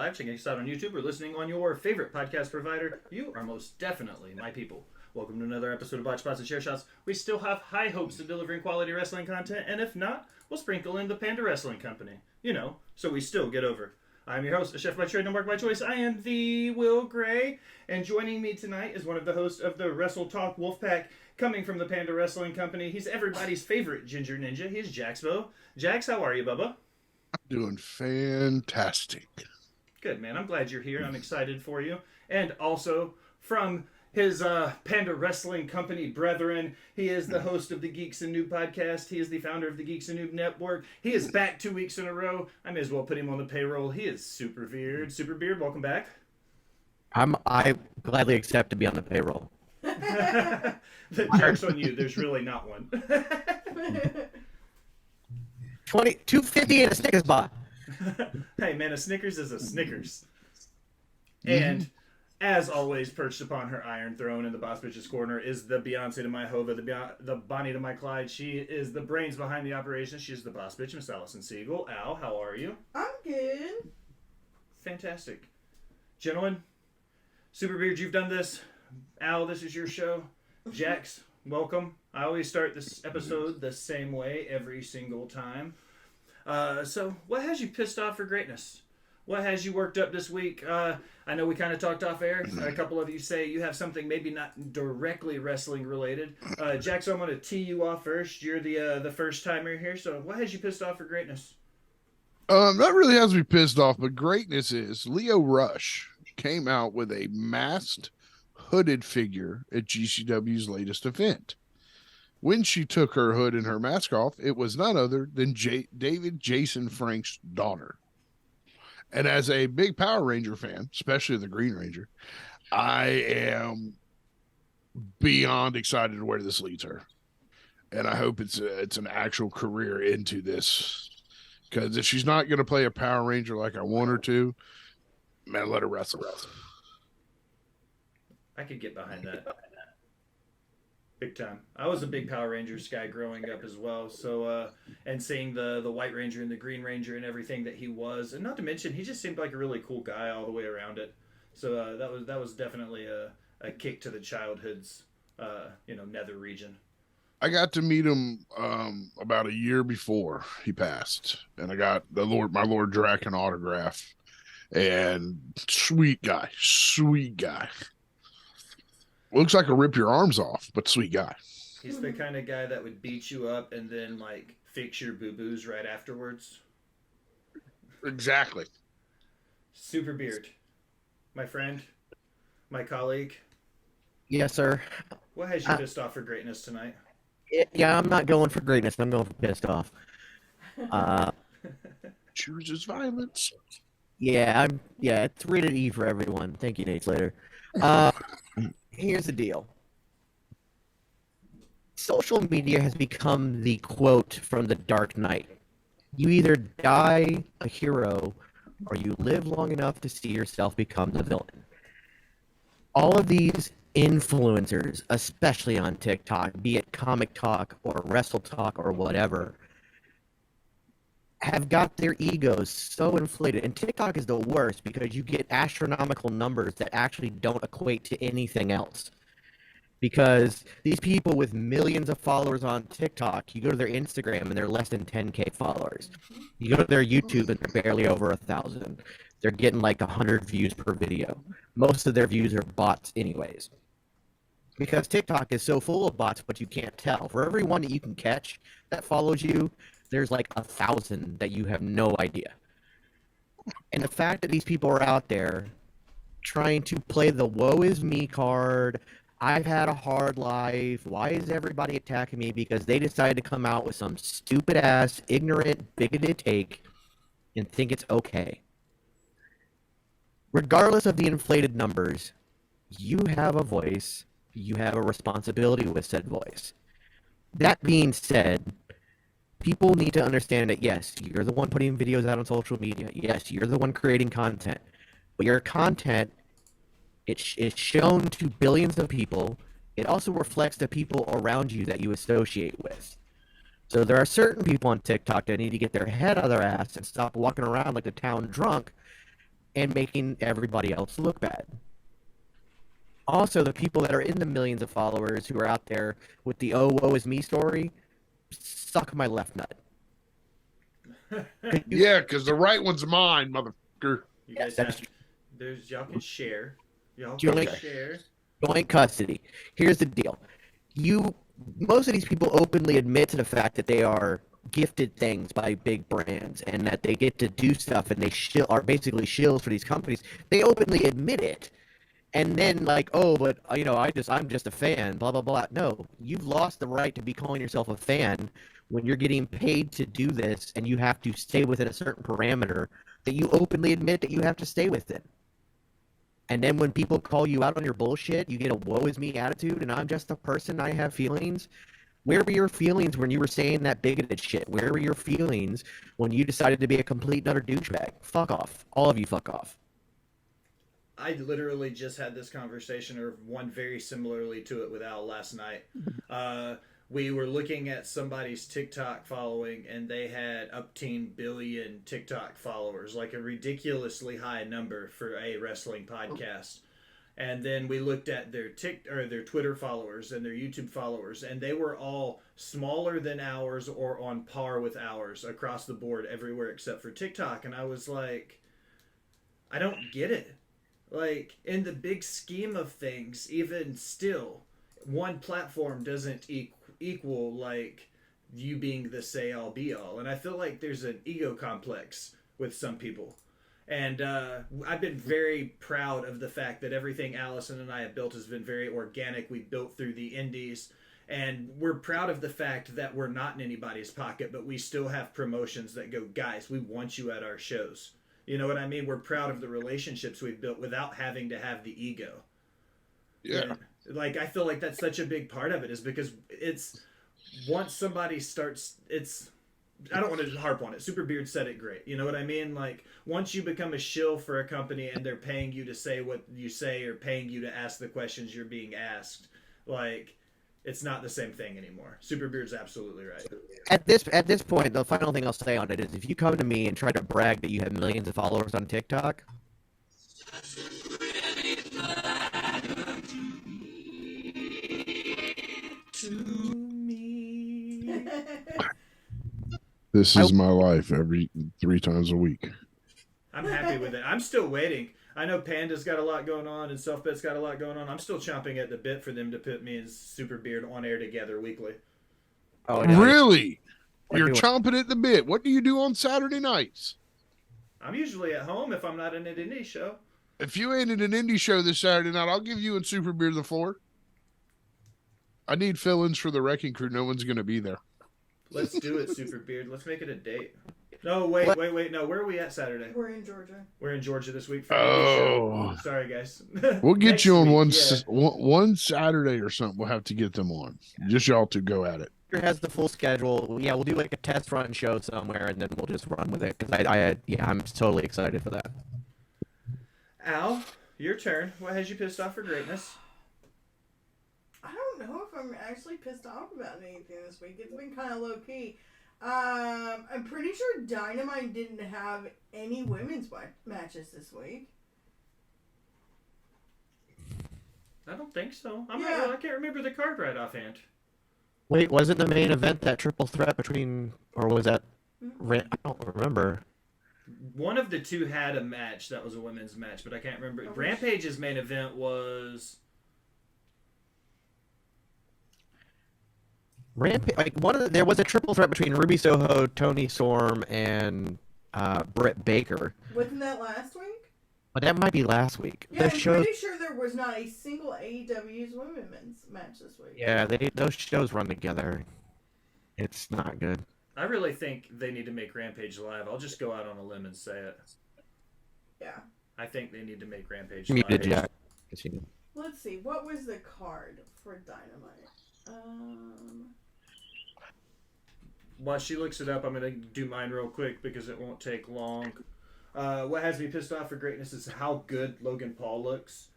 live, checking us out on YouTube, or listening on your favorite podcast provider, you are most definitely my people. Welcome to another episode of Botched, Spots, and Chair Shots. We still have high hopes of delivering quality wrestling content, and if not, we'll sprinkle in the Panda Wrestling Company. You know, so we still get over. I'm your host, a chef by trade, no mark by choice. I am the Will Gray, and joining me tonight is one of the hosts of the Wrestle Talk Wolfpack, coming from the Panda Wrestling Company. He's everybody's favorite ginger ninja. He's Jaxbo. Jax, how are you, Bubba? Doing fantastic. Good, man. I'm glad you're here. I'm excited for you. And also, from his Panda Wrestling Company brethren, he is the host of the Geeks and Noob podcast. He is the founder of the Geeks and Noob Network. He is back 2 weeks in a row. I may as well put him on the payroll. He is Super Beard. Super Beard, welcome back. I gladly accept to be on the payroll. The joke's on you. There's really not one. 250 and a Snickers bar. Hey, man, a Snickers is a Snickers. And as always, perched upon her iron throne in the Boss Bitch's corner is the Beyonce to my Hova, the Bonnie to my Clyde. She is the brains behind the operation. She's the Boss Bitch, Miss Allison Siegel. Al, how are you? I'm good. Fantastic. Gentlemen, Super Beard, you've done this. Al, this is your show. Jax, welcome. I always start this episode the same way every single time. So, what has you pissed off for greatness? What has you worked up this week? I know we kind of talked off air. A couple of you say you have something maybe not directly wrestling related. Jax, I'm going to tee you off first. You're the first timer here. So, what has you pissed off for greatness? That really has me pissed off, but greatness is Leo Rush came out with a masked, hooded figure at GCW's latest event. When she took her hood and her mask off, it was none other than David Jason Frank's daughter. And as a big Power Ranger fan, especially the Green Ranger, I am beyond excited where this leads her. And I hope it's an actual career into this. Because if she's not going to play a Power Ranger like I want her to, man, let her wrestle. I could get behind that. Big time. I was a big Power Rangers guy growing up as well. So, and seeing the White Ranger and the Green Ranger and everything that he was, and not to mention, he just seemed like a really cool guy all the way around it. So that was definitely a kick to the childhood's, nether region. I got to meet him about a year before he passed, and I got my Lord Draken autograph. And sweet guy. Looks like he'll rip your arms off, but sweet guy. He's the kind of guy that would beat you up and then, like, fix your boo-boos right afterwards. Exactly. Super Beard, my friend, my colleague. Yes, sir. What has you pissed off for greatness tonight? Yeah, I'm not going for greatness. I'm going for pissed off. Chooses violence. Yeah, it's rated E for everyone. Thank you, Nate Slater. Here's the deal. Social media has become the quote from The Dark Knight. You either die a hero, or you live long enough to see yourself become the villain. All of these influencers, especially on TikTok, be it Comic Talk or Wrestle Talk or whatever, have got their egos so inflated. And TikTok is the worst because you get astronomical numbers that actually don't equate to anything else. Because these people with millions of followers on TikTok, you go to their Instagram and they're less than 10K followers. You go to their YouTube and they're barely over 1,000. They're getting like 100 views per video. Most of their views are bots anyways. Because TikTok is so full of bots, but you can't tell. For every one that you can catch that follows you, there's like 1,000 that you have no idea. And the fact that these people are out there trying to play the woe is me card, I've had a hard life, why is everybody attacking me? Because they decided to come out with some stupid ass, ignorant, bigoted take and think it's okay. Regardless of the inflated numbers, you have a voice, you have a responsibility with said voice. That being said, people need to understand that, yes, you're the one putting videos out on social media. Yes, you're the one creating content. But your content, it's shown to billions of people. It also reflects the people around you that you associate with. So there are certain people on TikTok that need to get their head out of their ass and stop walking around like the town drunk and making everybody else look bad. Also, the people that are in the millions of followers who are out there with the "oh, woe is me" story, suck my left nut. Yeah, because the right one's mine, motherfucker. You guys That's have, y'all can share. Y'all Joint- can share. joint custody. Here's the deal. Most of these people openly admit to the fact that they are gifted things by big brands and that they get to do stuff and they are basically shills for these companies. They openly admit it. And then like, oh, but I'm just a fan, blah blah blah. No, you've lost the right to be calling yourself a fan when you're getting paid to do this and you have to stay within a certain parameter that you openly admit that you have to stay within. And then when people call you out on your bullshit, you get a woe is me attitude, and I'm just a person, I have feelings. Where were your feelings when you were saying that bigoted shit? Where were your feelings when you decided to be a complete and utter douchebag? Fuck off. All of you fuck off. I literally just had this conversation, or one very similarly to it, with Al last night. We were looking at somebody's TikTok following, and they had up 10 billion TikTok followers, like a ridiculously high number for a wrestling podcast. And then we looked at their their Twitter followers and their YouTube followers, and they were all smaller than ours or on par with ours across the board everywhere except for TikTok. And I was like, I don't get it. Like, in the big scheme of things, even still, one platform doesn't equal, like, you being the say-all, be-all. And I feel like there's an ego complex with some people. And I've been very proud of the fact that everything Allison and I have built has been very organic. We built through the indies. And we're proud of the fact that we're not in anybody's pocket, but we still have promotions that go, guys, we want you at our shows. You know what I mean? We're proud of the relationships we've built without having to have the ego. Yeah. And, like, I feel like that's such a big part of it, is because it's, once somebody starts, it's, I don't want to harp on it. Superbeard said it great. You know what I mean? Like, once you become a shill for a company and they're paying you to say what you say or paying you to ask the questions you're being asked, like, it's not the same thing anymore. Superbeard's absolutely right. At this point, the final thing I'll say on it is, if you come to me and try to brag that you have millions of followers on TikTok, To me. This is my life every 3 times a week. I'm happy with it. I'm still waiting. I know Panda's got a lot going on and Selfbet's got a lot going on. I'm still chomping at the bit for them to put me and Superbeard on air together weekly. oh, no, Really? What You're do you- chomping at the bit. What do you do on Saturday nights? I'm usually at home if I'm not in an indie show. If you ain't at an indie show this Saturday night, I'll give you and Superbeard the floor. I need fill-ins for the Wrecking Crew. No one's going to be there. Let's do it, Superbeard. Let's make it a date. No, wait. No, where are we at Saturday? We're in Georgia. We're in Georgia this week for an indie show. Sorry, guys. We'll get Next you on week, one Saturday or something. We'll have to get them on. Just y'all two go at it. has the full schedule. Yeah, we'll do like a test run show somewhere, and then we'll just run with it. Because I'm totally excited for that. Al, your turn. What has you pissed off for greatness? I don't know if I'm actually pissed off about anything this week. It's been kind of low key. I'm pretty sure Dynamite didn't have any women's matches this week. I don't think so. Yeah. I can't remember the card right offhand. Wait, wasn't the main event that triple threat between, or was that? I don't remember. One of the two had a match that was a women's match, but I can't remember. Okay. Rampage's main event was... There was a triple threat between Ruby Soho, Tony Storm, and Britt Baker. Wasn't that last week? But that might be last week. Yeah, I'm Those shows, pretty sure there was not a single AEW's women's match this week. yeah, those shows run together. It's not good. I really think they need to make Rampage live. I'll just go out on a limb and say it. Yeah. I think they need to make Rampage You did, live. Jack. Let's see. What was the card for Dynamite? While she looks it up, I'm going to do mine real quick because it won't take long. What has me pissed off for greatness is how good Logan Paul looks.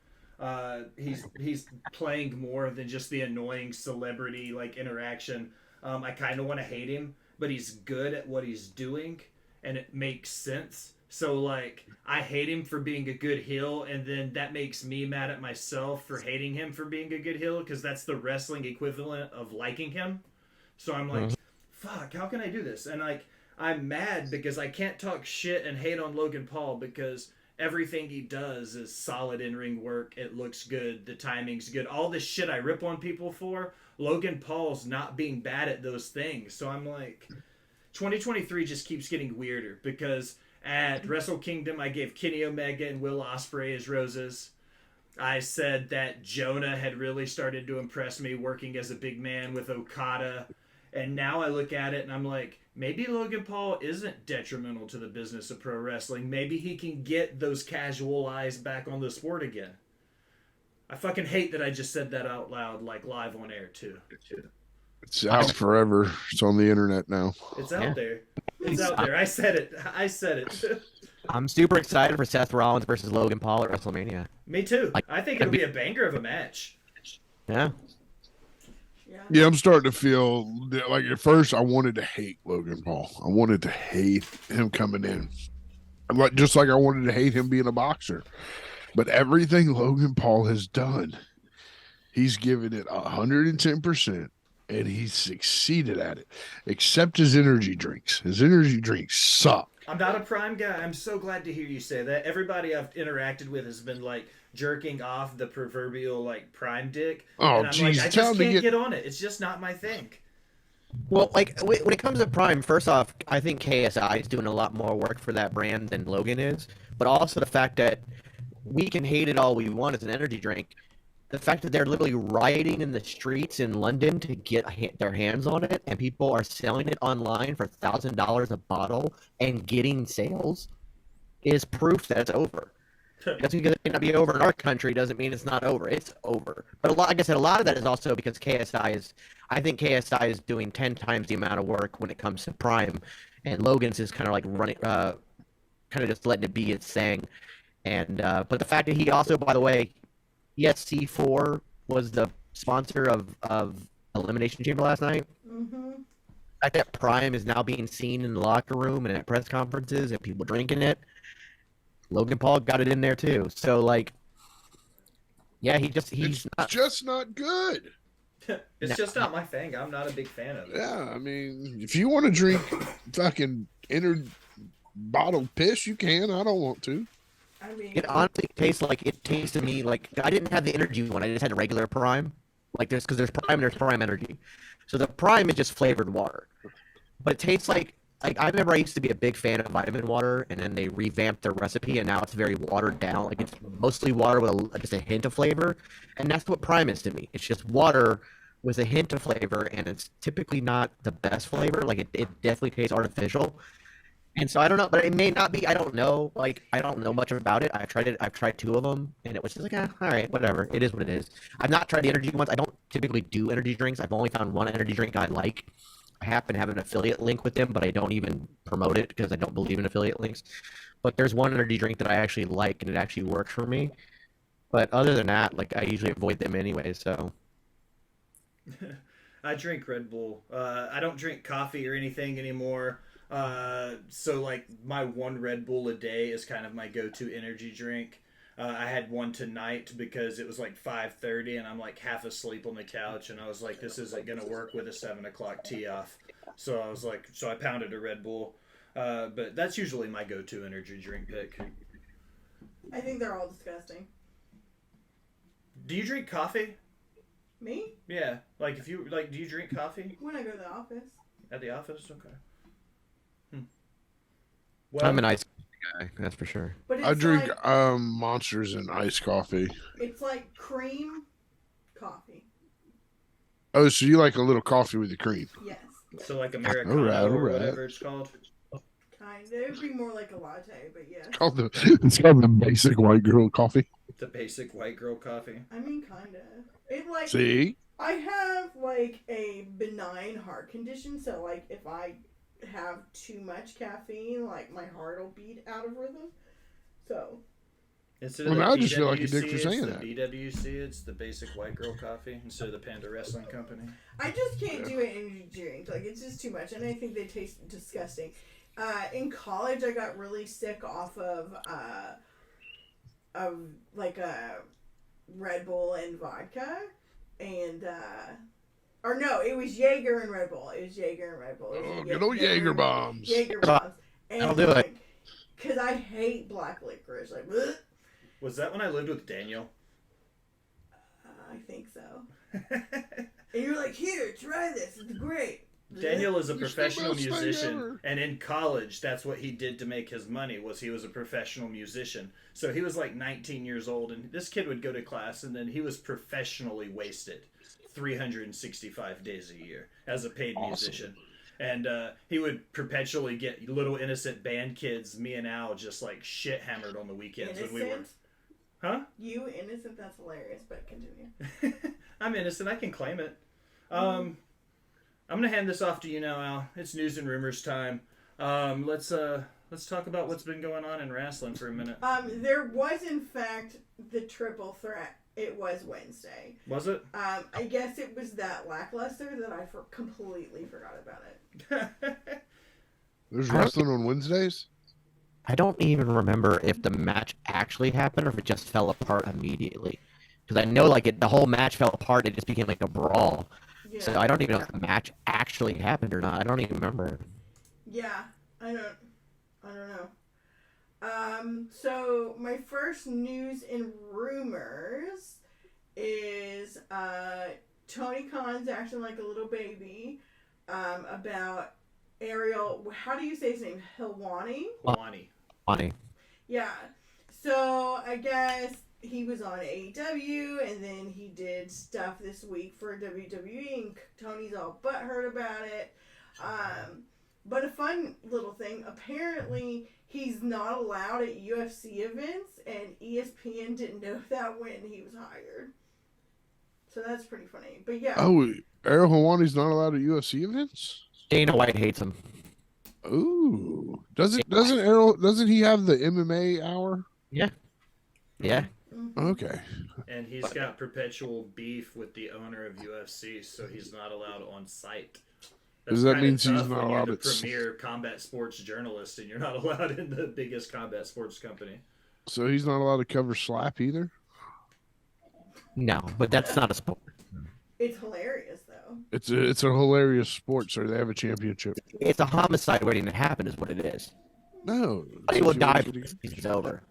He's playing more than just the annoying celebrity like interaction. I kind of want to hate him, but he's good at what he's doing, and it makes sense So, like, I hate him for being a good heel, and then that makes me mad at myself for hating him for being a good heel, because that's the wrestling equivalent of liking him. So I'm like, fuck, how can I do this? And, like, I'm mad because I can't talk shit and hate on Logan Paul because everything he does is solid in-ring work. It looks good. The timing's good. All this shit I rip on people for, Logan Paul's not being bad at those things. So I'm like, 2023 just keeps getting weirder because at Wrestle Kingdom, I gave Kenny Omega and Will Ospreay as roses. I said that Jonah had really started to impress me working as a big man with Okada. And now I look at it and I'm like, maybe Logan Paul isn't detrimental to the business of pro wrestling. Maybe he can get those casual eyes back on the sport again. I fucking hate that I just said that out loud, like live on air too. It's out forever. It's on the internet now. It's out there. It's out there. I said it. I'm super excited for Seth Rollins versus Logan Paul at WrestleMania. Me too. I think it'll be a banger of a match. Yeah. Yeah, I'm starting to feel like at first I wanted to hate Logan Paul. I wanted to hate him coming in. Just like I wanted to hate him being a boxer. But everything Logan Paul has done, he's given it 110%. And he's succeeded at it, except his energy drinks. His energy drinks suck. I'm not a Prime guy. I'm so glad to hear you say that. Everybody I've interacted with has been like jerking off the proverbial like Prime dick. Oh, and I'm geez, like, I just can't get on it. It's just not my thing. Well, like when it comes to Prime, first off, I think KSI is doing a lot more work for that brand than Logan is. But also the fact that we can hate it all we want as an energy drink. The fact that they're literally rioting in the streets in London to get their hands on it, and people are selling it online for $1,000 a bottle and getting sales, is proof that it's over. Just because it may not be over in our country doesn't mean it's not over. It's over. But like I said, a lot of that is also because I think KSI is doing 10 times the amount of work when it comes to Prime, and Logan's is kind of like running, kind of just letting it be its thing. And but the fact that he also, by the way, ESC4 was the sponsor of Elimination Chamber last night. Mm-hmm. The fact that Prime is now being seen in the locker room and at press conferences and people drinking it. Logan Paul got it in there too. So like, yeah, it's just not good. It's just not my thing. I'm not a big fan of it. Yeah, I mean, if you want to drink fucking bottled piss, you can. I don't want to. I mean, it honestly tastes to me like I didn't have the energy one. I just had a regular Prime. Like because there's Prime and there's Prime Energy. So the Prime is just flavored water. But it tastes like I remember I used to be a big fan of vitamin water, and then they revamped their recipe, and now it's very watered down. Like it's mostly water with just a hint of flavor, and that's what Prime is to me. It's just water with a hint of flavor, and it's typically not the best flavor. Like it definitely tastes artificial. And so I don't know, but it may not be. I don't know. Like I don't know much about it. I've tried 2 of them, and it was just like, all right, whatever. It is what it is. I've not tried the energy ones. I don't typically do energy drinks. I've only found one energy drink I like. I happen to have an affiliate link with them, but I don't even promote it because I don't believe in affiliate links. But there's one energy drink that I actually like, and it actually works for me. But other than that, like I usually avoid them anyway. So I drink Red Bull. I don't drink coffee or anything anymore. So like my one Red Bull a day is kind of my go-to energy drink. I had one tonight because it was like 5:30 and I'm like half asleep on the couch and I was like, this isn't gonna work with a 7 o'clock tee off. So I was like, so I pounded a Red Bull. But that's usually my go-to energy drink pick. I think they're all disgusting. Do you drink coffee? Me? Yeah. Like if you like, do you drink coffee When I go to the office. at the office? Okay. Well, I'm an ice guy, that's for sure. But it's I drink like, Monsters and iced coffee. it's like cream coffee. Oh, so you like a little coffee with the cream? Yes. so like Americano All or right. whatever it's called. Kind of. It would be more like a latte, but yes. It's called the basic white girl coffee. The basic white girl coffee. I mean, kind of. It like See? I have like a benign heart condition, so like if I have too much caffeine, like my heart will beat out of rhythm. So Instead Well, of the now I just feel like a dick BWC, for saying it's that. the BWC, it's the basic white girl coffee instead of the Panda Wrestling Company. I just can't do an energy drink. Like it's just too much, and I think they taste disgusting. In college, I got really sick off of like a Red Bull and vodka, and or no, it was Jaeger and Red Bull. It was Jaeger and Red Bull. Oh, good old Jaeger bombs. Jaeger bombs. And I'll do it. Because I hate black licorice. Like, bleh. Was that when I lived with Daniel? I think so. And you're like, here, try this. It's great. Daniel is a It's the professional best thing musician, ever. and in college, that's what he did to make his money. Was he was a professional musician. So he was like 19 years old, and this kid would go to class, and then he was professionally wasted 365 days a year as a paid musician. And he would perpetually get little innocent band kids, me and Al, just like shit hammered on the weekends when we were. Huh? You innocent? That's hilarious. But continue. I'm innocent. I can claim it. I'm gonna hand this off to you now, Al. It's news and rumors time. Let's talk about what's been going on in wrestling for a minute. There was in fact the triple threat. It was Wednesday. Was it? I guess it was that lackluster that I completely forgot about it. There's wrestling on Wednesdays? I don't even remember if the match actually happened or if it just fell apart immediately. Because I know the whole match fell apart. It just became like a brawl. Yeah. So I don't even know if the match actually happened or not. I don't even remember. Yeah, I don't know. So my first news and rumors is Tony Khan's acting like a little baby about Ariel. How do you say his name? Helwani? Funny. Yeah. So I guess he was on AEW, and then he did stuff this week for WWE, and Tony's all butthurt about it. But a fun little thing, apparently he's not allowed at UFC events, and ESPN didn't know that when he was hired. So that's pretty funny. But yeah. Oh, Ariel Helwani's not allowed at UFC events? Dana White hates him. Ooh. Doesn't he have the MMA hour? Yeah. Yeah. Okay. And he's got perpetual beef with the owner of UFC, so he's not allowed on site. Does that kinda mean he's tough not when you're allowed the at premier combat sports journalist, and you're not allowed in the biggest combat sports company. So he's not allowed to cover slap either? No, but that's not a sport. It's hilarious, though. It's a hilarious sport, sir. They have a championship. It's a homicide waiting to happen is what it is. No. He will die before the season's over.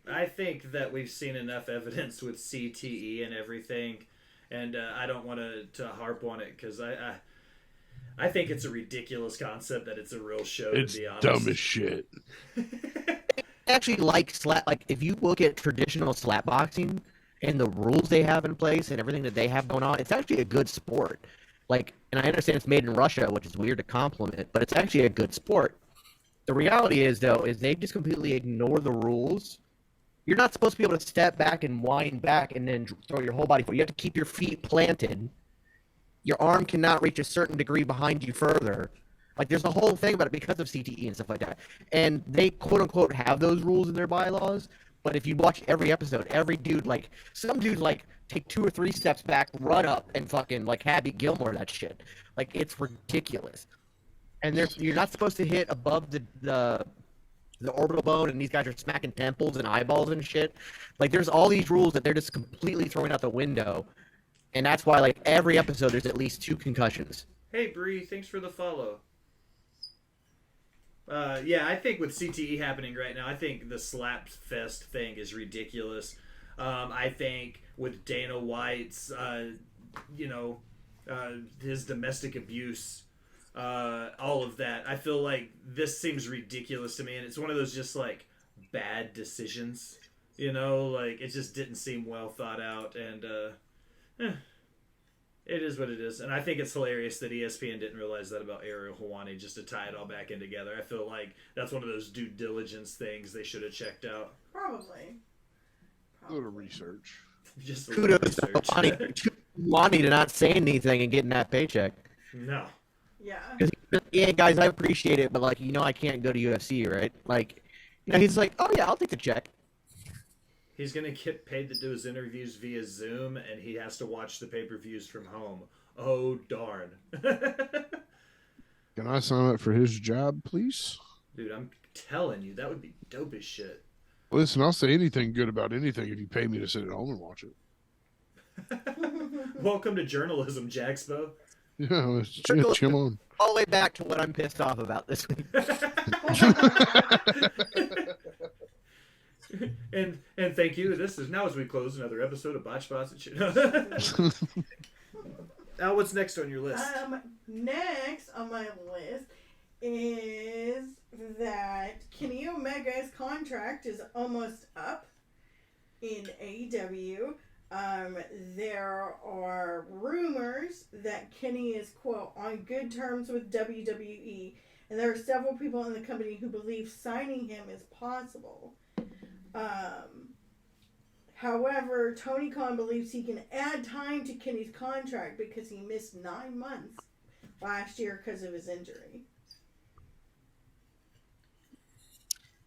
I think that we've seen enough evidence with CTE and everything, and I don't want to harp on it because I think it's a ridiculous concept that it's a real show. It's to be honest, dumb as shit. Actually, if you look at traditional slap boxing and the rules they have in place and everything that they have going on, it's actually a good sport. And I understand it's made in Russia, which is weird to compliment, but it's actually a good sport. The reality is, though, is they just completely ignore the rules. You're not supposed to be able to step back and wind back and then throw your whole body forward. You have to keep your feet planted. Your arm cannot reach a certain degree behind you further. There's a whole thing about it because of CTE and stuff like that. And they, quote-unquote, have those rules in their bylaws. But if you watch every episode, every dude, some dudes, take 2 or 3 steps back, run up, and fucking, Happy Gilmore that shit. It's ridiculous. And you're not supposed to hit above the orbital bone, and these guys are smacking temples and eyeballs and shit. There's all these rules that they're just completely throwing out the window. And that's why, every episode, there's at least 2 concussions. Hey, Bree, thanks for the follow. Yeah, I think with CTE happening right now, I think the slap fest thing is ridiculous. I think with Dana White's, his domestic abuse, all of that, I feel like this seems ridiculous to me, and it's one of those just bad decisions. It just didn't seem well thought out, and it is what it is. And I think it's hilarious that ESPN didn't realize that about Ariel Helwani, just to tie it all back in together. I feel like that's one of those due diligence things they should have checked out. Probably. A little research. Just a little research. Helwani to not say anything and getting that paycheck. No. Yeah. Yeah, guys, I appreciate it, but I can't go to UFC, right? He's like, oh yeah, I'll take the check. He's going to get paid to do his interviews via Zoom, and he has to watch the pay-per-views from home. Oh, darn. Can I sign up for his job, please? Dude, I'm telling you, that would be dope as shit. Listen, I'll say anything good about anything if you pay me to sit at home and watch it. Welcome to journalism, Jaxbo. Yeah, let's chill on. All the way back to what I'm pissed off about this week. and thank you. This is now as we close another episode of Botched and shit. Al, what's next on your list? Next on my list is that Kenny Omega's contract is almost up in AEW. There are rumors that Kenny is, quote, on good terms with WWE, and there are several people in the company who believe signing him is possible. However, Tony Khan believes he can add time to Kenny's contract because he missed 9 months last year because of his injury.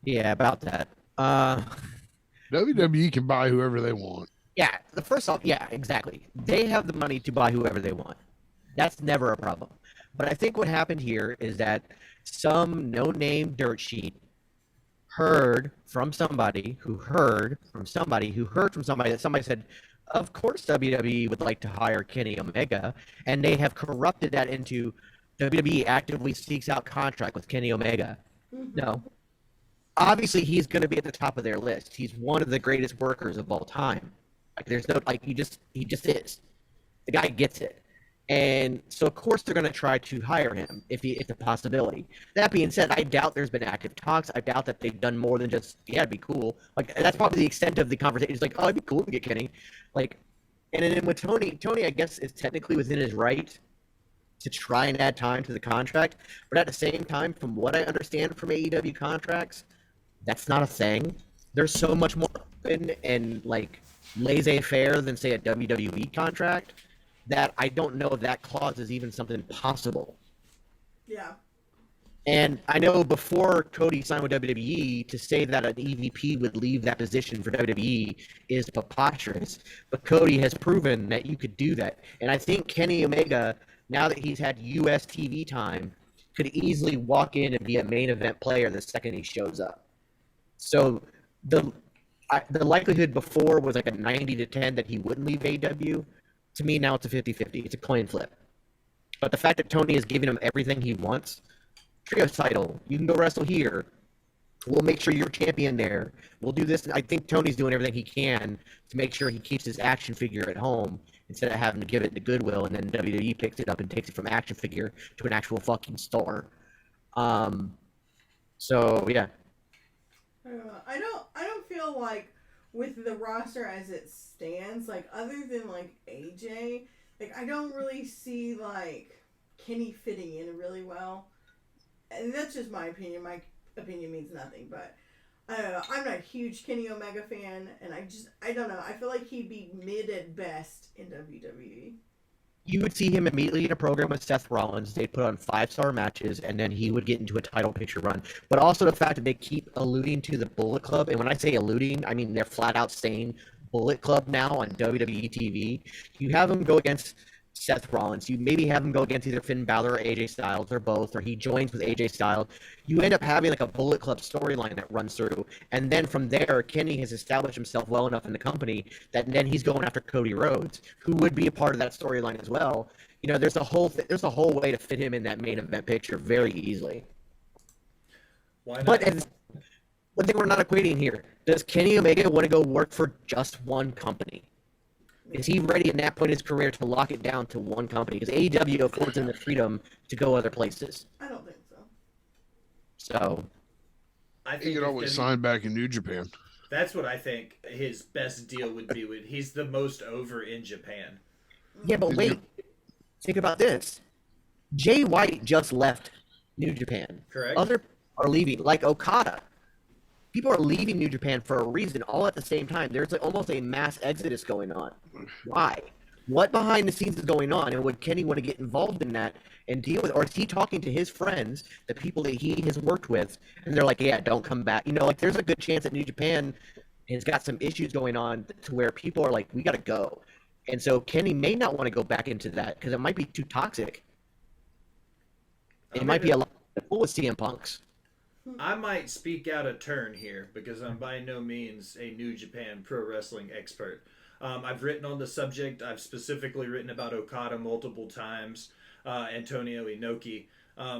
Yeah, about that. WWE can buy whoever they want. Yeah, first off, yeah, exactly. They have the money to buy whoever they want. That's never a problem. But I think what happened here is that some no-name dirt sheet heard from somebody who heard from somebody who heard from somebody that somebody said, of course WWE would like to hire Kenny Omega, and they have corrupted that into WWE actively seeks out contract with Kenny Omega. Mm-hmm. No. Obviously, he's going to be at the top of their list. He's one of the greatest workers of all time. Like, there's no, like, he just is. The guy gets it. And so, of course, they're going to try to hire him if it's a possibility. That being said, I doubt there's been active talks. I doubt that they've done more than just, yeah, it'd be cool. Like, that's probably the extent of the conversation. It's like, oh, it'd be cool to get Kenny. Like, and then with Tony, I guess, is technically within his right to try and add time to the contract. But at the same time, from what I understand from AEW contracts, that's not a thing. There's so much more open and, like, laissez-faire than, say, a WWE contract, that I don't know if that clause is even something possible. Yeah. And I know before Cody signed with WWE, to say that an EVP would leave that position for WWE is preposterous. But Cody has proven that you could do that. And I think Kenny Omega, now that he's had US TV time, could easily walk in and be a main event player the second he shows up. So the likelihood before was like a 90-10 that he wouldn't leave AEW. To me, now it's a 50-50. It's a coin flip. But the fact that Tony is giving him everything he wants, Trios title, you can go wrestle here. We'll make sure you're champion there. We'll do this. I think Tony's doing everything he can to make sure he keeps his action figure at home instead of having to give it to Goodwill, and then WWE picks it up and takes it from action figure to an actual fucking star. So, yeah. I don't feel like with the roster as it stands, like, other than, like, AJ, like, I don't really see, like, Kenny fitting in really well. And that's just my opinion. My opinion means nothing, but I don't know. I'm not a huge Kenny Omega fan, and I don't know. I feel like he'd be mid at best in WWE. You would see him immediately in a program with Seth Rollins. They'd put on 5-star matches, and then he would get into a title picture run. But also the fact that they keep alluding to the Bullet Club, and when I say alluding, I mean they're flat out saying Bullet Club now on WWE TV. You have him go against Seth Rollins. You maybe have him go against either Finn Balor or AJ Styles, or both, or he joins with AJ Styles. You end up having like a Bullet Club storyline that runs through, and then from there, Kenny has established himself well enough in the company that then he's going after Cody Rhodes, who would be a part of that storyline as well. You know, there's a whole way to fit him in that main event picture very easily. Why not? But one thing we're not equating here: does Kenny Omega want to go work for just one company? Is he ready at that point in his career to lock it down to one company? Because AEW affords him the freedom to go other places. I don't think so. So, I think He could always sign back in New Japan. that's what I think his best deal would be with. He's the most over in Japan. yeah, but wait. Think about this. Jay White just left New Japan. Correct. Other are leaving, like Okada. People are leaving New Japan for a reason, all at the same time. There's like almost a mass exodus going on. Why? What behind the scenes is going on, and would Kenny want to get involved in that and deal with, or is he talking to his friends, the people that he has worked with, and they're like, yeah, don't come back. You know, like there's a good chance that New Japan has got some issues going on to where people are like, we got to go. And so Kenny may not want to go back into that because it might be too toxic. It might be a lot with CM Punk's. I might speak out of turn here because I'm by no means a New Japan Pro Wrestling expert. I've written on the subject. I've specifically written about Okada multiple times, Antonio Inoki.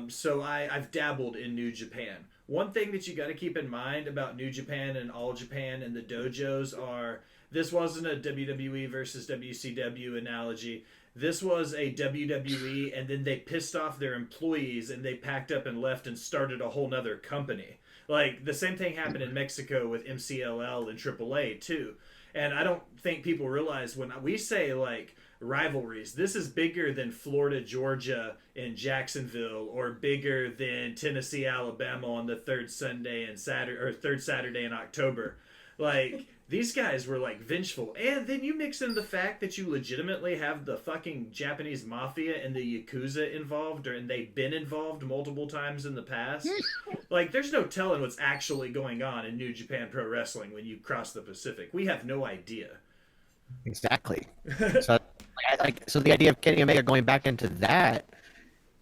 So I've dabbled in New Japan. One thing that you got to keep in mind about New Japan and All Japan and the dojos are this wasn't a WWE versus WCW analogy. This was a WWE, and then they pissed off their employees, and they packed up and left and started a whole nother company. Like, the same thing happened in Mexico with MCLL and AAA, too. And I don't think people realize when we say, like, rivalries, this is bigger than Florida, Georgia, and Jacksonville, or bigger than Tennessee, Alabama on the third Saturday in October. Like, these guys were, like, vengeful. And then you mix in the fact that you legitimately have the fucking Japanese mafia and the Yakuza involved, and they've been involved multiple times in the past. Like, there's no telling what's actually going on in New Japan Pro Wrestling when you cross the Pacific. We have no idea. Exactly. So the idea of Kenny Omega going back into that,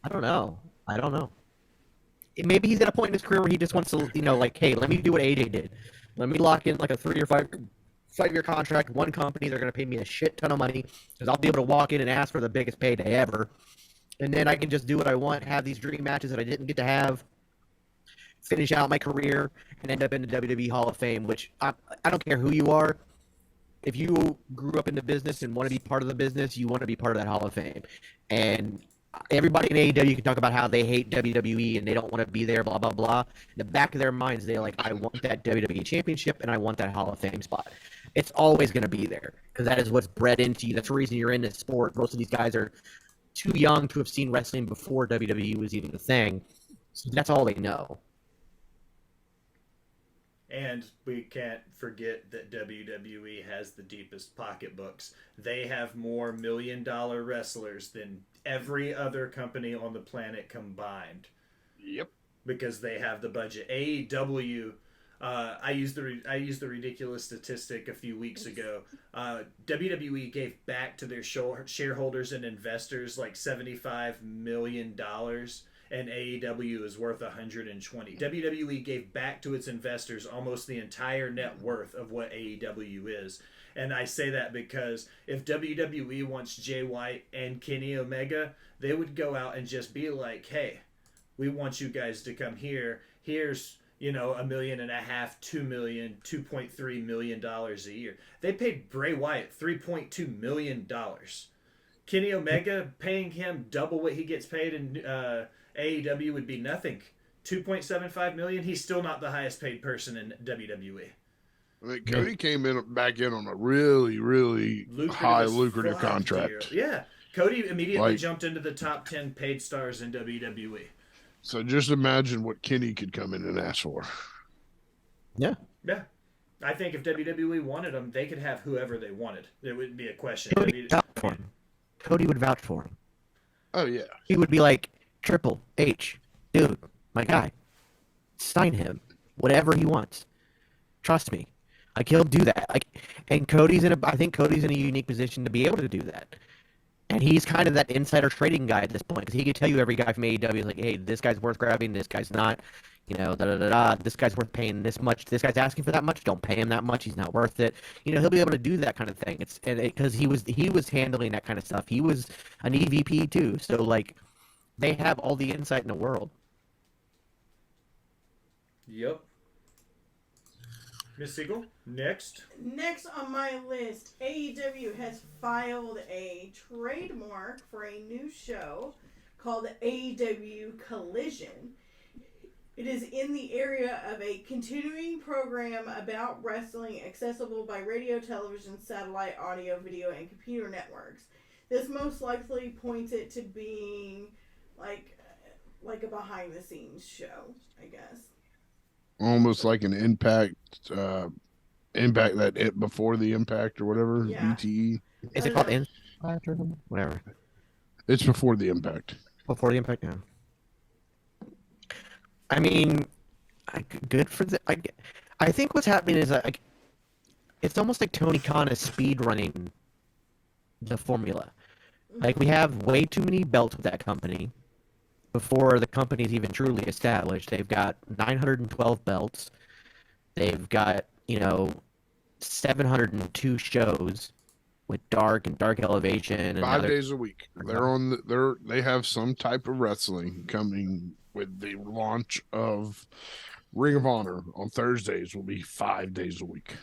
I don't know. Maybe he's at a point in his career where he just wants to, like, hey, let me do what AJ did. Let me lock in like a 3 or 5-year contract. One company, they're going to pay me a shit ton of money because I'll be able to walk in and ask for the biggest payday ever. And then I can just do what I want, have these dream matches that I didn't get to have, finish out my career, and end up in the WWE Hall of Fame, which I don't care who you are. If you grew up in the business and want to be part of the business, you want to be part of that Hall of Fame. And everybody in AEW can talk about how they hate WWE and they don't want to be there, blah, blah, blah. In the back of their minds, they're like, I want that WWE Championship and I want that Hall of Fame spot. It's always going to be there because that is what's bred into you. That's the reason you're in this sport. Most of these guys are too young to have seen wrestling before WWE was even a thing. So that's all they know. And we can't forget that WWE has the deepest pocketbooks. They have more million-dollar wrestlers than every other company on the planet combined. Yep. Because they have the budget. AEW, I used the ridiculous statistic a few weeks ago. WWE gave back to their shareholders and investors like $75 million. And AEW is worth 120. WWE gave back to its investors almost the entire net worth of what AEW is. And I say that because if WWE wants Jay White and Kenny Omega, they would go out and just be like, hey, we want you guys to come here. Here's, $1.5 million, $2 million, $2.3 million a year. They paid Bray Wyatt $3.2 million. Kenny Omega, paying him double what he gets paid in AEW would be nothing. $2.75 million. He's still not the highest paid person in WWE. I mean, Cody came back in on a really, really lucrative contract. Deal. Yeah, Cody immediately jumped into the top 10 paid stars in WWE. So just imagine what Kenny could come in and ask for. Yeah. Yeah. I think if WWE wanted him, they could have whoever they wanted. There wouldn't be a question. Cody would vouch for him. Oh, yeah. He would be like, Triple H, dude, my guy, sign him, whatever he wants. Trust me, like he'll do that. And I think Cody's in a unique position to be able to do that. And he's kind of that insider trading guy at this point because he can tell you every guy from AEW is like, hey, this guy's worth grabbing, this guy's not. This guy's worth paying this much. This guy's asking for that much. Don't pay him that much. He's not worth it. He'll be able to do that kind of thing. Because he was handling that kind of stuff. He was an EVP too. So like. They have all the insight in the world. Yep. Miss Siegel, next. Next on my list, AEW has filed a trademark for a new show called AEW Collision. It is in the area of a continuing program about wrestling accessible by radio, television, satellite, audio, video, and computer networks. This most likely points it to being like a behind-the-scenes show, I guess. Almost like an Impact that before the Impact or whatever, yeah. BTE. Is it called Impact or whatever? It's before the Impact. Before the Impact, yeah. I mean, good for the. I think what's happening is it's almost like Tony Khan is speed running the formula. Like we have way too many belts with that company before the company's even truly established. They've got 912 belts. They've got, 702 shows with Dark and Dark Elevation and 5 days a week. They have some type of wrestling coming with the launch of Ring of Honor on Thursdays. Will be 5 days a week.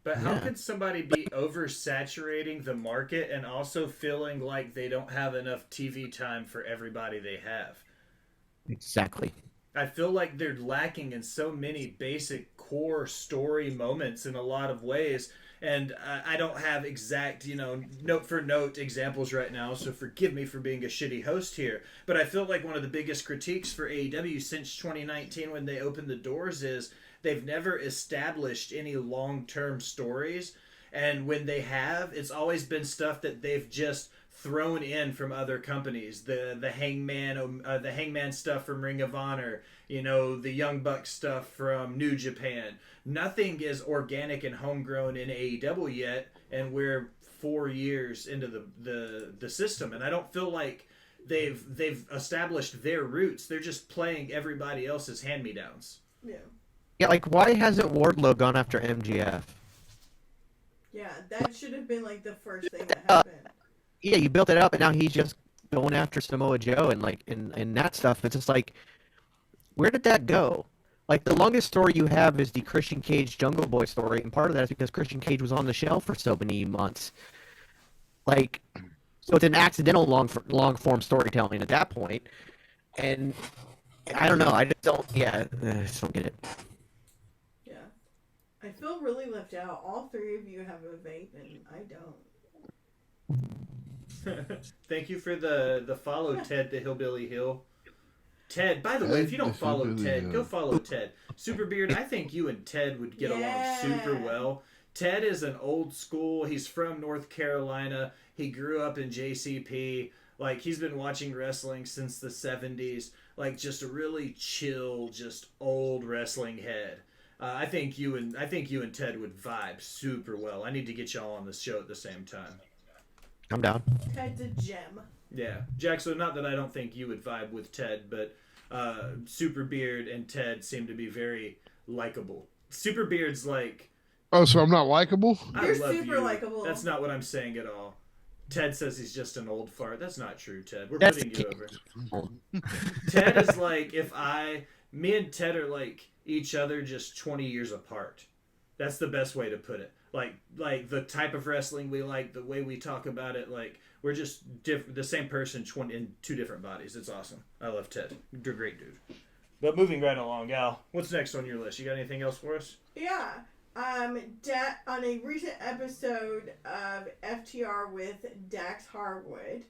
But how could somebody be oversaturating the market and also feeling like they don't have enough TV time for everybody they have? Exactly. I feel like they're lacking in so many basic core story moments in a lot of ways. And I don't have exact, note for note examples right now, so forgive me for being a shitty host here. But I feel like one of the biggest critiques for AEW since 2019 when they opened the doors is they've never established any long-term stories. And when they have, it's always been stuff that they've just thrown in from other companies. The Hangman stuff from Ring of Honor, the Young Bucks stuff from New Japan. Nothing is organic and homegrown in AEW yet, and we're 4 years into the system, and I don't feel like they've established their roots. They're just playing everybody else's hand-me-downs. Yeah. Yeah, like, why hasn't Wardlow gone after MGF? Yeah, that should have been, like, the first thing that happened. Yeah, you built it up, and now he's just going after Samoa Joe and that stuff. It's just like, where did that go? Like, the longest story you have is the Christian Cage Jungle Boy story, and part of that is because Christian Cage was on the shelf for so many months. Like, so it's an accidental long-form storytelling at that point. And I don't know, I just don't get it. Yeah. I feel really left out. All three of you have a vape, and I don't. Thank you for the follow, Ted the Hillbilly Hill. Ted, by the way, if you don't follow Ted, go follow Ted. Superbeard, I think you and Ted would get along super well. Ted is an old school. He's from North Carolina. He grew up in JCP. Like, he's been watching wrestling since the 70s. Like, just a really chill, just old wrestling head. I think you and Ted would vibe super well. I need to get y'all on the show at the same time. I'm down. Ted's a gem. Yeah, Jaxbo, not that I don't think you would vibe with Ted, but Superbeard and Ted seem to be very likable. Superbeard's like... Oh, so I'm not likable? I You're love super you. likable. That's not what I'm saying at all. Ted says he's just an old fart. That's not true, Ted. We're That's putting you over. Ted is like, me and Ted are like each other just 20 years apart. That's the best way to put it. Like the type of wrestling we like, the way we talk about it, like we're just the same person in two different bodies. It's awesome. I love Ted. You're a great dude. But moving right along, Al, what's next on your list? You got anything else for us? Yeah. On a recent episode of FTR with Dax Harwood,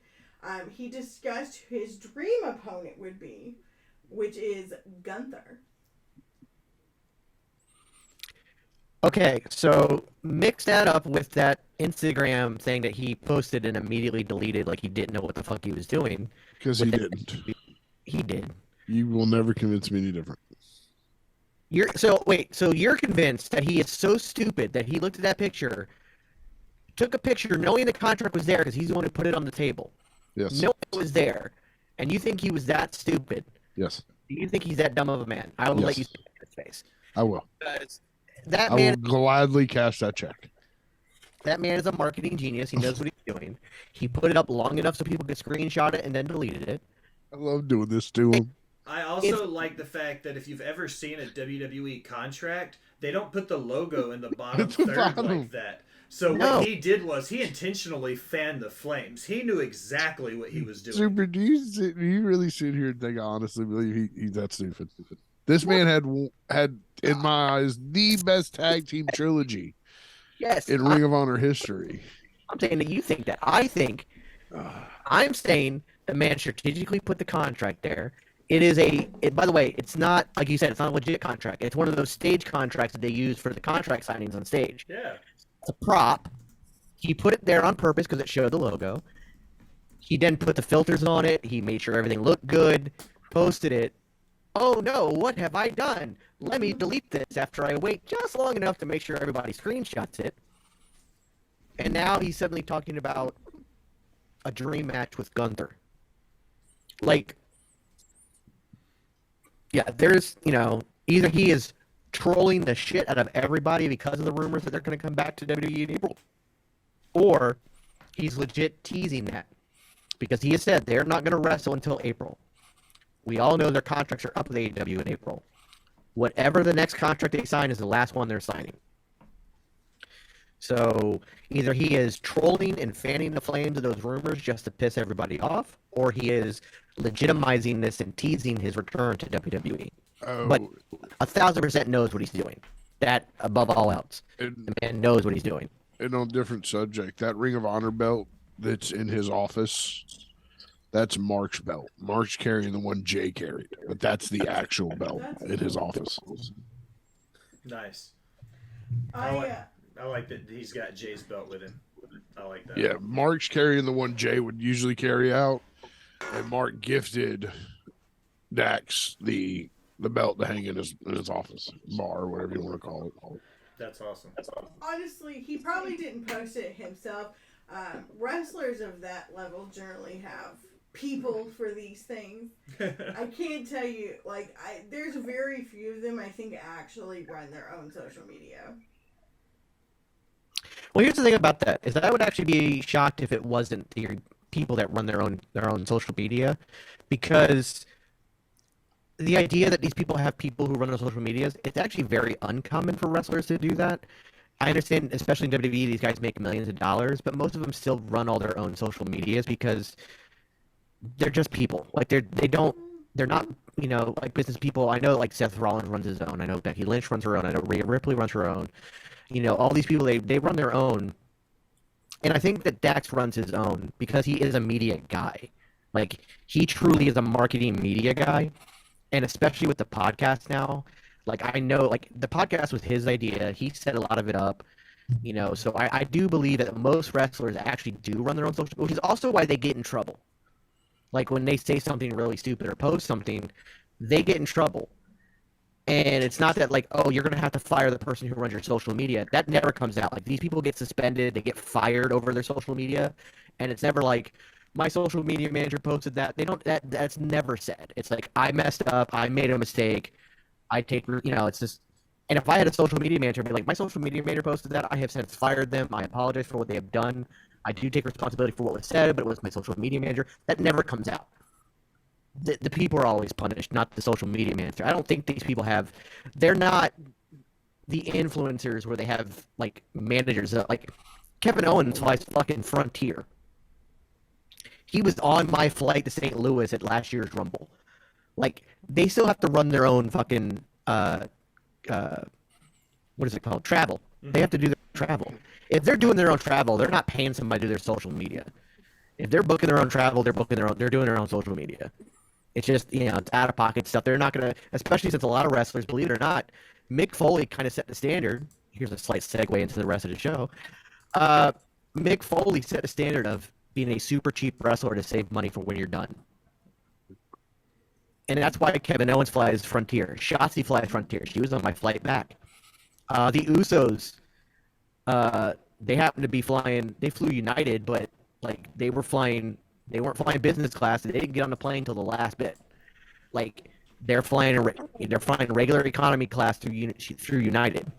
he discussed who his dream opponent would be, which is Gunther. Okay, so mix that up with that Instagram thing that he posted and immediately deleted, like he didn't know what the fuck he was doing. Because he didn't. He did. You will never convince me any different. So you're convinced that he is so stupid that he looked at that picture, took a picture knowing the contract was there because he's the one who put it on the table. Yes. Knowing it was there, and you think he was that stupid. Yes. Do you think he's that dumb of a man? I will let you see it in his face. I will. That I man, will gladly cash that check. That man is a marketing genius. He knows what he's doing. He put it up long enough so people could screenshot it and then deleted it. I love doing this to him. I also like the fact that if you've ever seen a WWE contract, they don't put the logo in the bottom third like that. So what he did was he intentionally fanned the flames. He knew exactly what he was doing. Super, do you really sit here and think I honestly believe he's that stupid? This man had in my eyes the best tag team trilogy in Ring of Honor history. I'm saying that you think that. I think I'm saying the man strategically put the contract there. By the way, it's not, like you said, it's not a legit contract. It's one of those stage contracts that they use for the contract signings on stage. Yeah. It's a prop. He put it there on purpose because it showed the logo. He then put the filters on it. He made sure everything looked good, posted it. Oh no, what have I done? Let me delete this after I wait just long enough to make sure everybody screenshots it. And now he's suddenly talking about a dream match with Gunther. Like, Yeah, there's, either he is trolling the shit out of everybody because of the rumors that they're going to come back to WWE in April, or he's legit teasing that because he has said they're not going to wrestle until April. We all know their contracts are up with AEW in April. Whatever the next contract they sign is the last one they're signing. So either he is trolling and fanning the flames of those rumors just to piss everybody off, or he is legitimizing this and teasing his return to WWE. Oh, But 1,000% knows what he's doing. That, above all else, the man knows what he's doing. and on a different subject, that Ring of Honor belt that's in his office, that's Mark's belt. Mark's carrying the one Jay carried, but that's the actual belt in his office. Nice. I like that he's got Jay's belt with him. I like that. Yeah, Mark's carrying the one Jay would usually carry out, and Mark gifted Dax the belt to hang in his office bar or whatever you want to call it. That's awesome. Honestly, he probably didn't post it himself. Wrestlers of that level generally have people for these things. I can't tell you, there's very few of them I think actually run their own social media. Well, here's the thing about that, is that I would actually be shocked if it wasn't the people that run their own social media, because the idea that these people have people who run their social medias, it's actually very uncommon for wrestlers to do that. I understand, especially in WWE, these guys make millions of dollars, but most of them still run all their own social medias because they're just people. They're not, like business people. I know, Seth Rollins runs his own. I know Becky Lynch runs her own. I know Rhea Ripley runs her own. All these people, they run their own. And I think that Dax runs his own because he is a media guy. He truly is a marketing media guy. And especially with the podcast now, I know, the podcast was his idea. He set a lot of it up, so I do believe that most wrestlers actually do run their own social, which is also why they get in trouble. When they say something really stupid or post something, they get in trouble. And it's not that, oh, you're going to have to fire the person who runs your social media. That never comes out. These people get suspended, they get fired over their social media, and it's never my social media manager posted that. That's never said. It's I messed up, I made a mistake, I take, it's just, and if I had a social media manager, I'd be my social media manager posted that, I have since fired them, I apologize for what they have done, I do take responsibility for what was said, but it was my social media manager. That never comes out. The people are always punished, not the social media manager. I don't think these people they're not the influencers where they have, managers. Kevin Owens flies fucking Frontier. He was on my flight to St. Louis at last year's Rumble. They still have to run their own fucking, what is it called? Travel. Mm-hmm. They have to do their travel. If they're doing their own travel, they're not paying somebody to do their social media. If they're booking their own travel, they're doing their own social media. It's just, it's out-of-pocket stuff. They're not going to, especially since a lot of wrestlers, believe it or not, Mick Foley kind of set the standard. Here's a slight segue into the rest of the show. Mick Foley set the standard of being a super cheap wrestler to save money for when you're done. And that's why Kevin Owens flies Frontier. Shotzi flies Frontier. She was on my flight back. The Usos, they happened to be flying, they flew United, but they weren't flying business class, and they didn't get on the plane till the last bit. They're flying regular economy class through United.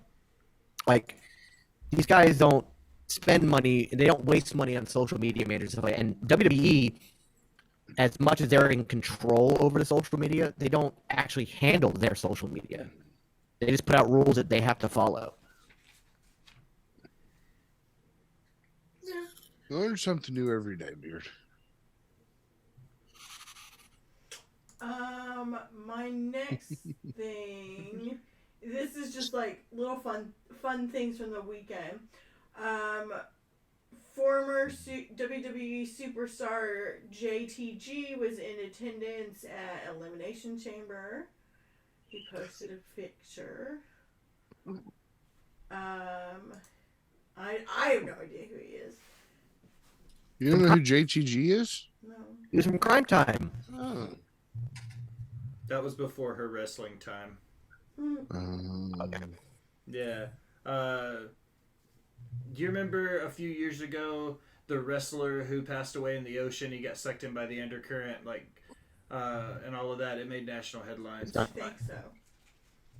These guys don't spend money, they don't waste money on social media managers and stuff and WWE, as much as they're in control over the social media, they don't actually handle their social media. They just put out rules that they have to follow. You learn something new every day, Beard. My next thing, this is just little fun things from the weekend. Former WWE superstar JTG was in attendance at Elimination Chamber. He posted a picture. I have no idea who he is. You don't know who JTG is? No. He was from Crime Time. Oh. That was before her wrestling time. Okay. Yeah. Do you remember a few years ago the wrestler who passed away in the ocean? He got sucked in by the undercurrent. and all of that. It made national headlines. I think so.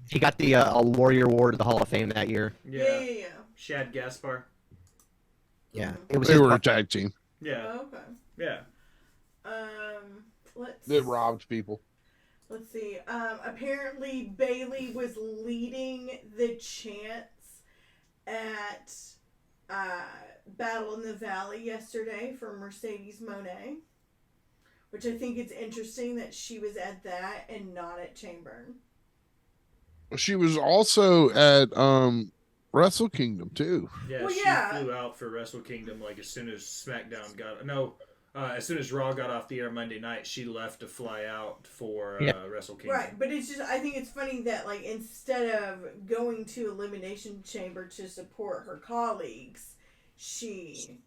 He got the a Warrior Award of the Hall of Fame that year. Yeah. Shad Gaspar. Yeah, it was They his were a partner. tag team Yeah. Oh, okay. Yeah. that robbed people. Let's see. Apparently, Bailey was leading the chants at Battle in the Valley yesterday for Mercedes Moné, which I think it's interesting that she was at that and not at Chamber. She was also at Wrestle Kingdom too. Yeah, Well, she yeah. flew out for Wrestle Kingdom like as soon as SmackDown as soon as Raw got off the air Monday night, she left to fly out for Wrestle Kingdom. Right, but it's just, I think it's funny that, like, instead of going to Elimination Chamber to support her colleagues, she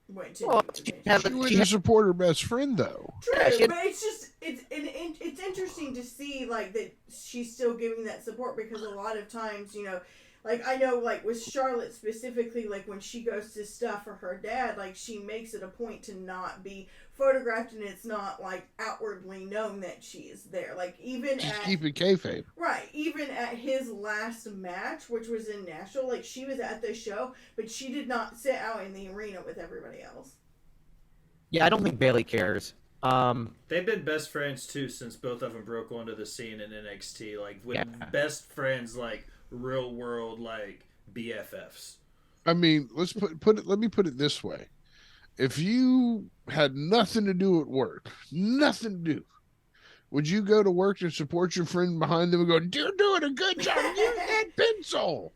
went to She She went to support her best friend though. True, Yeah, she had- but it's just it's interesting to see like that she's still giving that support, because a lot of times, you know, like I know like with Charlotte specifically, like when she goes to stuff for her dad, like she makes it a point to not be photographed, and it's not like outwardly known that she is there. Like even She's at keeping kayfabe. right, even at his last match, which was in Nashville, like she was at the show, but she did not sit out in the arena with everybody else. Yeah, I don't think Bailey cares. They've been best friends too since both of them broke onto the scene in NXT. Like with Yeah. best friends, like real world, like BFFs. I mean, let's put it. Let me put it this way: if you had nothing to do at work, nothing to do, would you go to work and support your friend behind them and go, "You're doing a good job, you had pencil"?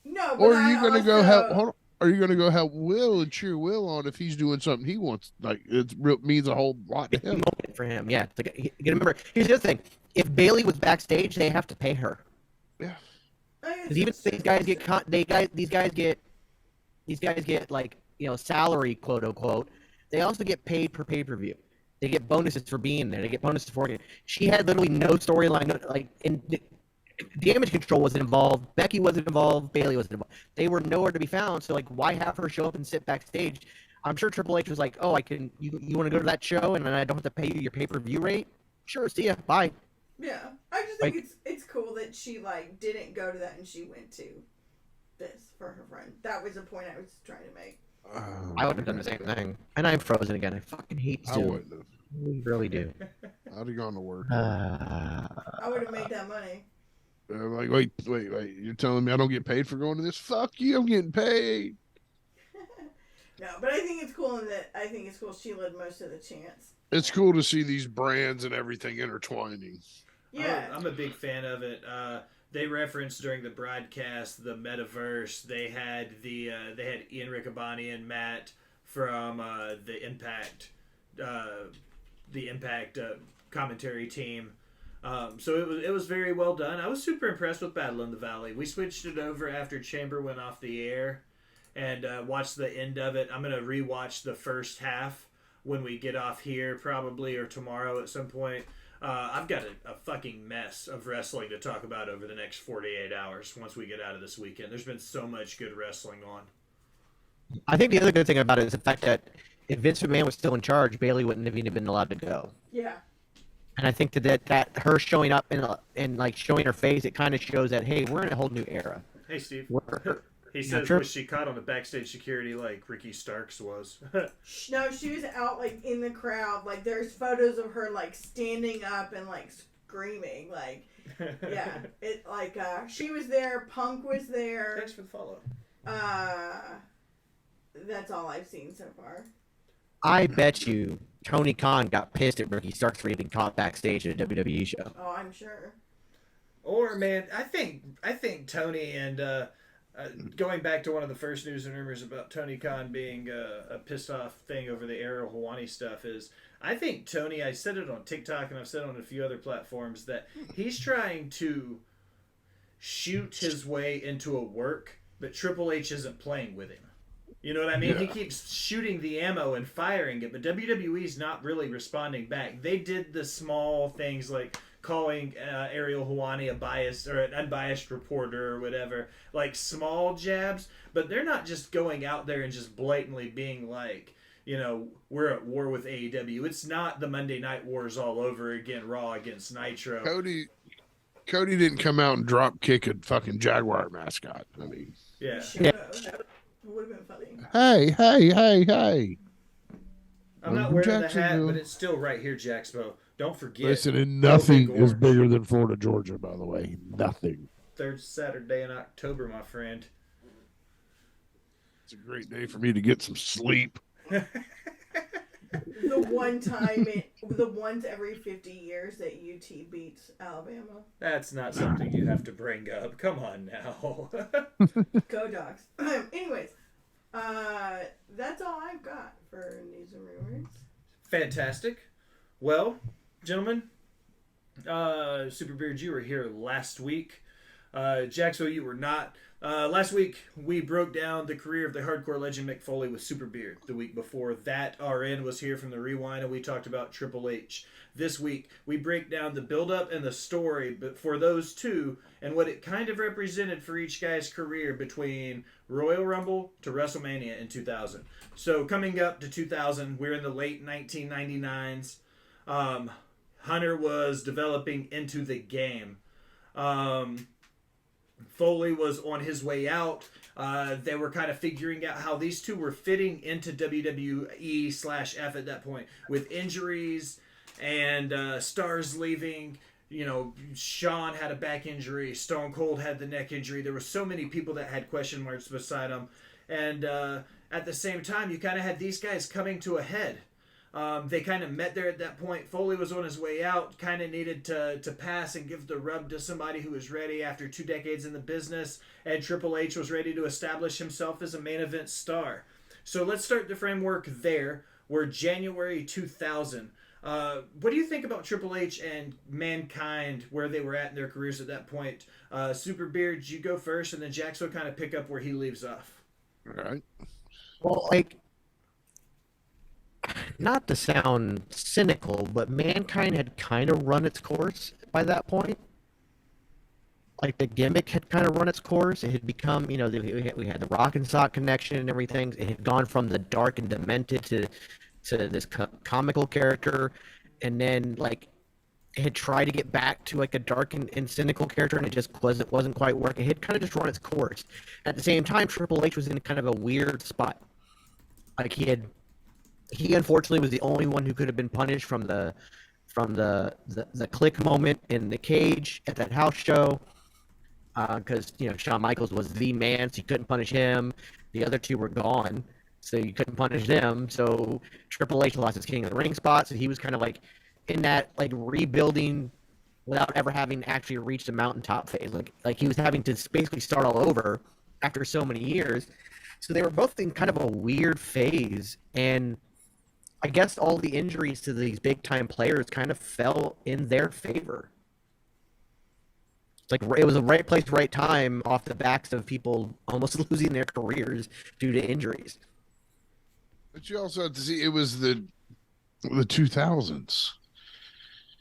No, but Or are you going to go also- help? Hold on. Are you going to go help Will and cheer Will on if he's doing something he wants? Like it means a whole lot to It's a him. moment for him. Yeah, it's like, you gotta remember. Here's the other thing: if Bailey was backstage, they have to pay her. Yeah. Because even if these guys get these guys get like, you know, salary, quote unquote. They also get paid per pay-per-view. They get bonuses for being there. They get bonuses for it. She had literally no storyline. Like, in Damage Control wasn't involved. Becky wasn't involved. Bailey wasn't involved. They were nowhere to be found. So like, why have her show up and sit backstage? I'm sure Triple H was like, "Oh, I can. You want to go to that show, and then I don't have to pay you your pay-per-view rate? Sure, see ya. Bye." Yeah, I just think it's cool that she like didn't go to that and she went to this for her friend. That was the point I was trying to make. I would have done the same thing. And I'm frozen again. I fucking hate I Stu. wouldn't have. I really do. I'd have gone to work. I would have made that money. I'm like, wait. You're telling me I don't get paid for going to this? Fuck you. I'm getting paid. No, but I think it's cool she led most of the chants. It's cool to see these brands and everything intertwining. Yeah. I'm a big fan of it. They referenced during the broadcast the metaverse. They had Ian Riccaboni and Matt from the Impact commentary team. So it was very well done. I was super impressed with Battle in the Valley. We switched it over after Chamber went off the air, and watched the end of it. I'm gonna rewatch the first half when we get off here, probably, or tomorrow at some point. I've got a fucking mess of wrestling to talk about over the next 48 hours once we get out of this weekend. There's been so much good wrestling on. I think the other good thing about it is the fact that if Vince McMahon was still in charge, Bailey wouldn't have even been allowed to go. Yeah. And I think that her showing up and like showing her face, it kind of shows that, hey, we're in a whole new era. Hey, Steve. We're- He says, sure. was she caught on the backstage security like Ricky Starks was? No, she was out like in the crowd. Like there's photos of her like standing up and like screaming. Like yeah, it like she was there. Punk was there. Thanks for the follow. That's all I've seen so far. I bet you Tony Khan got pissed at Ricky Starks for getting caught backstage at a WWE show. Oh, I'm sure. Or man, I think Tony and going back to one of the first news and rumors about Tony Khan being a pissed off thing over the Ariel Helwani stuff is, I think Tony, I said it on TikTok and I've said it on a few other platforms, that he's trying to shoot his way into a work, but Triple H isn't playing with him. You know what I mean? Yeah. He keeps shooting the ammo and firing it, but WWE's not really responding back. They did the small things like calling Ariel Helwani a biased or an unbiased reporter or whatever, like small jabs, but they're not just going out there and just blatantly being like, we're at war with AEW. It's not the Monday Night Wars all over again, Raw against Nitro. Cody didn't come out and drop kick a fucking Jaguar mascot. I mean, yeah. It would have been funny. Hey. I'm not wearing the hat, but it's still right here, Jaxbo. Don't forget. Listen, and nothing is bigger than Florida, Georgia, by the way. Nothing. Third Saturday in October, my friend. It's a great day for me to get some sleep. The once every 50 years that UT beats Alabama. That's not something you have to bring up. Come on now. Go Dogs. Anyways, that's all I've got for news and rumors. Fantastic. Well, gentlemen, Superbeard, you were here last week. Jaxo, you were not. Last week, we broke down the career of the hardcore legend Mick Foley with Superbeard. The week before that, RN was here from the Rewind, and we talked about Triple H. This week, we break down the build-up and the story for those two and what it kind of represented for each guy's career between Royal Rumble to WrestleMania in 2000. So, coming up to 2000, we're in the late 1999s. Hunter was developing into the game. Foley was on his way out. They were kind of figuring out how these two were fitting into WWE/F at that point with injuries and stars leaving. Shawn had a back injury. Stone Cold had the neck injury. There were so many people that had question marks beside them. And at the same time, you kind of had these guys coming to a head. They kind of met there at that point. Foley was on his way out, kind of needed to pass and give the rub to somebody who was ready after 2 decades in the business, and Triple H was ready to establish himself as a main event star. So let's start the framework there. We're January 2000. What do you think about Triple H and Mankind, where they were at in their careers at that point? Superbeard, you go first, and then Jax will kind of pick up where he leaves off. All right. Well, not to sound cynical, but Mankind had kind of run its course by that point. The gimmick had kind of run its course. It had become, we had the Rock and Sock connection and everything. It had gone from the dark and demented to this comical character, and then it had tried to get back to a dark and cynical character, and it just wasn't quite working. It had kind of just run its course. At the same time, Triple H was in kind of a weird spot. He unfortunately was the only one who could have been punished from the click moment in the cage at that house show, because Shawn Michaels was the man, so you couldn't punish him. The other two were gone, so you couldn't punish them. So Triple H lost his King of the Ring spot, so he was kind of in that rebuilding without ever having actually reached a mountaintop phase. He was having to basically start all over after so many years. So they were both in kind of a weird phase, and I guess all the injuries to these big-time players kind of fell in their favor. It was the right place, right time off the backs of people almost losing their careers due to injuries. But you also have to see, it was the 2000s.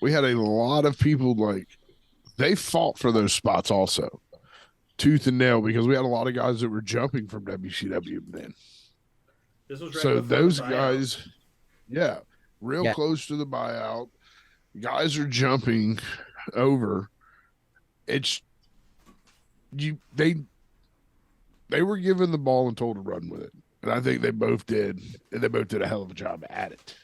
We had a lot of people, they fought for those spots also, tooth and nail, because we had a lot of guys that were jumping from WCW then. This was right so those the guys... Yeah, real close to the buyout. Guys are jumping over. They were given the ball and told to run with it, and I think they both did, and they both did a hell of a job at it.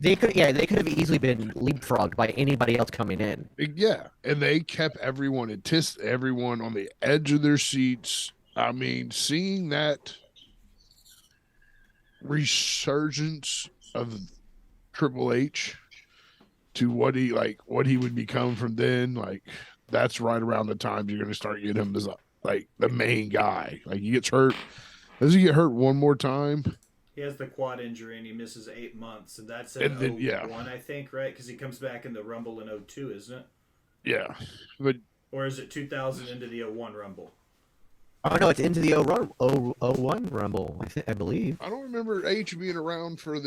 They could have easily been leapfrogged by anybody else coming in. Yeah, and they kept everyone on the edge of their seats. I mean, seeing that resurgence of Triple H to what he would become from then, that's right around the time you're going to start getting him as the main guy. He gets hurt. Does he get hurt one more time? He has the quad injury and he misses 8 months, and that's in 01, I think, right? Because he comes back in the Rumble in 02, isn't it? Yeah, or is it 2000 into the 01 Rumble? Oh, no, it's into the 01 Rumble, I believe. I don't remember H being around for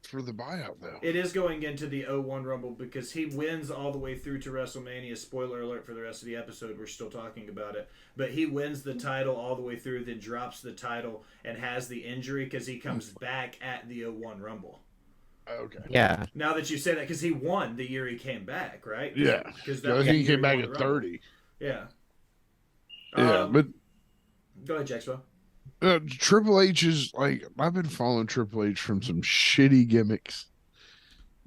for the buyout, though. It is going into the 01 Rumble because he wins all the way through to WrestleMania. Spoiler alert for the rest of the episode. We're still talking about it. But he wins the title all the way through, then drops the title and has the injury because he comes back at the 01 Rumble. Okay. Yeah. Now that you say that, because he won the year he came back, right? Yeah. Because I think he came back at 30. Yeah. Yeah, but go ahead, Jaxbo. Triple H is like, I've been following Triple H from some shitty gimmicks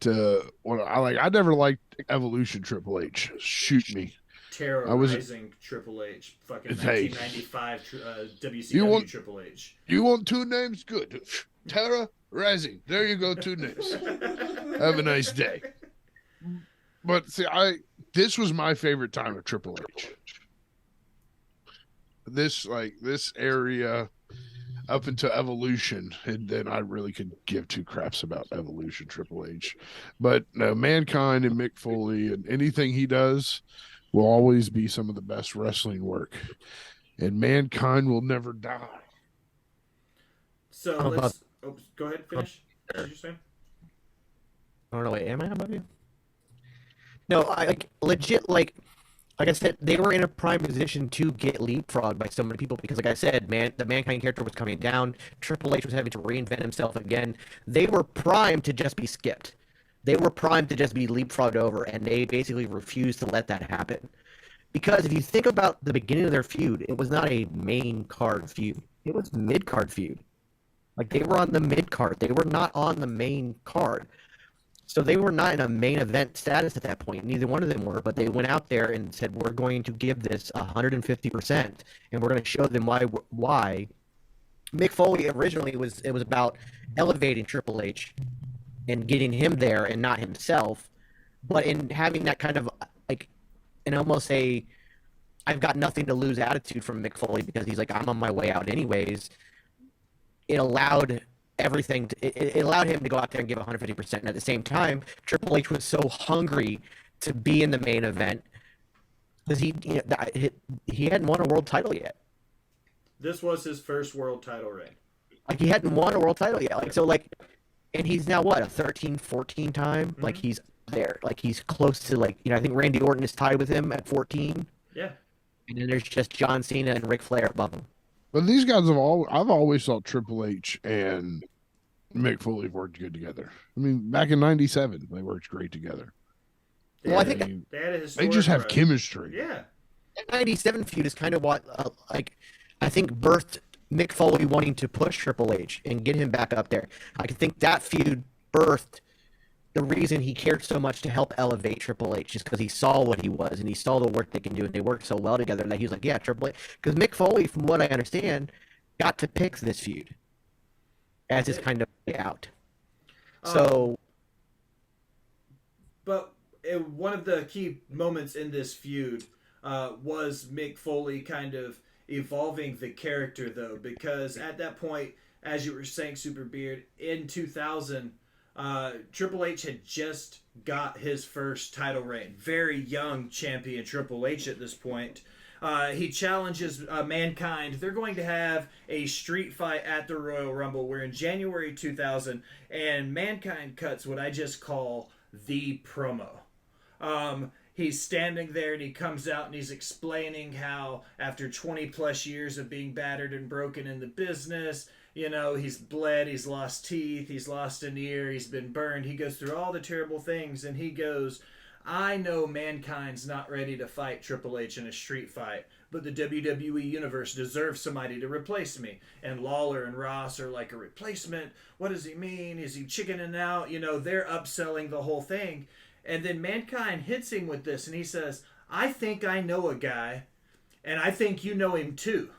to what I like. I never liked Evolution Triple H. Shoot me. Terrorizing Triple H. Fucking 1995 WCW Triple H. You want two names? Good. Terra Rising. There you go, two names. Have a nice day. But see, this was my favorite time of Triple H. This area up into Evolution, and then I really could give two craps about Evolution Triple H. But no, Mankind and Mick Foley and anything he does will always be some of the best wrestling work. And Mankind will never die. So let's go ahead, finish. What you're saying? I don't know. Wait, am I above you? No, I legit like I said, they were in a prime position to get leapfrogged by so many people because, like I said, the Mankind character was coming down. Triple H was having to reinvent himself again. They were primed to just be skipped. They were primed to just be leapfrogged over, and they basically refused to let that happen. Because if you think about the beginning of their feud, it was not a main card feud. It was mid-card feud. Like, they were on the mid-card. They were not on the main card. So they were not in a main event status at that point. Neither one of them were, but they went out there and said, we're going to give this 150%, and we're going to show them why. Mick Foley originally it was about elevating Triple H and getting him there and not himself. But in having that kind of, like, and almost I've got nothing to lose attitude from Mick Foley because he's like, I'm on my way out anyways, it allowed it allowed him to go out there and give 150%. And at the same time, Triple H was so hungry to be in the main event because he hadn't won a world title yet. This was his first world title reign. Like, he hadn't won a world title yet. Like, so, like, and he's now what, a 13, 14 time? Mm-hmm. Like, he's there. Like, he's close to, like, I think Randy Orton is tied with him at 14. Yeah. And then there's just John Cena and Ric Flair above him. But these guys I've always thought Triple H and Mick Foley worked good together. I mean, back in '97, they worked great together. Well, I think they just have chemistry. Yeah. That '97 feud is kind of what, I think birthed Mick Foley wanting to push Triple H and get him back up there. I think that feud birthed the reason he cared so much to help elevate Triple H, just because he saw what he was and he saw the work they can do, and they worked so well together that he was like, yeah, Triple H. Because Mick Foley, from what I understand, got to pick this feud as his kind of way out. So, but one of the key moments in this feud was Mick Foley kind of evolving the character, though, because at that point, as you were saying, Superbeard, in 2000, Triple H had just got his first title reign. Very young champion Triple H at this point. He challenges Mankind. They're going to have a street fight at the Royal Rumble. We're in January 2000, and Mankind cuts what I just call the promo. He's standing there and he comes out and he's explaining how after 20 plus years of being battered and broken in the business, he's bled, he's lost teeth, he's lost an ear, he's been burned. He goes through all the terrible things and he goes, I know Mankind's not ready to fight Triple H in a street fight, but the WWE Universe deserves somebody to replace me. And Lawler and Ross are like, a replacement? What does he mean? Is he chickening out? They're upselling the whole thing. And then Mankind hits him with this and he says, I think I know a guy, and I think you know him too.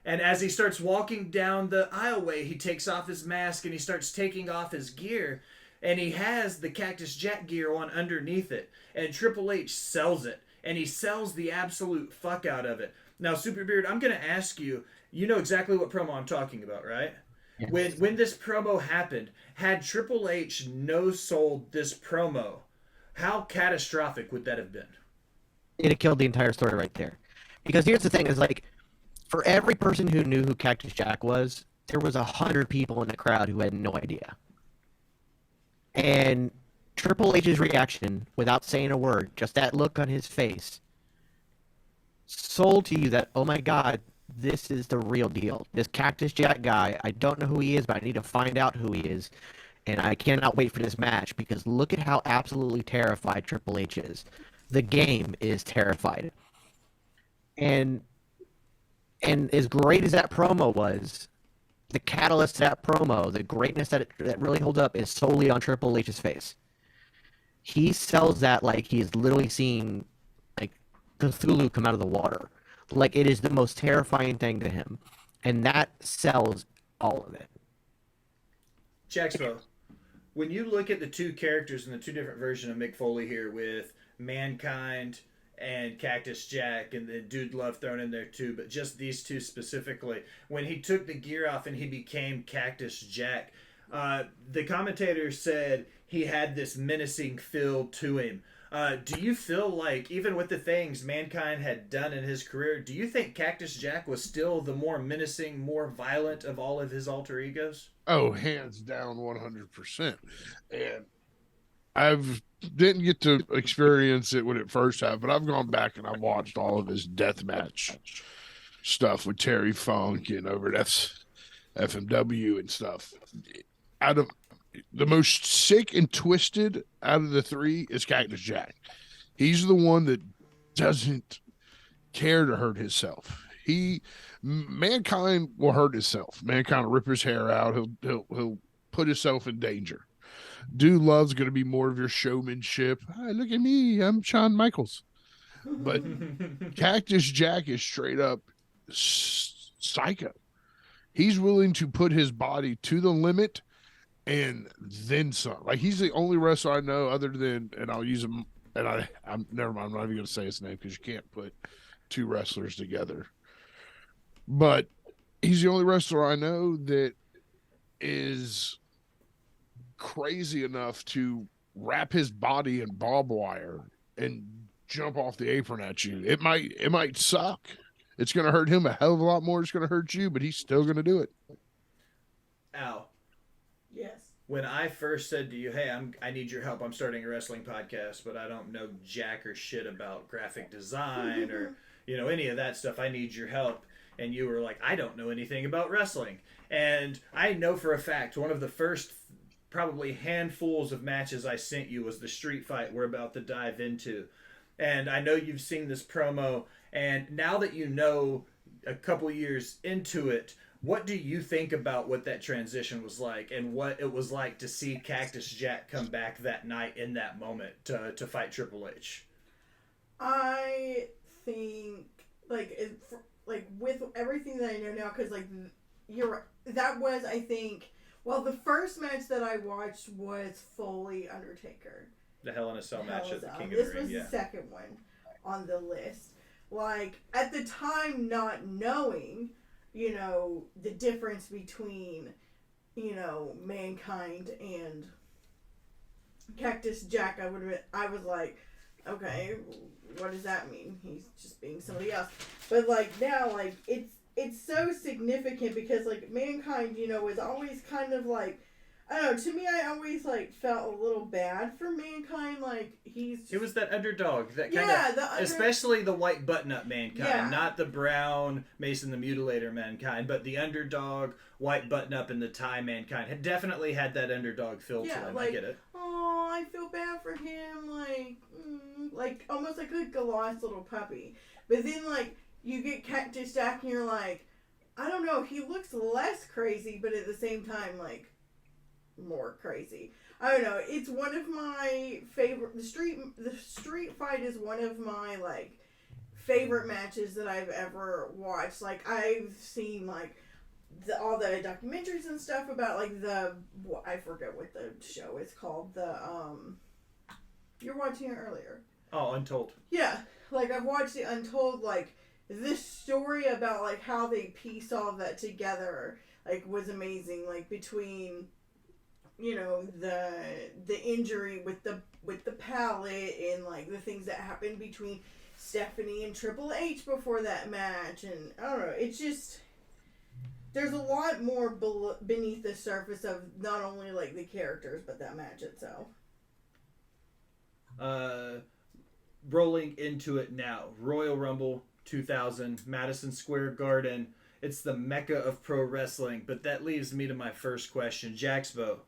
And as he starts walking down the aisleway, he takes off his mask and he starts taking off his gear. And he has the Cactus Jack gear on underneath it. And Triple H sells it. And he sells the absolute fuck out of it. Now, Superbeard, I'm going to ask you, you know exactly what promo I'm talking about, right? Yes. When this promo happened, had Triple H no-sold this promo, how catastrophic would that have been? It'd have killed the entire story right there. Because here's the thing, is like, for every person who knew who Cactus Jack was, there was 100 people in the crowd who had no idea. And Triple H's reaction, without saying a word, just that look on his face, sold to you that, oh my God, this is the real deal. This Cactus Jack guy, I don't know who he is, but I need to find out who he is. And I cannot wait for this match because look at how absolutely terrified Triple H is. The game is terrified. And as great as that promo was, the catalyst to that promo, the greatness that really holds up is solely on Triple H's face. He sells that like he's literally seeing like Cthulhu come out of the water. Like it is the most terrifying thing to him. And that sells all of it. Jaxbo, when you look at the two characters in the two different versions of Mick Foley here with Mankind and Cactus Jack and the Dude Love thrown in there too, but just these two specifically, when he took the gear off and he became Cactus Jack, the commentator said he had this menacing feel to him. Do you feel like, even with the things Mankind had done in his career, do you think Cactus Jack was still the more menacing, more violent of all of his alter egos? Oh, hands down, 100%. And I've didn't get to experience it when it first happened, but I've gone back and I've watched all of his deathmatch stuff with Terry Funk and over at FMW and stuff. Out of the most sick and twisted out of the three is Cactus Jack. He's the one that doesn't care to hurt himself. Mankind will hurt himself. Mankind will rip his hair out. He'll put himself in danger. Dude Love's going to be more of your showmanship. Hey, look at me, I'm Shawn Michaels. But Cactus Jack is straight up psycho. He's willing to put his body to the limit and then some. Like, he's the only wrestler I know other than, and I'll use him, and I'm never mind, I'm not even going to say his name because you can't put two wrestlers together. But he's the only wrestler I know that is crazy enough to wrap his body in barbed wire and jump off the apron at you. It might suck. It's going to hurt him a hell of a lot more. It's going to hurt you, but he's still going to do it. Al. Yes. When I first said to you, hey, I need your help. I'm starting a wrestling podcast, but I don't know jack or shit about graphic design or, any of that stuff. I need your help. And you were like, I don't know anything about wrestling. And I know for a fact one of the first probably handfuls of matches I sent you was the street fight we're about to dive into. And I know you've seen this promo. And now that you know a couple years into it, what do you think about what that transition was like and what it was like to see Cactus Jack come back that night in that moment to fight Triple H? I think, with everything that I know now, because, you're right, that was, I think, the first match that I watched was Foley Undertaker. The Hell in a Cell match at the King of the This Ring, was the second one on the list. At the time, not knowing, the difference between, Mankind and Cactus Jack, I was like, okay, what does that mean? He's just being somebody else. But now, it's so significant because Mankind, was always kind of I don't know, to me I always felt a little bad for Mankind. It was that underdog, that kind of, especially the white button-up Mankind, not the brown Mason the Mutilator Mankind, but the underdog, white button-up and the tie Mankind had definitely had that underdog feel to him. I get it. Oh, I feel bad for him, almost like a lost little puppy. But then you get Cactus Jack and you're like, I don't know, he looks less crazy, but at the same time more crazy. I don't know. It's one of my favorite. The street fight is one of my favorite matches that I've ever watched. I've seen all the documentaries and stuff about I forget what the show is called. You're watching it earlier. Oh, Untold. Yeah, I've watched the Untold. This story about how they pieced all of that together was amazing. Between the injury with the palate and the things that happened between Stephanie and Triple H before that match, and I don't know, it's just there's a lot more beneath the surface of not only like the characters but that match itself. Rolling into it now, Royal Rumble 2000, Madison Square Garden. It's the mecca of pro wrestling, but that leaves me to my first question. Jaxbo,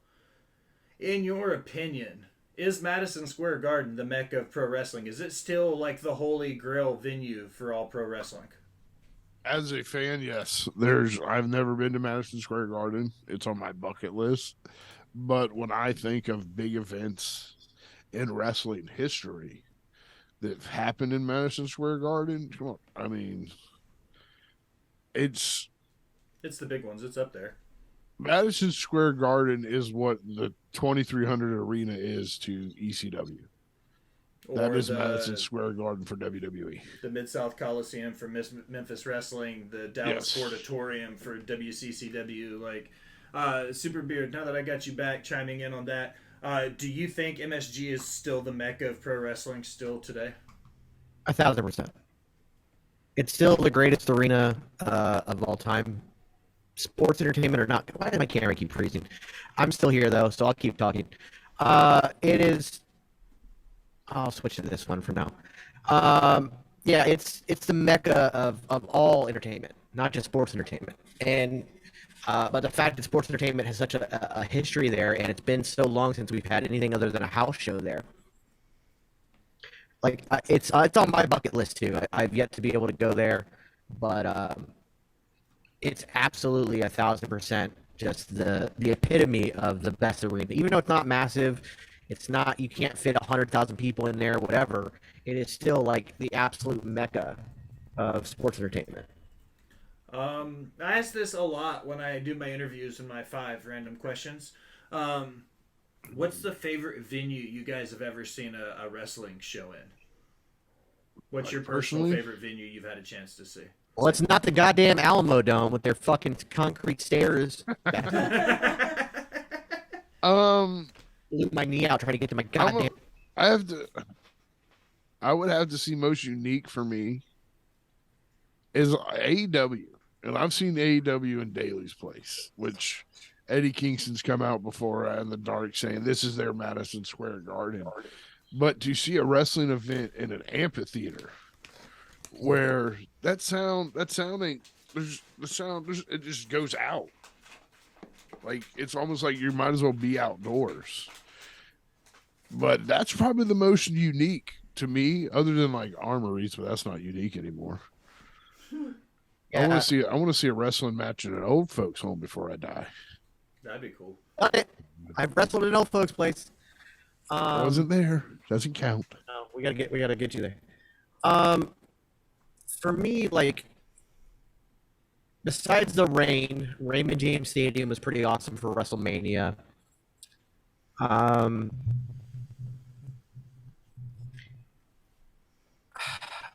in your opinion, is Madison Square Garden the mecca of pro wrestling? Is it still like the holy grail venue for all pro wrestling? As a fan, yes. I've never been to Madison Square Garden. It's on my bucket list. But when I think of big events in wrestling history that have happened in Madison Square Garden, come on. I mean, it's the big ones. It's up there. Madison Square Garden is what the 2300 Arena is to ECW. That is Madison Square Garden for WWE. The Mid-South Coliseum for Memphis Wrestling, the Dallas Sportatorium for WCCW. Like, Super Beard, now that I got you back chiming in on that, do you think MSG is still the mecca of pro wrestling still today? 1,000%. It's still the greatest arena of all time. Sports entertainment or not. Why did my camera keep freezing? I'm still here, though, so I'll keep talking. It is... I'll switch to this one for now. Yeah, it's the mecca of all entertainment, not just sports entertainment. And but the fact that sports entertainment has such a history there, and it's been so long since we've had anything other than a house show there. Like it's on my bucket list too. I've yet to be able to go there, but it's absolutely 1,000% just the epitome of the best arena. Even though it's not massive. It's not, you can't fit 100,000 people in there, whatever. It is still like the absolute mecca of sports entertainment. I ask this a lot when I do my interviews and my 5 random questions. What's the favorite venue you guys have ever seen a wrestling show in? What's your personal favorite venue you've had a chance to see? Well, it's not the goddamn Alamo Dome with their fucking concrete stairs. Blew my knee out trying to get to my goddamn. I would have to see most unique for me is AEW, and I've seen AEW in Daly's place, which Eddie Kingston's come out before in the dark saying this is their Madison Square Garden. But to see a wrestling event in an amphitheater where it just goes out. Like, it's almost like you might as well be outdoors. But that's probably the most unique to me, other than like armories, but that's not unique anymore. Yeah. I want to see a wrestling match in an old folks home before I die. That'd be cool. I've wrestled in an old folks place. I wasn't there. Doesn't count. No, we gotta get you there. For me, like, besides the rain, Raymond James Stadium was pretty awesome for WrestleMania.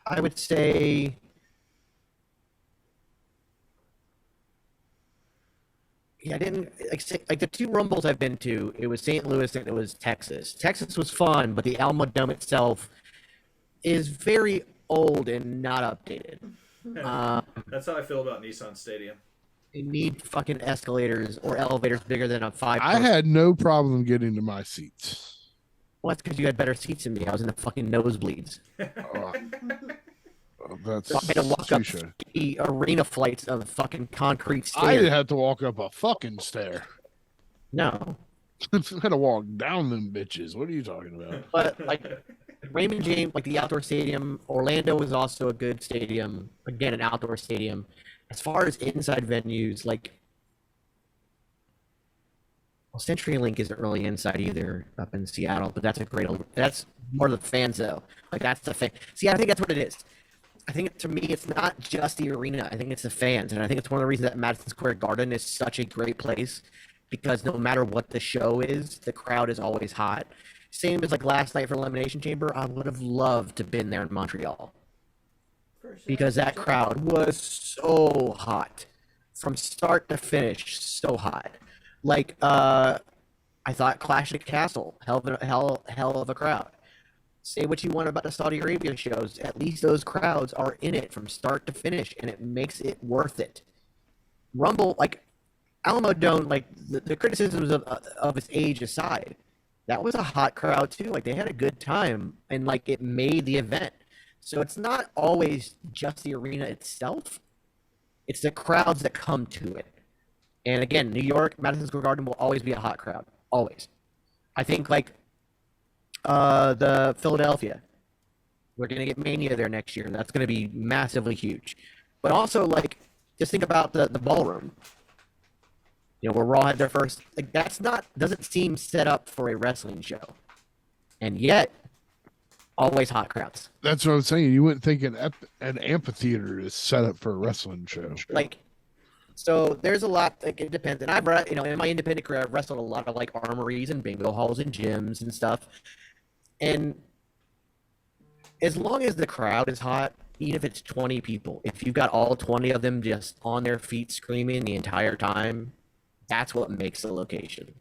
I would say I didn't like the 2 Rumbles I've been to. It was St. Louis and it was Texas. Texas was fun, but the Alamo Dome itself is very old and not updated. That's how I feel about Nissan Stadium. They need fucking escalators or elevators bigger than a 5. I had no problem getting to my seats. Well, that's because you had better seats than me. I was in the fucking nosebleeds. That's so I had to walk up the arena flights of fucking concrete stairs. I didn't have to walk up a fucking stair. No. I had to walk down them bitches. What are you talking about? But, like, Raymond James, like the outdoor stadium, Orlando was also a good stadium. Again, an outdoor stadium. As far as inside venues, like, well, CenturyLink isn't really inside either up in Seattle, but that's more the fans though. Like, that's the fan. See, I think that's what it is. I think to me, it's not just the arena. I think it's the fans, and I think it's one of the reasons that Madison Square Garden is such a great place, because no matter what the show is, the crowd is always hot. Same as like last night for Elimination Chamber, I would have loved to have been there in Montreal. Sure. Because that crowd was so hot. From start to finish, so hot. Like, I thought Clash at Castle, hell of a crowd. Say what you want about the Saudi Arabia shows, at least those crowds are in it from start to finish, and it makes it worth it. Rumble, like Alamo Dome, like the criticisms of its age aside, that was a hot crowd too. Like they had a good time, and like it made the event. So it's not always just the arena itself; it's the crowds that come to it. And again, New York, Madison Square Garden will always be a hot crowd, always. I think like the Philadelphia, we're gonna get Mania there next year. That's gonna be massively huge. But also like just think about the ballroom. You know, where Raw had their first, like doesn't seem set up for a wrestling show. And yet, always hot crowds. That's what I'm saying. You wouldn't think an amphitheater is set up for a wrestling show. Like, so there's a lot, like it depends. And I've, you know, in my independent career, I've wrestled a lot of like armories and bingo halls and gyms and stuff. And as long as the crowd is hot, even if it's 20 people, if you've got all 20 of them just on their feet screaming the entire time, that's what makes the location.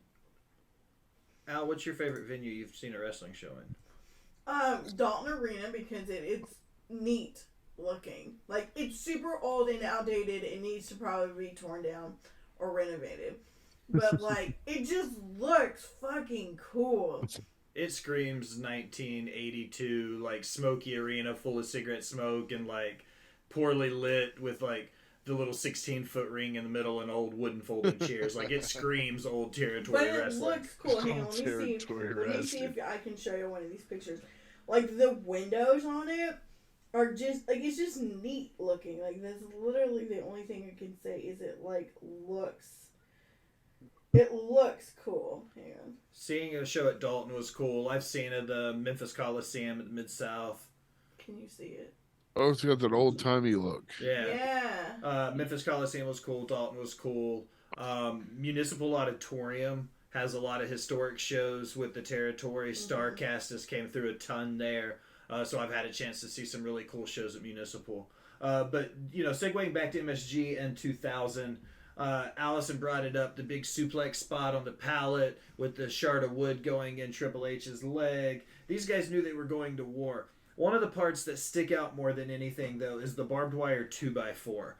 Al, what's your favorite venue you've seen a wrestling show in? Dalton Arena, because it's neat looking. Like, it's super old and outdated. It needs to probably be torn down or renovated. But, like, it just looks fucking cool. It screams 1982, like smoky arena full of cigarette smoke and like poorly lit with like the little 16-foot ring in the middle and old wooden folding chairs. Like it screams old territory but wrestling. It looks cool. Hang on, let me see if I can show you one of these pictures. Like the windows on it are just like it's just neat looking. Like that's literally the only thing I can say is it looks cool. Hang on. Seeing a show at Dalton was cool. I've seen it at the Memphis Coliseum at the Mid-South. Can you see it? Oh, it's got that old timey look. Yeah. Memphis Coliseum was cool. Dalton was cool. Municipal Auditorium has a lot of historic shows with the territory. Starcast has came through a ton there. So I've had a chance to see some really cool shows at Municipal. But, you know, segueing back to MSG in 2000, Allison brought it up, the big suplex spot on the pallet with the shard of wood going in Triple H's leg. These guys knew they were going to war. One of the parts that stick out more than anything, though, is the barbed wire 2x4.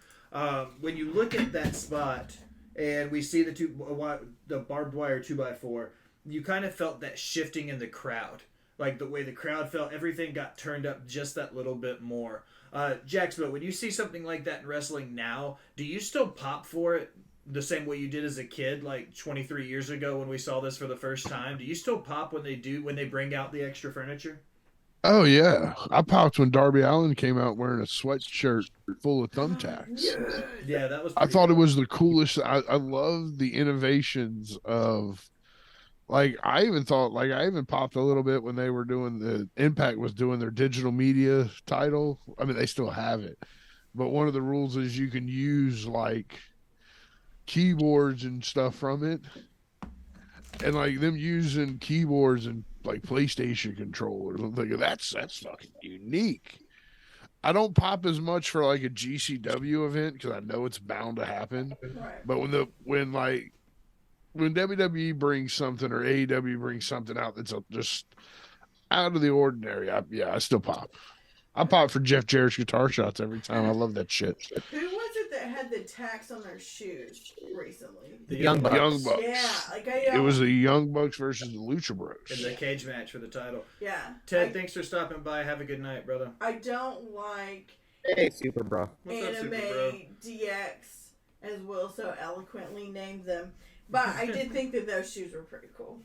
When you look at that spot and we see the barbed wire 2x4, you kind of felt that shifting in the crowd. Like the way the crowd felt, everything got turned up just that little bit more. Jaxbo, when you see something like that in wrestling now, do you still pop for it the same way you did as a kid, like 23 years ago when we saw this for the first time? Do you still pop when they bring out the extra furniture? Oh yeah, I popped when Darby Allin came out wearing a sweatshirt full of thumbtacks. Yeah, that was. I thought cool. it was the coolest. I love the innovations of. Like I even popped a little bit when they were doing the Impact was doing their digital media title. I mean, they still have it, but one of the rules is you can use like keyboards and stuff from it, and like them using keyboards and like PlayStation controllers. I'm thinking that's fucking unique. I don't pop as much for like a GCW event because I know it's bound to happen. Right. But when WWE brings something or AEW brings something out that's just out of the ordinary, I still pop. I pop for Jeff Jarrett's guitar shots every time. I love that shit. Who was it that had the tacks on their shoes recently? The Young Bucks. Young Bucks. Yeah, like It was the Young Bucks versus the Lucha Bros. In the cage match for the title. Yeah. Ted, thanks for stopping by. Have a good night, brother. I don't like Hey, Super Bro. What's up, Anime Super Bro? DX, as Will so eloquently named them. But I did think that those shoes were pretty cool.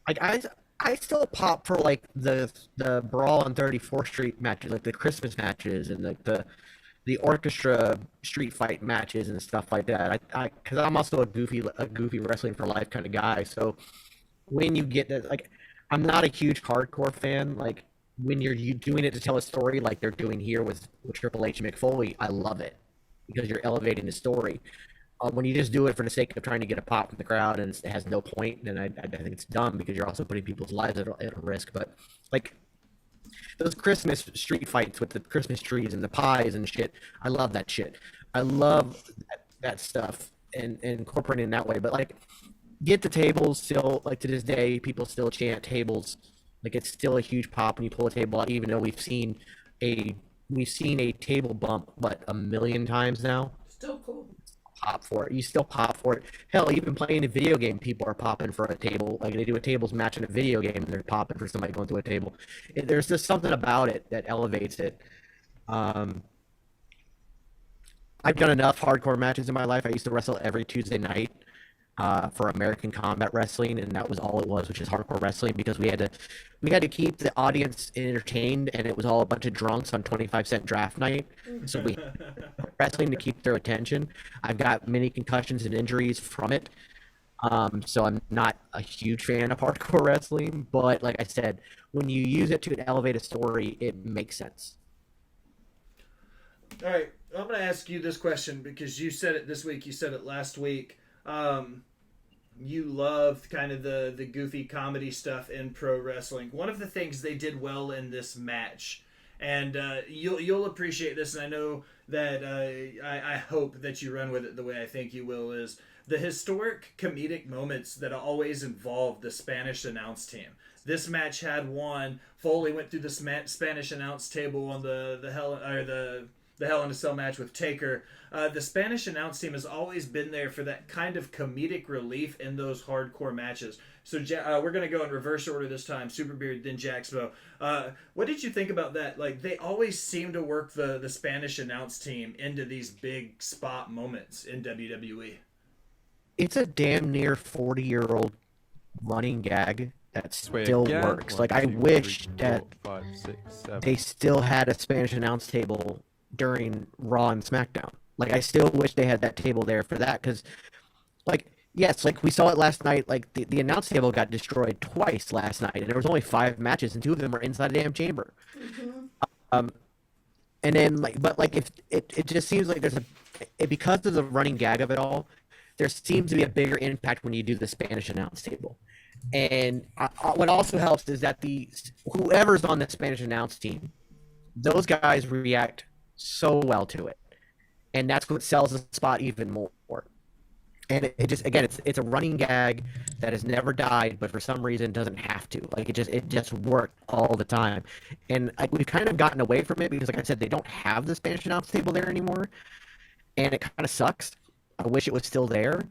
Like I still pop for like the Brawl on 34th Street matches, like the Christmas matches and like the orchestra street fight matches and stuff like that. Because I'm also a goofy wrestling for life kind of guy. So when you get that, like, I'm not a huge hardcore fan. Like when you're doing it to tell a story, like they're doing here with Triple H and Mick Foley, I love it because you're elevating the story. When you just do it for the sake of trying to get a pop from the crowd and it has no point, then I think it's dumb because you're also putting people's lives at risk. But like those Christmas street fights with the Christmas trees and the pies and shit, I love that shit. I love that stuff and incorporating in that way. But like, get the tables still, like to this day, people still chant tables. Like it's still a huge pop when you pull a table out, even though we've seen a table bump, what, 1 million times now? Still cool. pop for it. You still pop for it. Hell, even playing a video game, people are popping for a table. Like they do a tables match in a video game, and they're popping for somebody going through a table. There's just something about it that elevates it. I've done enough hardcore matches in my life. I used to wrestle every Tuesday night for American Combat Wrestling, and that was all it was, which is hardcore wrestling, because we had to keep the audience entertained, and it was all a bunch of drunks on 25-cent draft night. So we wrestling to keep their attention. I've got many concussions and injuries from it. So I'm not a huge fan of hardcore wrestling, but like I said, when you use it to elevate a story, it makes sense. All right, I'm going to ask you this question because you said it this week, you said it last week. You loved kind of the goofy comedy stuff in pro wrestling. One of the things they did well in this match, and you'll appreciate this, and I know that I hope that you run with it the way I think you will, is the historic comedic moments that always involve the Spanish announce team. This match had one. Foley went through the Spanish announce table on the Hell in a Cell match with Taker. The Spanish announce team has always been there for that kind of comedic relief in those hardcore matches. So we're going to go in reverse order this time. Superbeard, then Jaxbo. What did you think about that? Like, they always seem to work the Spanish announce team into these big spot moments in WWE. It's a damn near 40-year-old running gag that still works. Like, I wish that they still had a Spanish announce table during Raw and SmackDown. Like, I still wish they had that table there for that, because, like, yes, like we saw it last night. Like the announce table got destroyed twice last night, and there was only 5 matches, and 2 of them were inside a damn chamber. Mm-hmm. And then if it just seems like because of the running gag of it all, there seems to be a bigger impact when you do the Spanish announce table. And what also helps is that whoever's on the Spanish announce team, those guys react so well to it, and that's what sells the spot even more. And it just, again, it's a running gag that has never died, but for some reason doesn't have to. Like, it just worked all the time. And we've kind of gotten away from it because, like I said, they don't have the Spanish announce table there anymore, and it kind of sucks. I wish it was still there,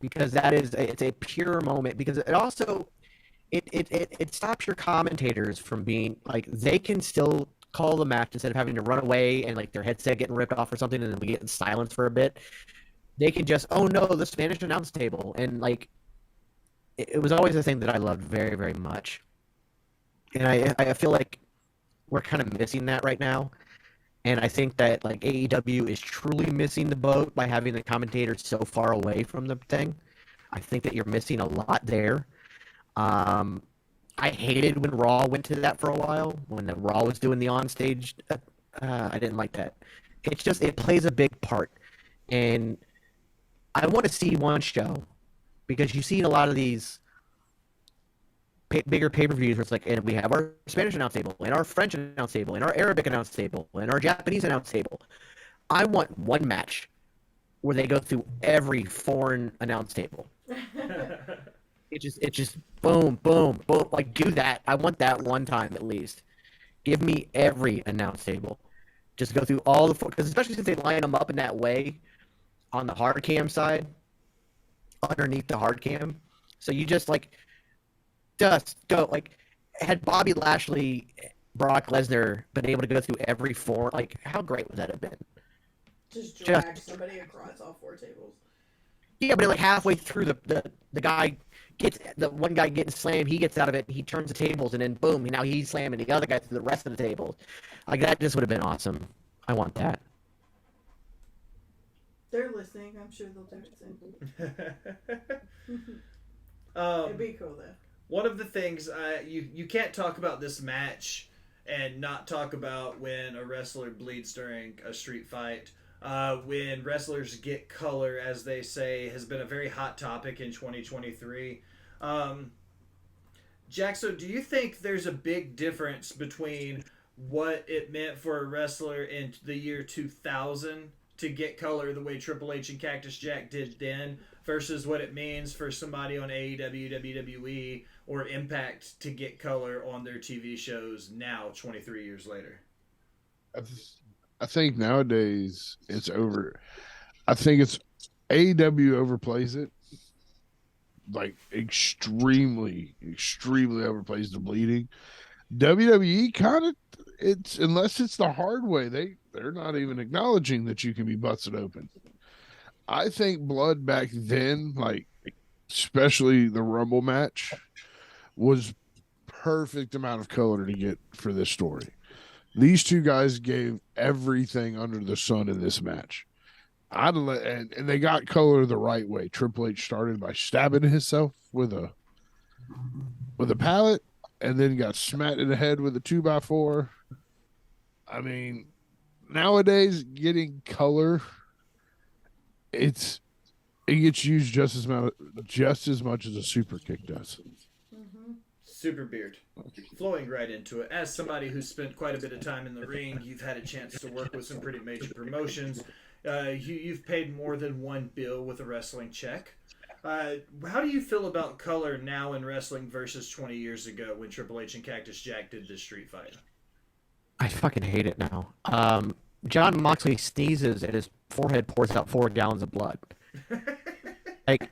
because it's a pure moment, because it also it stops your commentators from being like, they can still call the match instead of having to run away and like their headset getting ripped off or something, and then we get in silence for a bit. They can just, oh no, the Spanish announce table. And like, it was always a thing that I loved very, very much. And I feel like we're kind of missing that right now. And I think that like AEW is truly missing the boat by having the commentators so far away from the thing. I think that you're missing a lot there. I hated when Raw went to that for a while, when the Raw was doing the onstage. I didn't like that. It's just, it plays a big part. And I want to see one show, because you've seen a lot of these bigger pay-per-views where it's like, and we have our Spanish announce table, and our French announce table, and our Arabic announce table, and our Japanese announce table. I want one match where they go through every foreign announce table. It just boom, boom, boom. Like, do that. I want that one time at least. Give me every announce table. Just go through all the, because especially since they line them up in that way on the hard cam side, underneath the hard cam. So you just go, like, had Bobby Lashley, Brock Lesnar been able to go through every four, like, how great would that have been? Just drag somebody across all 4 tables. Yeah, but like halfway through the guy gets, the one guy getting slammed, he gets out of it, he turns the tables, and then boom, now he's slamming the other guy through the rest of the tables. Like, that just would have been awesome. I want that. They're listening. I'm sure they'll do it soon. It'd be cool though. One of the things you can't talk about this match and not talk about when a wrestler bleeds during a street fight. When wrestlers get color, as they say, has been a very hot topic in 2023. Jaxo, do you think there's a big difference between what it meant for a wrestler in the year 2000 to get color the way Triple H and Cactus Jack did then, versus what it means for somebody on AEW, WWE, or Impact to get color on their TV shows now, 23 years later? I think nowadays it's over. I think it's AEW overplays it. Like extremely overplays the bleeding. WWE kind of, it's unless it's the hard way, they're not even acknowledging that you can be busted open. I think blood back then, like especially the Rumble match, was perfect amount of color to get for this story. These two guys gave everything under the sun in this match. And they got color the right way. Triple H started by stabbing himself with a pallet, and then got smacked in the head with a 2x4. I mean, nowadays getting color, it gets used just as much as a super kick does. Super beard. Flowing right into it. As somebody who's spent quite a bit of time in the ring, you've had a chance to work with some pretty major promotions. You've paid more than one bill with a wrestling check. How do you feel about color now in wrestling versus 20 years ago when Triple H and Cactus Jack did this street fight? I fucking hate it now. John Moxley sneezes and his forehead pours out 4 gallons of blood. Like,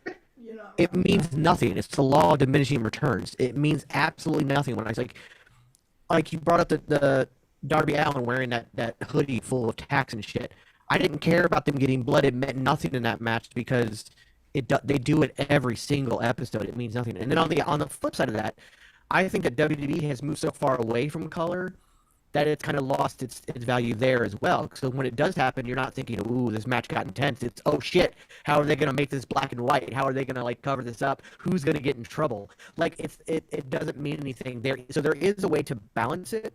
it means nothing. It's the law of diminishing returns. It means absolutely nothing. When I was like you brought up the Darby Allin wearing that hoodie full of tacks and shit. I didn't care about them getting blood. It meant nothing in that match because they do it every single episode. It means nothing. And then on the flip side of that, I think that WWE has moved so far away from color that it's kind of lost its value there as well. So when it does happen, you're not thinking, ooh, this match got intense. It's, oh shit, how are they going to make this black and white? How are they going to like cover this up? Who's going to get in trouble? Like it doesn't mean anything there. So there is a way to balance it.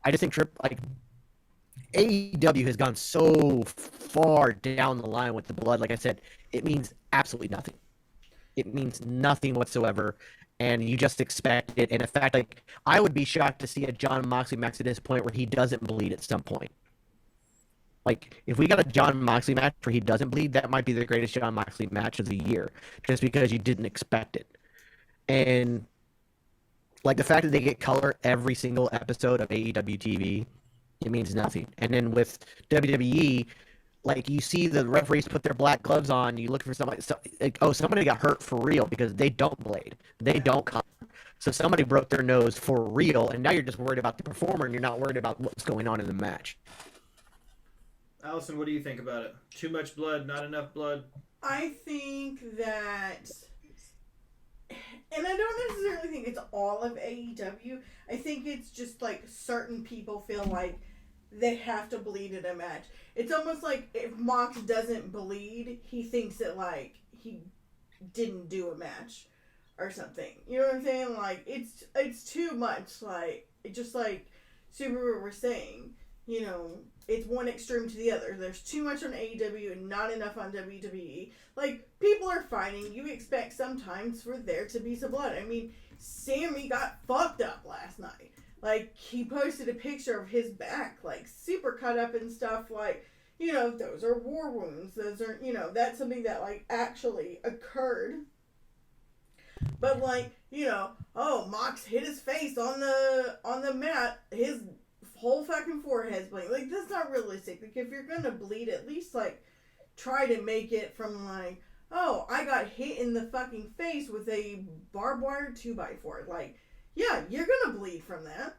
I just think AEW has gone so far down the line with the blood. Like I said, it means absolutely nothing. It means nothing whatsoever. And you just expect it. And in fact, like, I would be shocked to see a John Moxley match at this point where he doesn't bleed at some point. Like, if we got a John Moxley match where he doesn't bleed, that might be the greatest John Moxley match of the year, just because you didn't expect it. And like the fact that they get color every single episode of AEW TV, it means nothing. And then with WWE, like, you see the referees put their black gloves on, you look for somebody, somebody got hurt for real because they don't blade. They don't come. So somebody broke their nose for real, and now you're just worried about the performer, and you're not worried about what's going on in the match. Allison, what do you think about it? Too much blood, not enough blood? I think that, and I don't necessarily think it's all of AEW. I think it's just like certain people feel like they have to bleed in a match. It's almost like if Mox doesn't bleed, he thinks that like he didn't do a match or something. You know what I'm saying? Like it's too much. Like just like Subaru was saying, you know, it's one extreme to the other. There's too much on AEW and not enough on WWE. Like, people are fighting. You expect sometimes for there to be some blood. I mean, Sammy got fucked up last night. Like, he posted a picture of his back, like, super cut up and stuff. Like, you know, those are war wounds. Those are, you know, that's something that, like, actually occurred. But, like, you know, oh, Mox hit his face on the mat. His whole fucking forehead's bleeding. Like, that's not realistic. Like, if you're gonna bleed, at least, like, try to make it from, like, oh, I got hit in the fucking face with a barbed wire 2x4. Like, yeah, you're gonna bleed from that.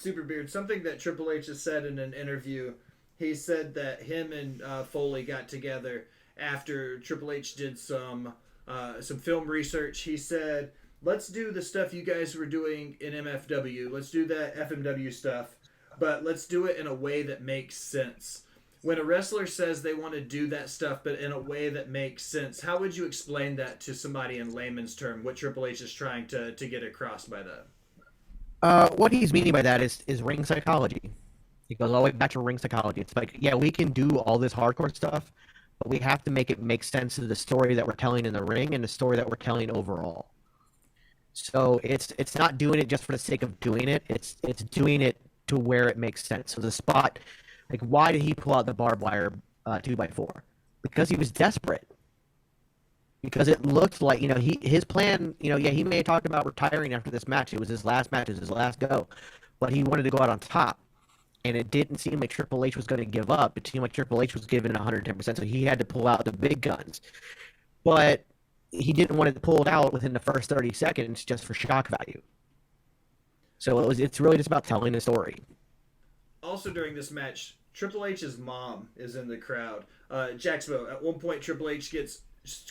Superbeard, something that Triple H has said in an interview, he said that him and Foley got together after Triple H did some film research. He said, let's do the stuff you guys were doing in MFW. Let's do that FMW stuff, but let's do it in a way that makes sense. When a wrestler says they want to do that stuff, but in a way that makes sense, how would you explain that to somebody in layman's term, what Triple H is trying to get across by that? What he's meaning by that is ring psychology. He goes all the way back to ring psychology. It's like, yeah, we can do all this hardcore stuff, but we have to make it make sense of the story that we're telling in the ring and the story that we're telling overall. So it's not doing it just for the sake of doing it. It's doing it to where it makes sense. So the spot, like, why did he pull out the barbed wire 2x4? Because he was desperate. Because it looked like, you know, his plan, you know, yeah, he may have talked about retiring after this match. It was his last match. It was his last go. But he wanted to go out on top. and it didn't seem like Triple H was going to give up. It seemed like Triple H was giving 110%, so he had to pull out the big guns. But he didn't want to pull it out within the first 30 seconds just for shock value. So it's really just about telling the story. Also during this match, Triple H's mom is in the crowd. Jaxbo, at one point Triple H gets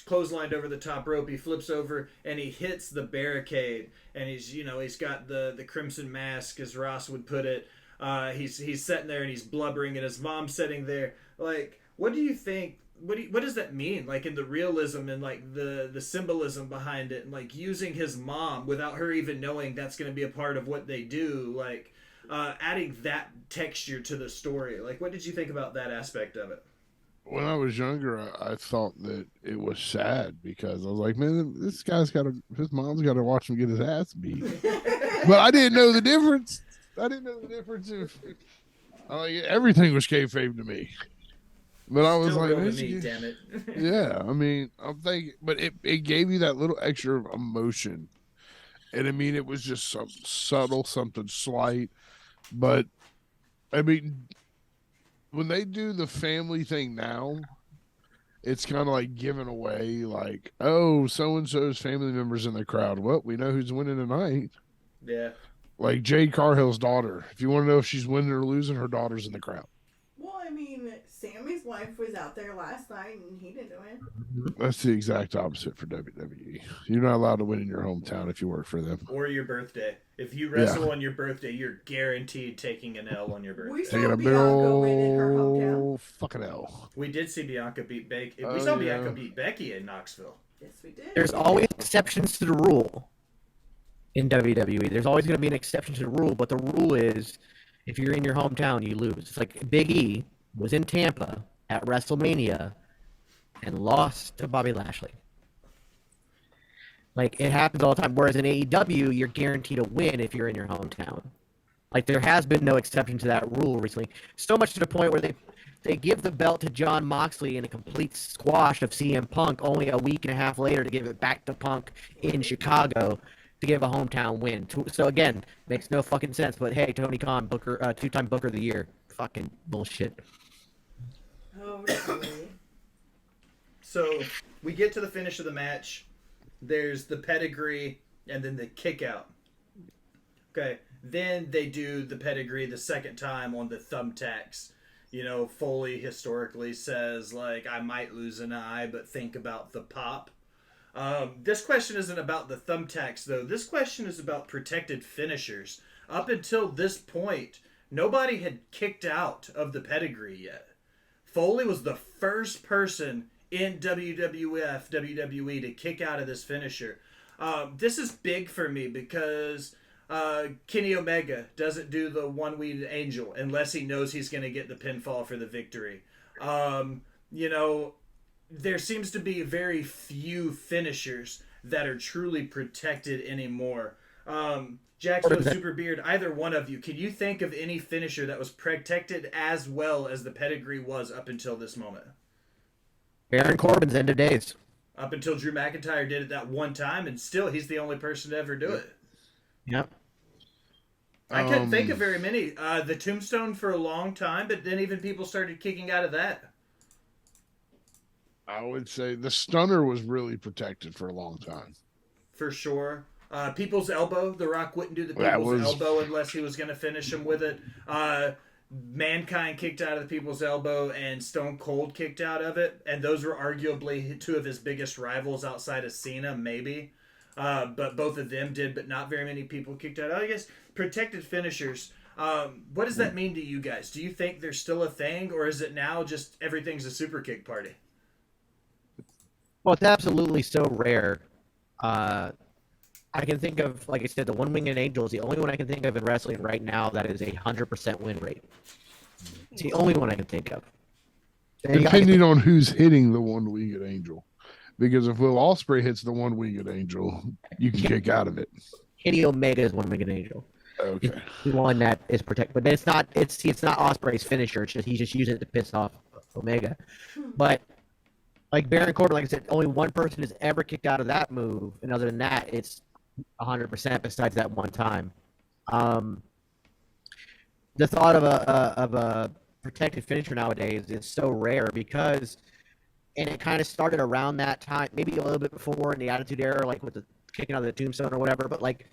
clotheslined over the top rope. He flips over and he hits the barricade, and he's got the crimson mask, as Ross would put it. He's sitting there and he's blubbering, and his mom's sitting there. Like, what do you think? What does that mean? Like, in the realism and like the symbolism behind it, and like using his mom without her even knowing that's going to be a part of what they do. Like, adding that texture to the story. Like, what did you think about that aspect of it? When I was younger, I thought that it was sad because I was like, man, his mom's got to watch him get his ass beat. But I didn't know the difference. Everything was kayfabe to me. But I was Still like, real to me, damn it. yeah, I mean, I'm thinking, but it gave you that little extra of emotion. And I mean, it was just some subtle, something slight. But I mean, when they do the family thing now, it's kind of like giving away, like, oh, so-and-so's family members in the crowd. Well, we know who's winning tonight. Yeah. Like Jade Cargill's daughter. If you want to know if she's winning or losing, her daughter's in the crowd. Well, I mean, Sammy's wife was out there last night and he didn't win. That's the exact opposite for WWE. You're not allowed to win in your hometown if you work for them. Or your birthday. If you wrestle on your birthday, you're guaranteed taking an L on your birthday. We Taking saw a big Bianca win in her old hometown. fucking L. We did see Bianca beat Becky. Oh, We saw yeah. Bianca beat Becky in Knoxville. Yes, we did. There's always exceptions to the rule in WWE. There's always going to be an exception to the rule, but the rule is if you're in your hometown, you lose. It's like Big E was in Tampa at WrestleMania and lost to Bobby Lashley. Like, it happens all the time. Whereas in AEW, you're guaranteed a win if you're in your hometown. Like, there has been no exception to that rule recently. So much to the point where they give the belt to Jon Moxley in a complete squash of CM Punk only a week and a half later to give it back to Punk in Chicago to give a hometown win. So, again, makes no fucking sense. But, hey, Tony Khan, two-time Booker of the Year. Fucking bullshit. Oh, really? So we get to the finish of the match. There's the pedigree and then the kick out. Okay. Then they do the pedigree the second time on the thumbtacks. You know, Foley historically says, like, I might lose an eye, but think about the pop. This question isn't about the thumbtacks, though. This question is about protected finishers. Up until this point, nobody had kicked out of the pedigree yet. Foley was the first person in WWE to kick out of this finisher. This is big for me because Kenny Omega doesn't do the one-winged angel unless he knows he's going to get the pinfall for the victory. You know, there seems to be very few finishers that are truly protected anymore. Jaxbo, Superbeard, either one of you, can you think of any finisher that was protected as well as the pedigree was up until this moment? Baron Corbin's End of Days. Up until Drew McIntyre did it that one time, and still he's the only person to ever do it. Yep. I couldn't think of very many. The Tombstone for a long time, but then even people started kicking out of that. I would say the stunner was really protected for a long time. For sure. People's Elbow. The Rock wouldn't do the People's Elbow unless he was going to finish him with it. Mankind kicked out of the People's Elbow and Stone Cold kicked out of it. And those were arguably two of his biggest rivals outside of Cena, maybe. But both of them did, but not very many people kicked out. I guess protected finishers. What does that mean to you guys? Do you think there's still a thing, or is it now just everything's a super kick party? Well, it's absolutely so rare. I can think of, like I said, the one-winged angel is the only one I can think of in wrestling right now that is 100% win rate. It's the only one I can think of. Depending on who's hitting the one-winged angel. Because if Will Ospreay hits the one-winged angel, you can kick out of it. Kenny Omega is one-winged angel. Okay. The one that is protected. But it's not Ospreay's finisher. It's just he's just using it to piss off Omega. But like Baron Corbin, like I said, only one person has ever kicked out of that move. And other than that, it's 100% besides that one time. the thought of a protected finisher nowadays is so rare because, and it kind of started around that time, maybe a little bit before in the Attitude Era, like with the kicking out of the tombstone or whatever, but like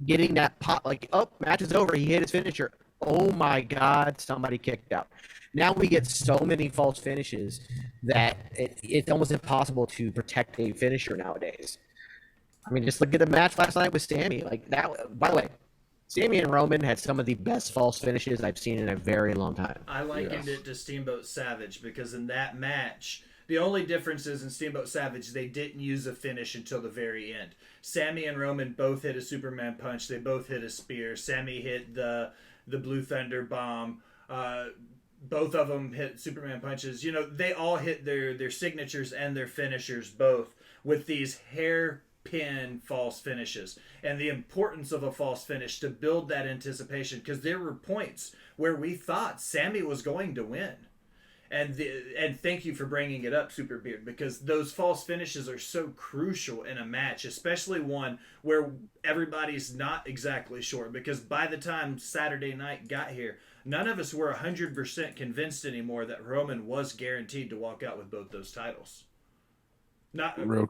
getting that pop, like, oh, match is over, he hit his finisher. Oh my God, somebody kicked out. Now we get so many false finishes that it's almost impossible to protect a finisher nowadays. I mean, just look at the match last night with Sammy. Like that. By the way, Sammy and Roman had some of the best false finishes I've seen in a very long time. I likened it to Steamboat Savage because in that match, the only difference is in Steamboat Savage, they didn't use a finish until the very end. Sammy and Roman both hit a Superman punch. They both hit a spear. Sammy hit the Blue Thunder bomb. Both of them hit Superman punches. You know, they all hit their signatures and their finishers both with these hairpin false finishes. And the importance of a false finish to build that anticipation, because there were points where we thought Sammy was going to win. And thank you for bringing it up, Super Beard, because those false finishes are so crucial in a match, especially one where everybody's not exactly sure. Because by the time Saturday night got here, none of us were 100% convinced anymore that Roman was guaranteed to walk out with both those titles. Not real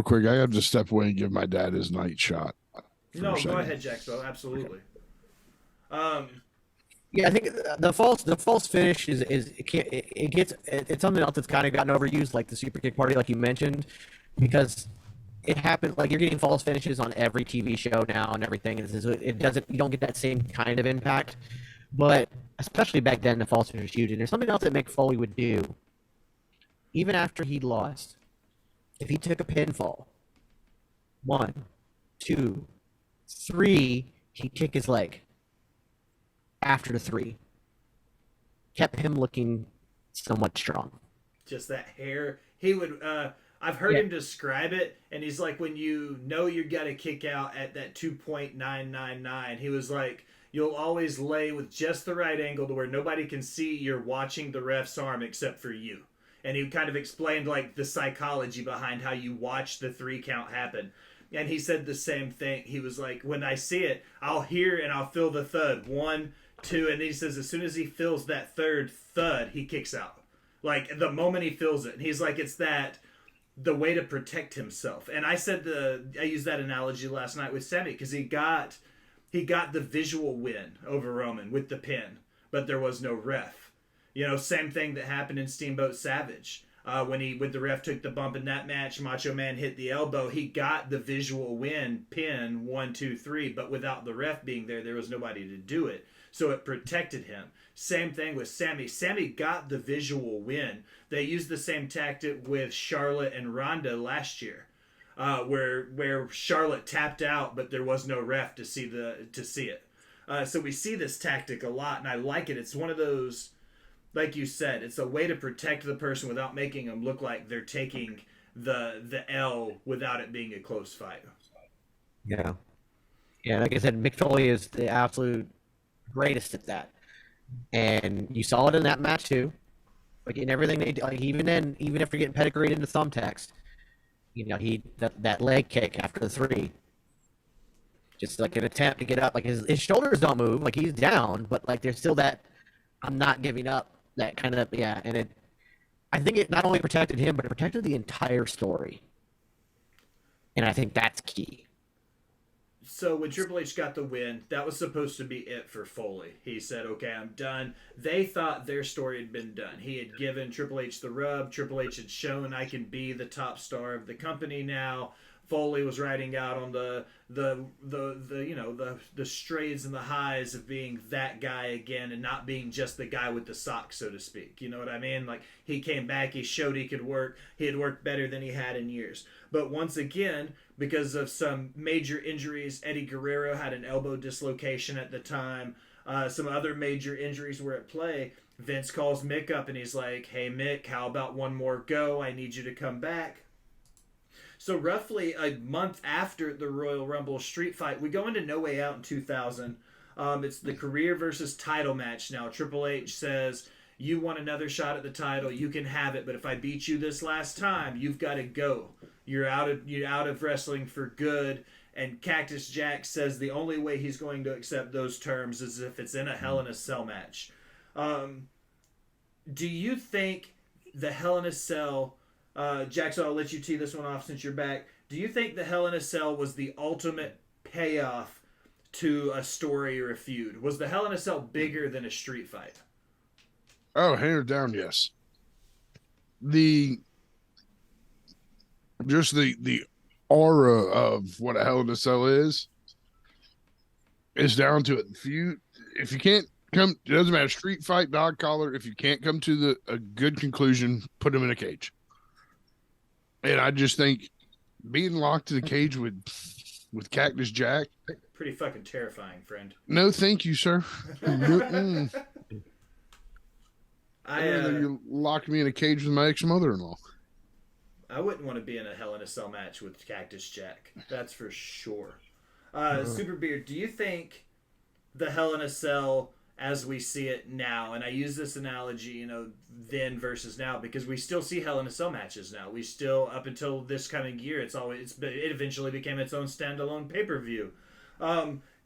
quick. I have to step away and give my dad his night shot. No, go ahead, Jaxbo. Absolutely. Yeah, I think the false finish it's something else that's kind of gotten overused, like the super kick party, like you mentioned, because it happens, like you're getting false finishes on every TV show now and everything. You don't get that same kind of impact, but especially back then the false finish was huge. And there's something else that Mick Foley would do, even after he lost, if he took a pinfall, 1, 2, 3, he'd kick his leg. After the 3, kept him looking somewhat strong. Just that hair. He would. I've heard him describe it, and he's like, when you know you got to kick out at that 2.999. He was like, you'll always lay with just the right angle to where nobody can see you're watching the ref's arm except for you. And he kind of explained like the psychology behind how you watch the 3 count happen. And he said the same thing. He was like, when I see it, I'll hear and I'll feel the thud. 1, 2, and he says as soon as he feels that third thud, he kicks out. Like the moment he feels it. And he's like, it's the way to protect himself. And I used that analogy last night with Sammy because he got the visual win over Roman with the pin, but there was no ref. You know, same thing that happened in Steamboat Savage. When the ref took the bump in that match, Macho Man hit the elbow. He got the visual win, pin 1, 2, 3, but without the ref being there was nobody to do it. So it protected him. Same thing with Sammy. Sammy got the visual win. They used the same tactic with Charlotte and Ronda last year, where Charlotte tapped out, but there was no ref to see it. So we see this tactic a lot, and I like it. It's one of those, like you said, it's a way to protect the person without making them look like they're taking the L without it being a close fight. Yeah. Yeah, like I said, Mick Foley is the absolute greatest at that. And you saw it in that match too. Like in everything they do, like even after getting pedigreed into thumbtacks, you know, that leg kick after the 3. Just like an attempt to get up. Like his shoulders don't move, like he's down, but like there's still that I'm not giving up. That kind of, and I think it not only protected him, but it protected the entire story. And I think that's key. So when Triple H got the win, that was supposed to be it for Foley. He said, okay, I'm done. They thought their story had been done. He had given Triple H the rub. Triple H had shown I can be the top star of the company now. Foley was riding out on the strays and the highs of being that guy again and not being just the guy with the socks, so to speak. You know what I mean? Like he came back, he showed he could work. He had worked better than he had in years. But once again, because of some major injuries, Eddie Guerrero had an elbow dislocation at the time. Some other major injuries were at play. Vince calls Mick up and he's like, hey Mick, how about one more go? I need you to come back. So roughly a month after the Royal Rumble street fight, we go into No Way Out in 2000. It's the career versus title match now. Triple H says, you want another shot at the title, you can have it, but if I beat you this last time, you've got to go. You're out of wrestling for good. And Cactus Jack says the only way he's going to accept those terms is if it's in a Hell in a Cell match. Do you think the Hell in a Cell, Jackson, I'll let you tee this one off since you're back. Do you think the Hell in a Cell was the ultimate payoff to a story or a feud? Was the Hell in a Cell bigger than a street fight? Oh, hands down, yes. Just the aura of what a Hell in a Cell is down to it. If you can't come, it doesn't matter, street fight, dog collar. If you can't come to a good conclusion, put them in a cage. And I just think being locked in a cage with Cactus Jack, pretty fucking terrifying, friend. No, thank you, sir. You locked me in a cage with my ex-mother-in-law. I wouldn't want to be in a Hell in a Cell match with Cactus Jack. That's for sure. Super Beard, do you think the Hell in a Cell as we see it now, and I use this analogy, then versus now, because we still see Hell in a Cell matches now. We still, up until this kind of year, it eventually became its own standalone pay-per-view.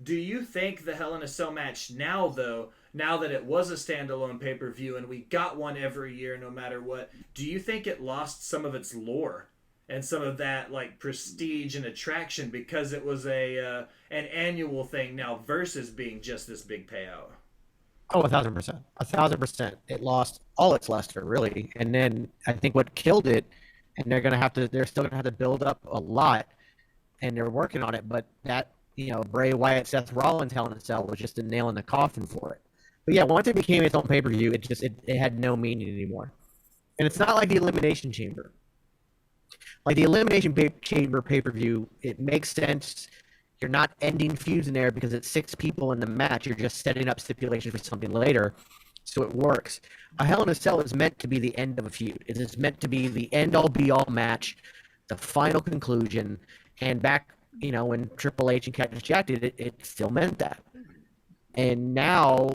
Do you think the Hell in a Cell match now, though, now that it was a standalone pay-per-view and we got one every year no matter what, do you think it lost some of its lore and some of that prestige and attraction because it was an annual thing now versus being just this big payout? Oh, 1,000%. 1,000%. It lost all its luster, really. And then I think what killed it, and they're still gonna have to build up a lot, and they're working on it, but that, Bray Wyatt, Seth Rollins Hell in a Cell was just a nail in the coffin for it. But yeah, once it became its own pay-per-view, it had no meaning anymore. And it's not like the Elimination Chamber. Like the Elimination Chamber pay-per-view, it makes sense. You're not ending feuds in there because it's 6 people in the match. You're just setting up stipulations for something later, so it works. A Hell in a Cell is meant to be the end of a feud. It is meant to be the end-all, be-all match, the final conclusion. And back, when Triple H and Cactus Jack did it, it still meant that. And now,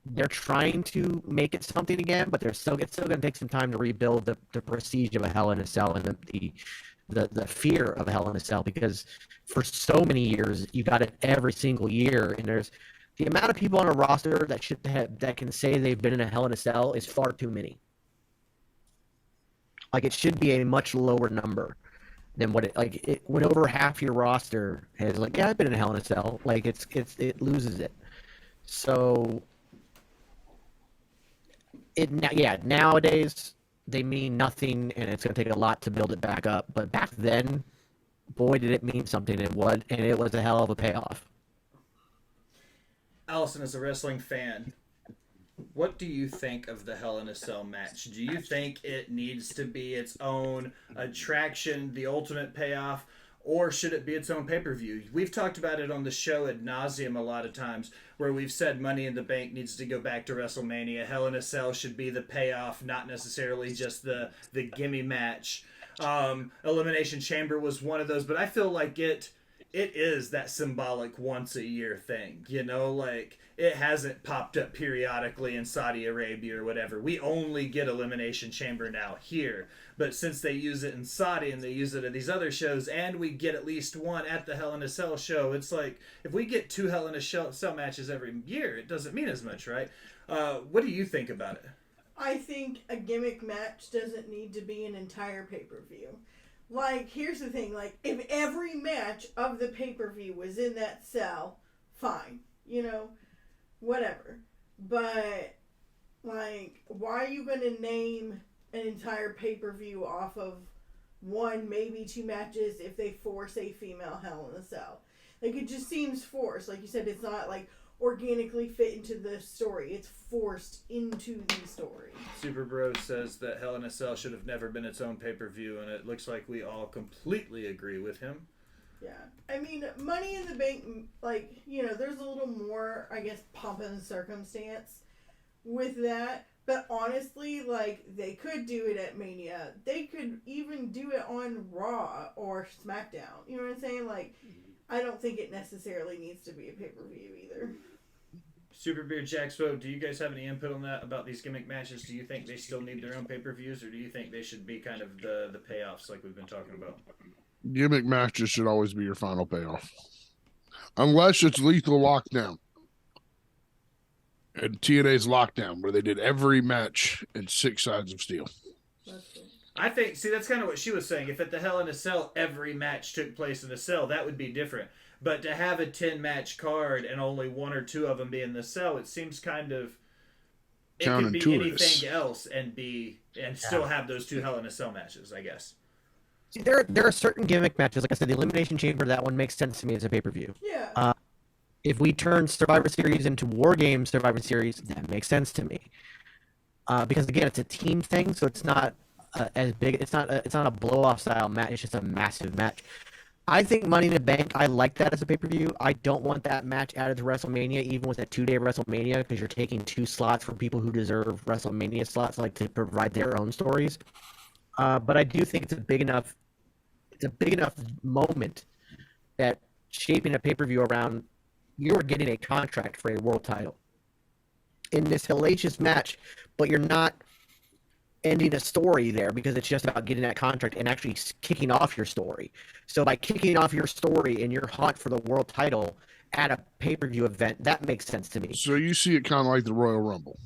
they're trying to make it something again, but it's still going to take some time to rebuild the prestige of a Hell in a Cell and the fear of a Hell in a Cell, because for so many years you got it every single year, and there's the amount of people on a roster that can say they've been in a Hell in a Cell is far too many. It should be a much lower number than what when over half your roster has I've been in a Hell in a Cell, it loses it. So nowadays they mean nothing, and it's going to take a lot to build it back up. But back then, boy, did it mean something. It was a hell of a payoff. Allison, as a wrestling fan, what do you think of the Hell in a Cell match? Do you think it needs to be its own attraction, the ultimate payoff, or should it be its own pay-per-view? We've talked about it on the show ad nauseum a lot of times, where we've said Money in the Bank needs to go back to WrestleMania. Hell in a Cell should be the payoff, not necessarily just the gimme match. Elimination Chamber was one of those, but I feel like it is that symbolic once-a-year thing, it hasn't popped up periodically in Saudi Arabia or whatever. We only get Elimination Chamber now here. But since they use it in Saudi and they use it at these other shows, and we get at least one at the Hell in a Cell show, it's if we get 2 Hell in a Cell matches every year, it doesn't mean as much, right? What do you think about it? I think a gimmick match doesn't need to be an entire pay-per-view. Here's the thing. If every match of the pay-per-view was in that cell, fine. Whatever. But, why are you going to name an entire pay-per-view off of 1, maybe 2 matches if they force a female Hell in a Cell? It just seems forced. Like you said, it's not, organically fit into the story. It's forced into the story. Super Bro says that Hell in a Cell should have never been its own pay-per-view, and it looks like we all completely agree with him. Yeah. I mean, Money in the Bank, there's a little more, I guess, pomp and circumstance with that. But honestly, they could do it at Mania. They could even do it on Raw or SmackDown. You know what I'm saying? I don't think it necessarily needs to be a pay-per-view either. Superbeard Jaxbo, do you guys have any input on that about these gimmick matches? Do you think they still need their own pay-per-views, or do you think they should be kind of the payoffs like we've been talking about? Gimmick matches should always be your final payoff. Unless it's Lethal Lockdown. And TNA's Lockdown, where they did every match in 6 sides of steel. I think, see, that's kind of what she was saying. If at the Hell in a Cell every match took place in a cell, that would be different. But to have a 10-match card and only 1 or 2 of them be in the cell, it seems kind of... It could be anything else and still have those 2 Hell in a Cell matches, I guess. See, there are certain gimmick matches. Like I said, the Elimination Chamber, that one makes sense to me as a pay-per-view. Yeah. If we turn Survivor Series into War Games Survivor Series, that makes sense to me. Because again, it's a team thing, so it's not as big. It's not a blow-off style match. It's just a massive match. I think Money in the Bank, I like that as a pay-per-view. I don't want that match added to WrestleMania, even with a 2-day WrestleMania, because you're taking 2 slots from people who deserve WrestleMania slots, like to provide their own stories. But I do think it's a big enough moment that shaping a pay-per-view around, you're getting a contract for a world title in this hellacious match, but you're not ending a story there because it's just about getting that contract and actually kicking off your story. So by kicking off your story and your hunt for the world title at a pay-per-view event, that makes sense to me. So you see it kind of like the Royal Rumble.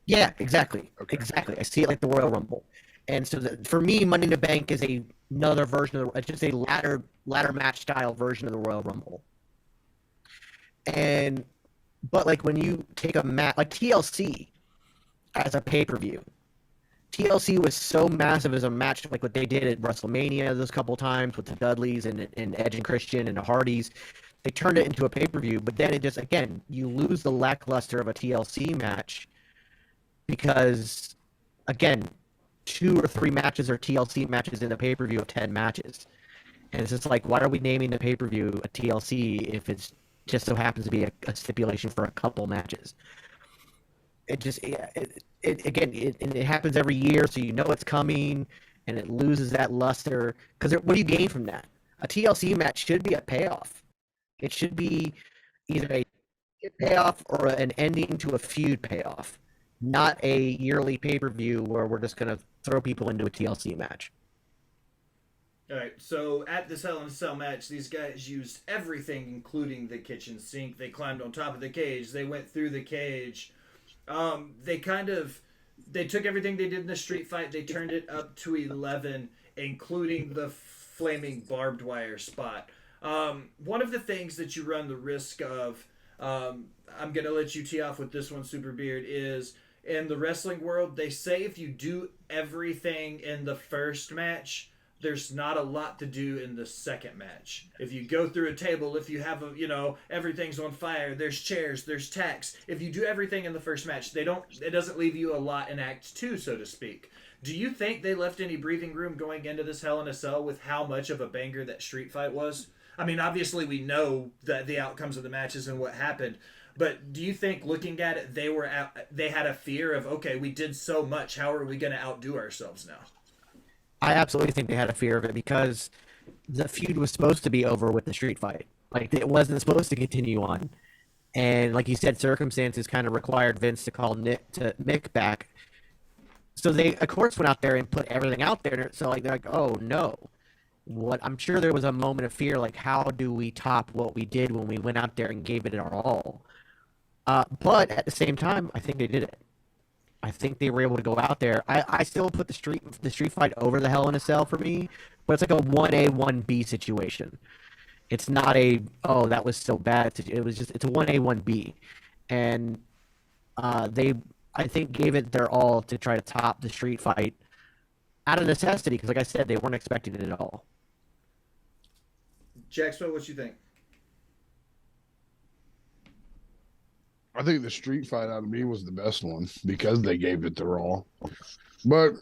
Yeah, exactly. Okay. Exactly. I see it like the Royal Rumble. And so for me, Money in the Bank is another version of it's just a ladder match style version of the Royal Rumble. But like when you take a match like TLC as a pay-per-view, TLC was so massive as a match, like what they did at WrestleMania those couple times with the Dudleys and Edge and Christian and the Hardys. They turned it into a pay-per-view, but then it just, again, you lose the lackluster of a TLC match because, again, 2 or 3 matches are TLC matches in a pay-per-view of 10 matches. And it's just like, why are we naming the pay-per-view a TLC if it's just so happens to be a stipulation for a couple matches? It just, it happens every year, so you know it's coming, and it loses that luster. Because what do you gain from that? A TLC match should be a payoff. It should be either a payoff or an ending to a feud payoff, not a yearly pay-per-view where we're just going to throw people into a TLC match. All right, so at this Hell in a Cell match, these guys used everything, including the kitchen sink. They climbed on top of the cage. They went through the cage. They took everything they did in the street fight. They turned it up to 11, including the flaming barbed wire spot. One of the things that you run the risk of, I'm going to let you tee off with this one, Super Beard, is in the wrestling world, they say if you do everything in the first match, there's not a lot to do in the second match. If you go through a table, if you have everything's on fire, there's chairs, there's tacks. If you do everything in the first match, it doesn't leave you a lot in Act 2, so to speak. Do you think they left any breathing room going into this Hell in a Cell with how much of a banger that street fight was? I mean, obviously we know the outcomes of the matches and what happened, but do you think looking at it, they had a fear of, okay, we did so much, how are we going to outdo ourselves now? I absolutely think they had a fear of it because the feud was supposed to be over with the street fight. Like, it wasn't supposed to continue on. And like you said, circumstances kind of required Vince to call Mick back. So they, of course, went out there and put everything out there. So they're like, oh, no. I'm sure there was a moment of fear, like, how do we top what we did when we went out there and gave it our all? But at the same time, I think they did it. I think they were able to go out there. I still put the street fight over the Hell in a Cell for me, but it's like a 1A, 1B situation. It's not that was so bad. It's a 1A, 1B. And they, I think, gave it their all to try to top the street fight out of necessity, because like I said, they weren't expecting it at all. Jaxbo, what you think? I think the street fight out of me was the best one because they gave it their all. But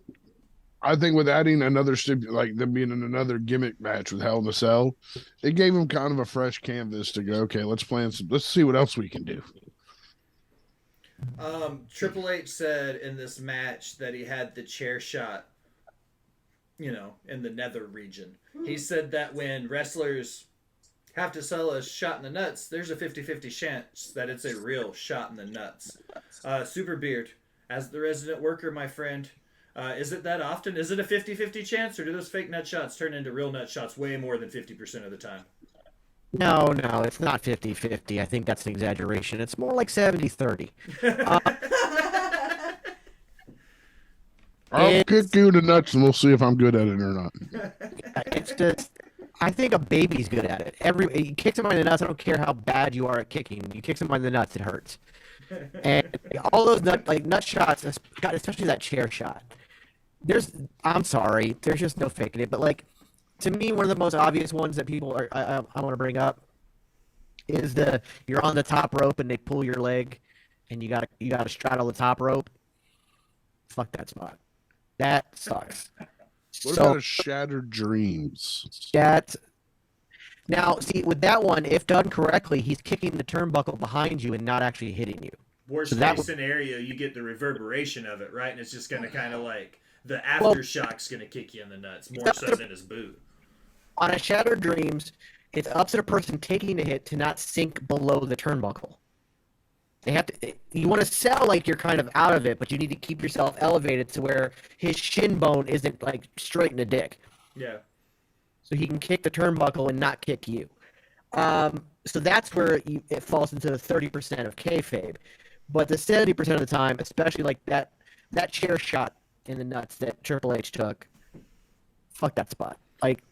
I think with adding another like them being in another gimmick match with Hell in a Cell, it gave them kind of a fresh canvas to go, okay, let's see what else we can do. Triple H said in this match that he had the chair shot, in the nether region. He said that when wrestlers have to sell a shot in the nuts, there's a 50-50 chance that it's a real shot in the nuts. Super Beard, as the resident worker, my friend, Is it that often? Is it a 50-50 chance, or do those fake nut shots turn into real nut shots way more than 50% of the time? No, it's not 50-50. I think that's an exaggeration. It's more like 70-30. I'll kick you in the nuts and we'll see if I'm good at it or not. It's just, I think a baby's good at it. You kick somebody in the nuts, I don't care how bad you are at kicking. You kick somebody in the nuts, it hurts. And all those nut shots, especially that chair shot. I'm sorry, there's just no faking it. But like, to me, one of the most obvious ones that people I want to bring up is you're on the top rope and they pull your leg, and you gotta straddle the top rope. Fuck that spot. That sucks. What about a Shattered Dreams? Now, see, with that one, if done correctly, he's kicking the turnbuckle behind you and not actually hitting you. Worst case scenario, you get the reverberation of it, right? And it's just going to kind of like, the aftershock's going to kick you in the nuts, more so than his boot. On a Shattered Dreams, it's up to the person taking the hit to not sink below the turnbuckle. You want to sell like you're kind of out of it, but you need to keep yourself elevated to where his shin bone isn't like straight in the dick. Yeah. So he can kick the turnbuckle and not kick you. So that's where it falls into the 30% of kayfabe. But the 70% of the time, especially like that chair shot in the nuts that Triple H took, fuck that spot. Like,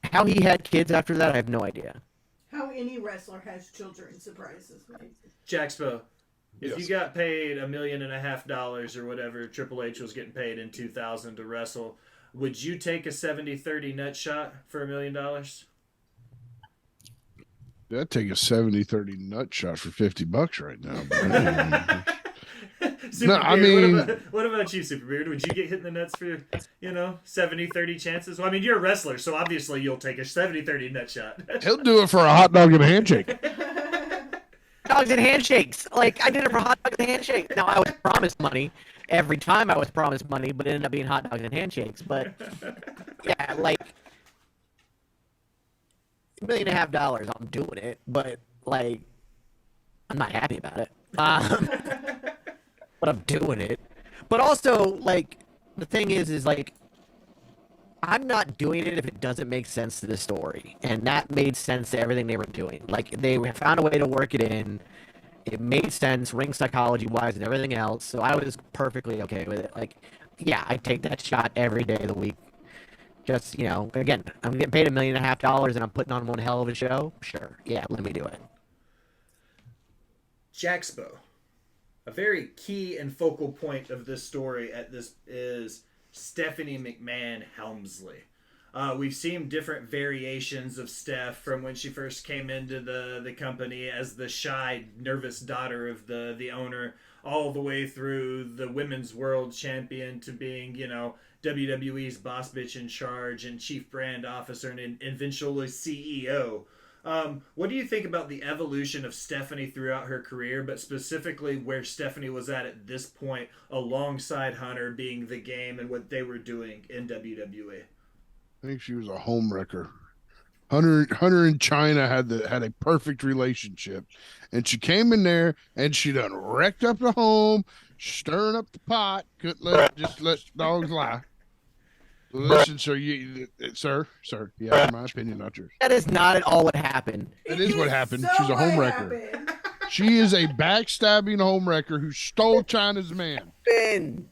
how he had kids after that, I have no idea. How any wrestler has children surprises me. Jaxbo, if Yes. you got paid $1.5 million or whatever Triple H was getting paid in 2000 to wrestle, would you take a 70-30 nut shot for $1 million? I'd take a 70-30 nut shot for $50 right now. No, I mean, what about you, Superbeard? Would you get hit in the nuts for 70-30 chances? Well, I mean, you're a wrestler, so obviously you'll take a 70-30 nut shot. he'll do it for a hot dog and a handshake. Dogs and handshakes. Like, I did it for hot dogs and handshakes. Now, I was promised money. Every time I was promised money, but it ended up being hot dogs and handshakes. But, yeah, like, $1.5 million, I'm doing it. But, like, I'm not happy about it. But I'm doing it. But also, like, the thing is like, I'm not doing it if it doesn't make sense to the story. And that made sense to everything they were doing. Like, they found a way to work it in. It made sense, ring psychology-wise and everything else. So I was perfectly okay with it. Like, yeah, I take that shot every day of the week. Just, again, I'm getting paid $1.5 million and I'm putting on one hell of a show. Sure. Yeah, let me do it. Jaxbo. A very key and focal point of this story is Stephanie McMahon Helmsley. We've seen different variations of Steph from when she first came into the company as the shy, nervous daughter of the owner, all the way through the women's world champion to being, WWE's boss bitch in charge and chief brand officer and eventually CEO. What do you think about the evolution of Stephanie throughout her career, but specifically where Stephanie was at this point alongside Hunter being the game and what they were doing in WWE? I think she was a homewrecker. Hunter and China had a perfect relationship, and she came in there and she done wrecked up the home, stirring up the pot. Couldn't let dogs lie. Listen, sir, yeah, in my opinion, not yours. That is not at all what happened. That is what happened. So She's a homewrecker. She is a backstabbing homewrecker who stole China's man. Ben,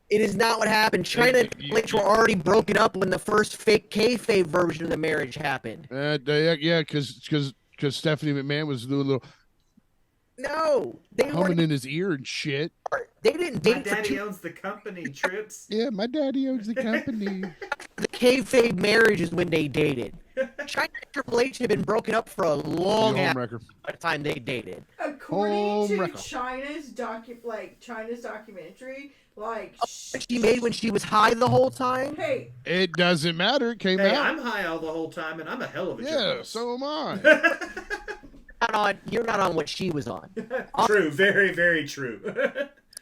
it is not what happened. China and Blake were already broken up when the first fake kayfabe version of the marriage happened. Yeah, because Stephanie McMahon was doing a little No, they humming weren't. in his ear and shit. They didn't My date for daddy owns the company, Trips. Yeah, my daddy owns the company. the kayfabe marriage is when they dated. China and Triple H had been broken up for a long ass Homewrecker. by the time they dated. According to Record. China's documentary, She made when she was high the whole time. hey, It doesn't matter. It came Hey, out. I'm high all the whole time, and I'm a hell of a Yeah, journalist. so am I. You're not on what she was on. True, very, very true.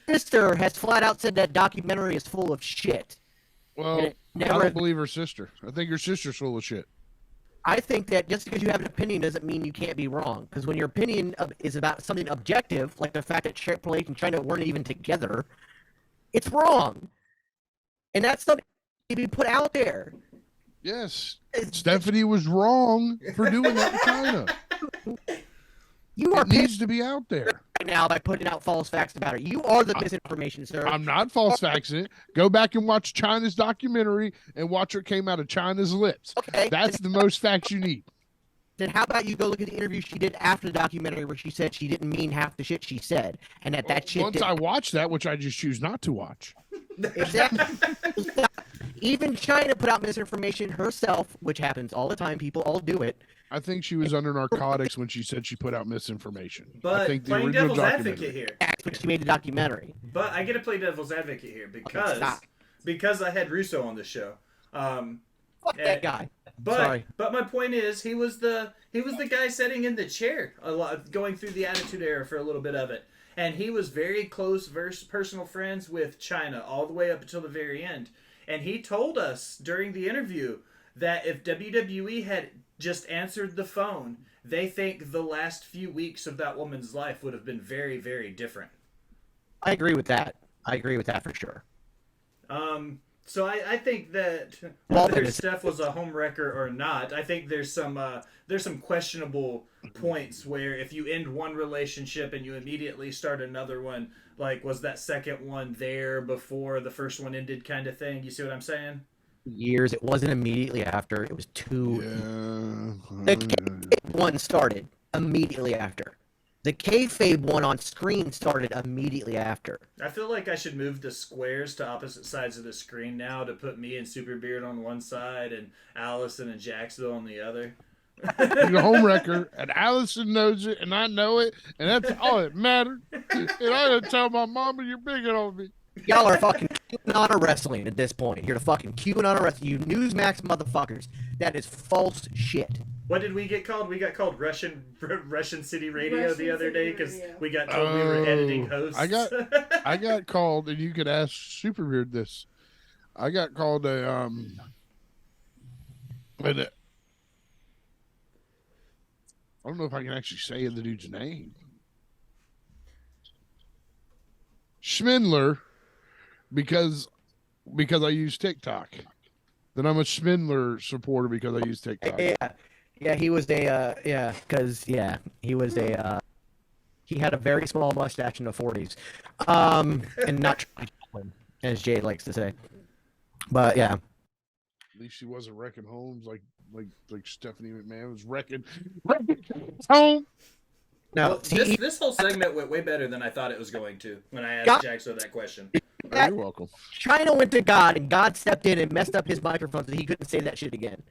Sister has flat out said that documentary is full of shit. Well, And it I never- don't believe her sister. I think her sister's full of shit. I think that just because you have an opinion doesn't mean you can't be wrong. Because when your opinion is about something objective, like the fact that Triple H and China weren't even together, It's wrong. And that's something to be put out there. Yes. Stephanie was wrong for doing that in China. It needs to be out there. Right now by putting out false facts about it. You are the misinformation, sir. I'm not false faxing it. Go back and watch China's documentary and watch what came out of China's lips. Okay. That's the most facts you need. Then how about you go look at the interview she did after the documentary where she said she didn't mean half the shit she said, and that shit. Once I watch that, which I just choose not to watch. Exactly. Even China put out misinformation herself, which happens all the time. People all do it. I think she was under narcotics when she said she put out misinformation. But I think the playing original devil's documentary. advocate here. That's when she made the documentary. But I get to play devil's advocate here because I had Russo on the show. Fuck that guy. But my point is, he was the guy sitting in the chair a lot, going through the Attitude Era for a little bit of it, and he was very close, personal friends with China all the way up until the very end. And he told us during the interview that if WWE had just answered the phone, they think the last few weeks of that woman's life would have been very, very different. I agree with that. I agree with that for sure. So I think that whether Steph was a homewrecker or not, I think there's some questionable points where if you end one relationship and you immediately start another one, like was that second one there before the first one ended, kind of thing. You see what I'm saying? Years. It wasn't immediately after. It was two. Yeah. The kayfabe one started immediately after. The kayfabe one on screen started immediately after. I feel like I should move the squares to opposite sides of the screen now to put me and Superbeard on one side and Allison and Jaxbo on the other. You're the homewrecker, and Allison knows it, and I know it, and that's all that matters. And I didn't tell my mama you're bigging on me. Y'all are fucking QAnon wrestling at this point. You're the fucking QAnon wrestling. You Newsmax motherfuckers. That is false shit. What did we get called? We got called Russian City Radio the other day because we got told we were editing hosts. I got called, and you could ask Superbeard this. I got called I don't know if I can actually say the dude's name. Schmindler, because I use TikTok. Then I'm a Schmindler supporter because I use TikTok. Yeah, he was he was he had a very small mustache in the 40s. And not as Jay likes to say. But yeah. At least she wasn't wrecking homes like Stephanie McMahon was wrecking home. No, well, this whole segment went way better than I thought it was going to when I asked Jaxbo that question. Oh, you're welcome. China went to God, and God stepped in and messed up his microphone so he couldn't say that shit again.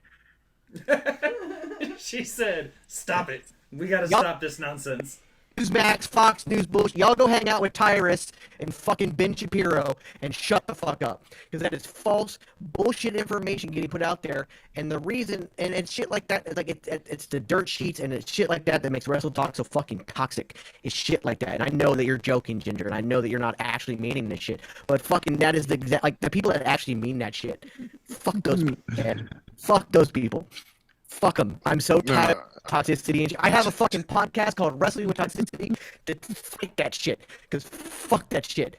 She said, "Stop it. We got to stop this nonsense." Newsmax, Fox News bullshit. Y'all go hang out with Tyrus and fucking Ben Shapiro and shut the fuck up. Because that is false bullshit information getting put out there. And the reason, and it's shit like that, like it's the dirt sheets and it's shit like that that makes Wrestle Talk so fucking toxic. It's shit like that. And I know that you're joking, Ginger, and I know that you're not actually meaning this shit. But fucking that is the exact, like the people that actually mean that shit. Fuck those people, man. Fuck those people. Fuck them. I'm so tired of toxicity. And I have a fucking podcast called Wrestling with Toxicity to fight that shit. Because fuck that shit.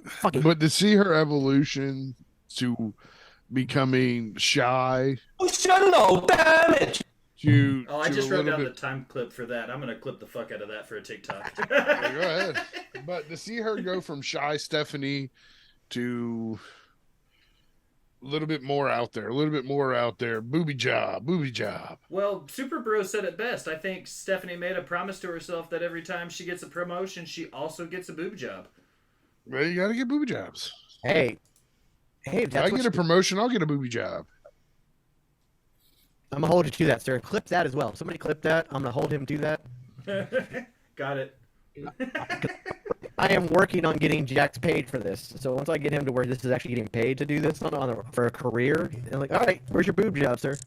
Fucking. But to see her evolution to becoming shy. Oh, no, damn it. I just wrote down the time clip for that. I'm going to clip the fuck out of that for a TikTok. Go ahead. But to see her go from shy Stephanie to a little bit more out there. Booby job. Well, Super Bro said it best. I think Stephanie made a promise to herself that every time she gets a promotion, she also gets a boob job. Well, you got to get booby jobs. Hey, if I get a promotion, I'll get a booby job. I'm going to hold you to that, sir. Clip that as well. Somebody clip that. I'm going to hold him to that. Got it. I am working on getting Jax paid for this. So once I get him to where this is actually getting paid to do this for a career, I'm like, all right, where's your boob job, sir?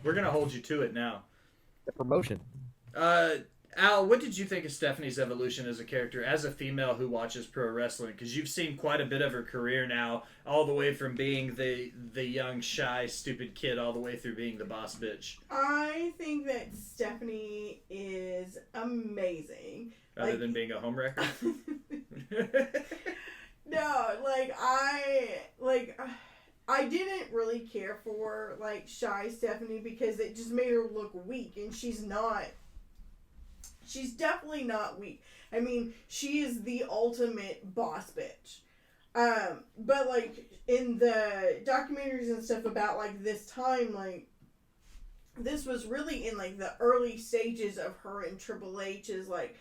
We're going to hold you to it now. The promotion. Al, what did you think of Stephanie's evolution as a character, as a female who watches pro wrestling? Because you've seen quite a bit of her career now, all the way from being the young, shy, stupid kid, all the way through being the boss bitch. I think that Stephanie is amazing. Other than being a homewrecker? No, I didn't really care for like shy Stephanie because it just made her look weak, and she's not. She's definitely not weak. I mean, she is the ultimate boss bitch. But like in the documentaries and stuff about like this time, like this was really in like the early stages of her and Triple H's like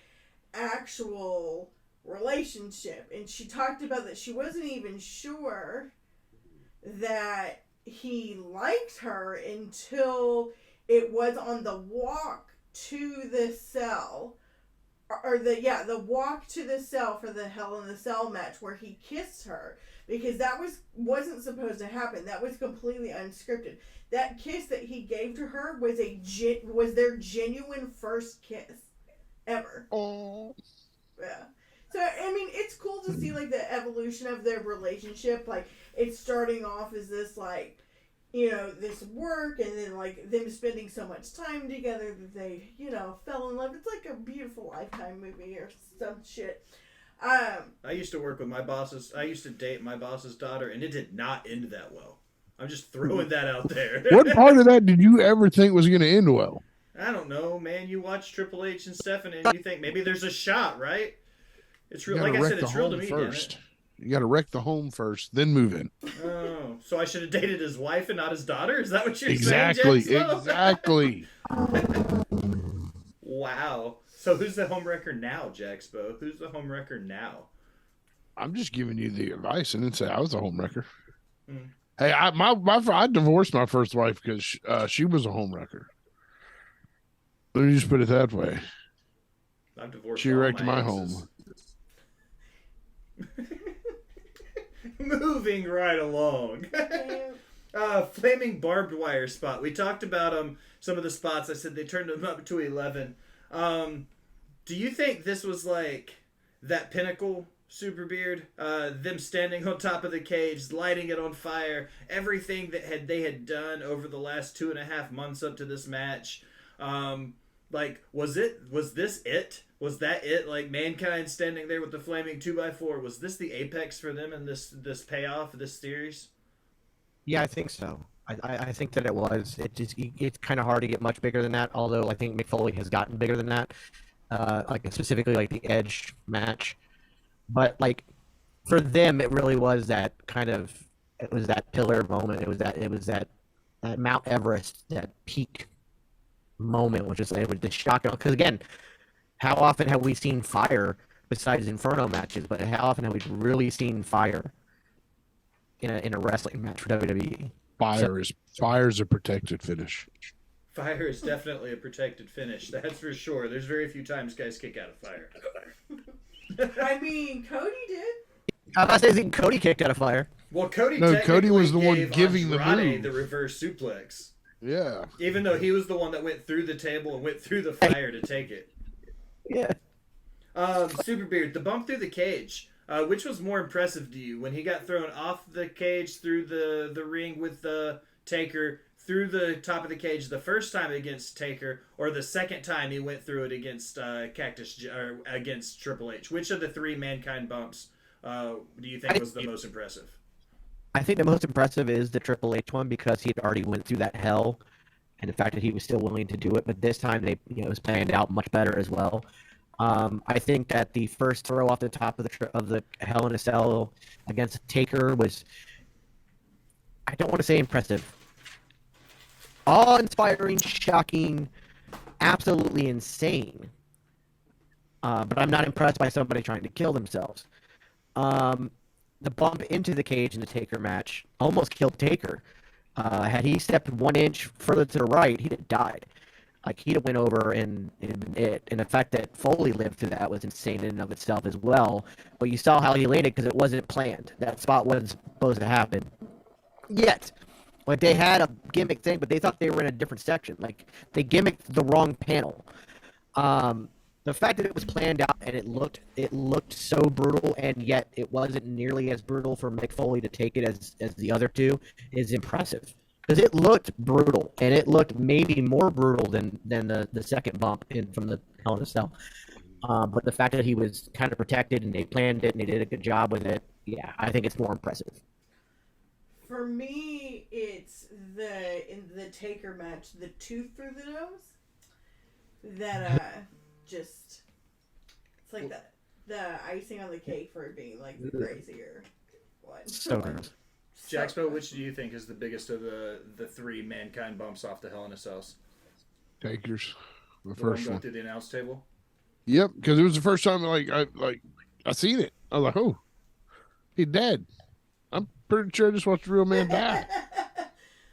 actual relationship, and she talked about that she wasn't even sure that he liked her until it was on the walk to the cell, or the walk to the cell for the Hell in the Cell match where he kissed her, because that wasn't supposed to happen. That was completely unscripted. That kiss that he gave to her was was their genuine first kiss ever. Oh. Yeah. So I mean, it's cool to see like the evolution of their relationship. Like it's starting off as this like, you know, this work, and then like them spending so much time together that they, you know, fell in love. It's like a Beautiful Lifetime movie or some shit. I used to work with my bosses. I used to date my boss's daughter, and it did not end that well. I'm just throwing that out there. What part of that did you ever think was going to end well? I don't know, man. You watch Triple H and Stephanie, and you think maybe there's a shot, right? It's real. Like I said, it's real to me. First. You got to wreck the home first, then move in. Oh, so I should have dated his wife and not his daughter? Is that what you're saying? Exactly. Wow. So who's the homewrecker now, Jaxbo? Who's the homewrecker now? I'm just giving you the advice, and then say I was a homewrecker. Mm. Hey, I divorced my first wife because she was a homewrecker. Let me just put it that way. I've divorced. She wrecked my home. Moving right along. Flaming barbed wire spot. We talked about some of the spots. I said they turned them up to 11. Do you think this was like that pinnacle, Super Beard? Them standing on top of the cage, lighting it on fire, everything that they had done over the last 2.5 months up to this match. Like, was this it? Was that it? Like, Mankind standing there with the flaming 2x4. Was this the apex for them in this payoff, this series? Yeah, I think so. I think that it was. It's kind of hard to get much bigger than that, although I think Mick Foley has gotten bigger than that. Like, specifically, like, the Edge match. But, like, for them, it really was that kind of, it was that pillar moment. It was that Mount Everest, that peak moment, which is like, with the shock. Because, again, how often have we seen fire besides Inferno matches? But how often have we really seen fire in a wrestling match for WWE? Fire is a protected finish. Fire is definitely a protected finish. That's for sure. There's very few times guys kick out of fire. I mean, Cody did. I was about to say Cody kicked out of fire. Well, Cody was the one giving Andrade the move. The reverse suplex. Yeah. Even though he was the one that went through the table and went through the fire to take it. Yeah. Super Beard, the bump through the cage. Which was more impressive to you? When he got thrown off the cage through the ring with the Taker, through the top of the cage the first time against Taker, or the second time he went through it against against Triple H? Which of the three Mankind bumps do you think was the most impressive? I think the most impressive is the Triple H one, because he had already went through that hell, and the fact that he was still willing to do it. But this time it was planned out much better as well. I think that the first throw off the top of the Hell in a Cell against Taker was, I don't want to say impressive, awe-inspiring, shocking, absolutely insane. But I'm not impressed by somebody trying to kill themselves. The bump into the cage in the Taker match almost killed Taker. Had he stepped 1 inch further to the right, he'd have died. Like, he'd have went over and the fact that Foley lived through that was insane in and of itself as well. But you saw how he landed because it wasn't planned. That spot wasn't supposed to happen yet. Like, they had a gimmick thing, but they thought they were in a different section. Like, they gimmicked the wrong panel. The fact that it was planned out and it looked so brutal, and yet it wasn't nearly as brutal for Mick Foley to take it as the other two is impressive. Because it looked brutal, and it looked maybe more brutal than the second bump from the Hell in a Cell. But the fact that he was kind of protected, and they planned it, and they did a good job with it, yeah, I think it's more impressive. For me, it's in the Taker match, the tooth through the nose. That just it's like the icing on the cake for it being like the crazier one. So gross. Jaxbo, which do you think is the biggest of the three Mankind bumps off the Hell in a Cells? Takers, the The first one one. going through the announce table. Yep, because it was the first time I seen it. I was like, oh, he's dead. I'm pretty sure I just watched a real man die.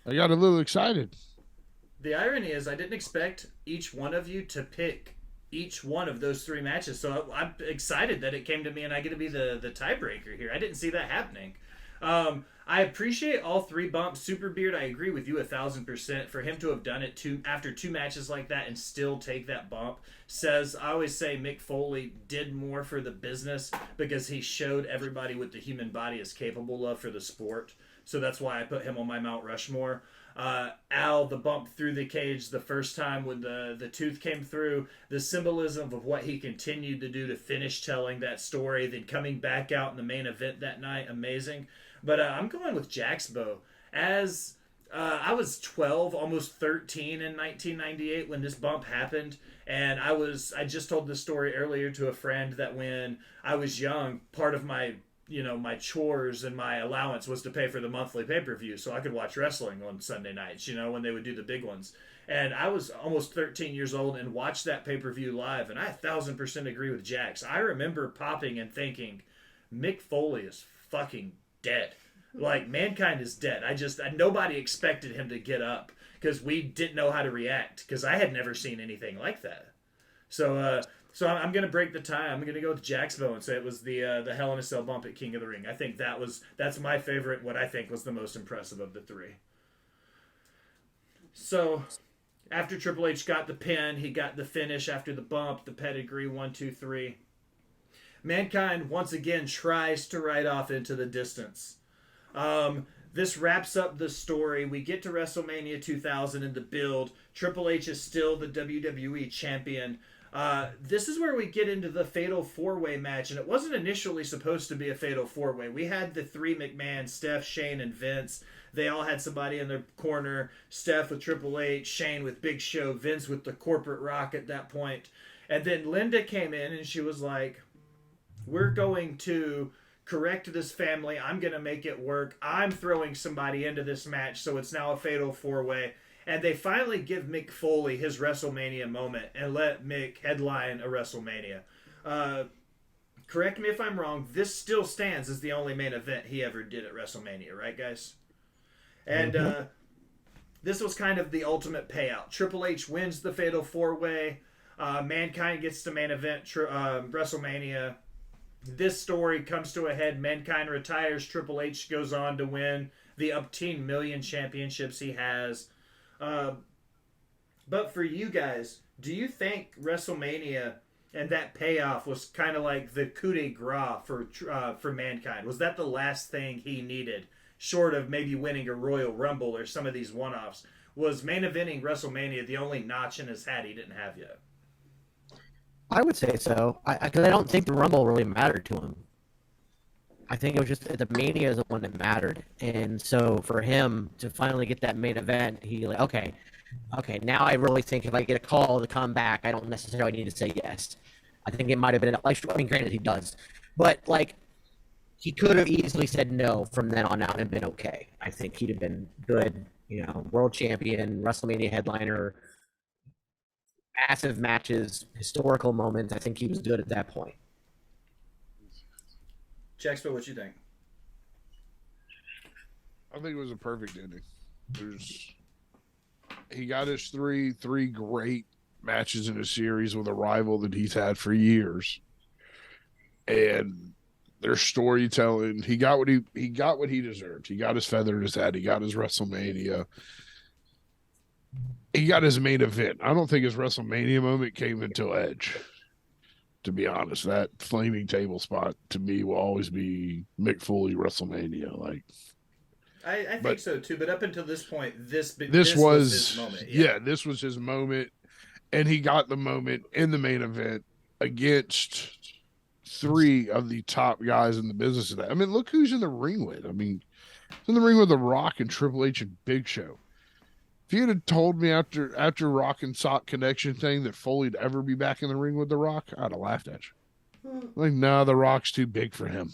I got a little excited. The irony is, I didn't expect each one of you to pick each one of those three matches, so I'm excited that it came to me and I get to be the tiebreaker here. I didn't see that happening. I appreciate all three bumps. Super Beard, I agree with you 1,000%. For him to have done it after two matches like that and still take that bump says, I always say Mick Foley did more for the business because he showed everybody what the human body is capable of for the sport. So that's why I put him on my Mount Rushmore. Al, the bump through the cage the first time when the tooth came through, the symbolism of what he continued to do to finish telling that story, then coming back out in the main event that night, amazing. But I'm going with Jaxbo. As I was 12, almost 13 in 1998 when this bump happened, and I just told this story earlier to a friend that when I was young, part of my my chores and my allowance was to pay for the monthly pay-per-view so I could watch wrestling on Sunday nights, when they would do the big ones. And I was almost 13 years old and watched that pay-per-view live, and I 1,000% agree with Jax. I remember popping and thinking, Mick Foley is fucking dead. Like, Mankind is dead. Nobody expected him to get up because we didn't know how to react because I had never seen anything like that. So I'm going to break the tie. I'm going to go with Jaxbo and say it was the Hell in a Cell bump at King of the Ring. I think that's my favorite, what I think was the most impressive of the three. So after Triple H got the pin, he got the finish after the bump, the pedigree, 1, 2, 3. Mankind once again tries to ride off into the distance. This wraps up the story. We get to WrestleMania 2000 in the build. Triple H is still the WWE champion. This is where we get into the Fatal 4-Way match, and it wasn't initially supposed to be a Fatal 4-Way. We had the three McMahon, Steph, Shane, and Vince. They all had somebody in their corner. Steph with Triple H, Shane with Big Show, Vince with the Corporate Rock at that point. And then Linda came in, and she was like, we're going to correct this family. I'm going to make it work. I'm throwing somebody into this match, so it's now a Fatal 4-Way. And they finally give Mick Foley his WrestleMania moment and let Mick headline a WrestleMania. Correct me if I'm wrong, this still stands as the only main event he ever did at WrestleMania, right, guys? And this was kind of the ultimate payout. Triple H wins the Fatal 4-Way. Mankind gets to main event WrestleMania. This story comes to a head. Mankind retires. Triple H goes on to win the upteen million championships he has. But for you guys, do you think WrestleMania and that payoff was kind of like the coup de grace for Mankind? Was that the last thing he needed, short of maybe winning a Royal Rumble or some of these one-offs? Was main eventing WrestleMania the only notch in his hat he didn't have yet? I would say so. Because I don't think the Rumble really mattered to him. I think it was just the Mania is the one that mattered. And so for him to finally get that main event, he like, okay, now I really think if I get a call to come back, I don't necessarily need to say yes. I think it might have been, like, I mean, granted he does. But, like, he could have easily said no from then on out and been okay. I think he'd have been good, world champion, WrestleMania headliner, massive matches, historical moments. I think he was good at that point. Jaxbo, what you think? I think it was a perfect ending. He got his three great matches in a series with a rival that he's had for years, and their storytelling. He got what he deserved. He got his feather in his hat. He got his WrestleMania. He got his main event. I don't think his WrestleMania moment came until Edge. To be honest, that flaming table spot to me will always be Mick Foley WrestleMania. Like, I think so too. But up until this point, this was his moment. Yeah, this was his moment, and he got the moment in the main event against three of the top guys in the business of that. I mean, look who's in the ring with. I mean, he's in the ring with The Rock and Triple H and Big Show. If you'd have told me after Rock and Sock connection thing that Foley'd ever be back in the ring with The Rock, I'd have laughed at you. Like, no, The Rock's too big for him.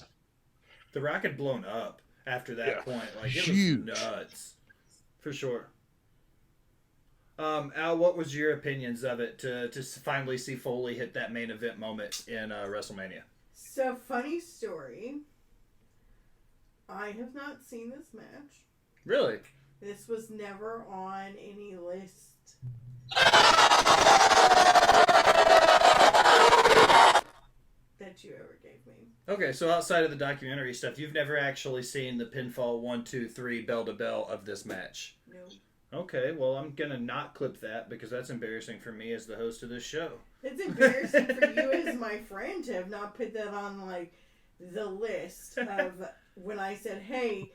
The Rock had blown up after that point. Like, it Huge. was nuts. For sure. Al, what was your opinions of it to finally see Foley hit that main event moment in WrestleMania? So, funny story. I have not seen this match. Really? This was never on any list. That you ever gave me. Okay, so outside of the documentary stuff, you've never actually seen the pinfall 1, 2, 3 bell to bell of this match? No. Okay, well, I'm going to not clip that because that's embarrassing for me as the host of this show. It's embarrassing for you as my friend to have not put that on, like, the list of when I said, hey,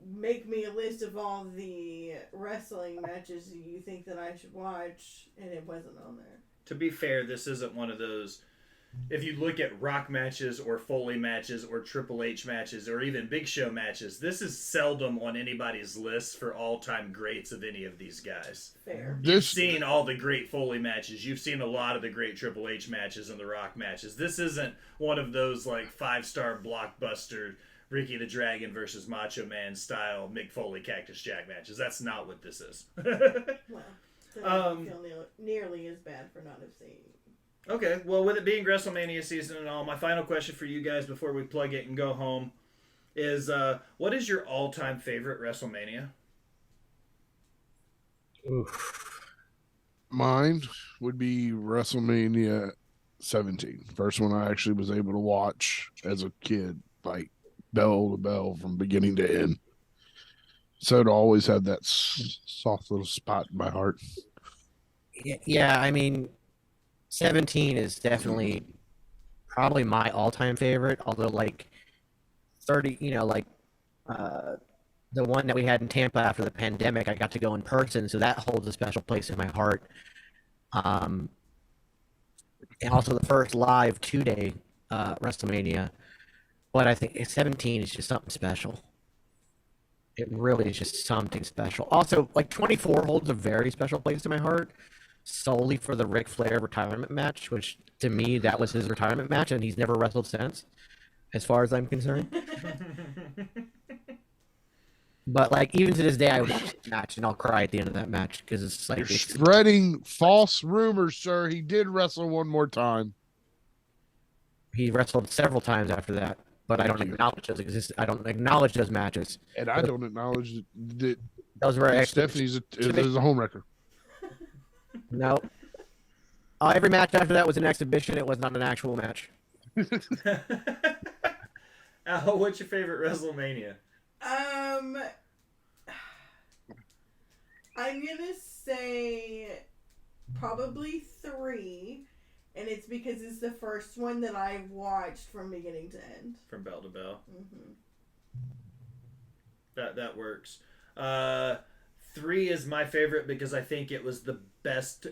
make me a list of all the wrestling matches you think that I should watch, and it wasn't on there. To be fair, this isn't one of those... If you look at Rock matches or Foley matches or Triple H matches or even Big Show matches, this is seldom on anybody's list for all-time greats of any of these guys. Fair. You've seen all the great Foley matches. You've seen a lot of the great Triple H matches and the Rock matches. This isn't one of those like 5-star blockbuster Ricky the Dragon versus Macho Man style Mick Foley Cactus Jack matches. That's not what this is. Well, so I don't feel nearly as bad for not have seen. Okay, well, with it being WrestleMania season and all, my final question for you guys before we plug it and go home is, what is your all-time favorite WrestleMania? Oof. Mine would be WrestleMania 17. First one I actually was able to watch as a kid, like bell to bell from beginning to end. So it always had that soft little spot in my heart. Yeah, I mean, 17 is definitely probably my all-time favorite, although like 30, the one that we had in Tampa after the pandemic, I got to go in person, so that holds a special place in my heart. And also the first live 2-day WrestleMania, but I think 17 is just something special. It really is just something special. Also, like 24 holds a very special place in my heart, solely for the Ric Flair retirement match, which to me that was his retirement match, and he's never wrestled since, as far as I'm concerned. But like even to this day, I watch the match and I'll cry at the end of that match because it's like You're spreading false rumors, sir. He did wrestle one more time. He wrestled several times after that, but I don't acknowledge those I don't acknowledge those matches. And I don't acknowledge that Those were Stephanie's is a home wrecker. No. Every match after that was an exhibition. It was not an actual match. Al, what's your favorite WrestleMania? I'm gonna say probably 3, and it's because it's the first one that I watched from beginning to end. From bell to bell. Mm-hmm. That works. 3 is my favorite because I think it was the best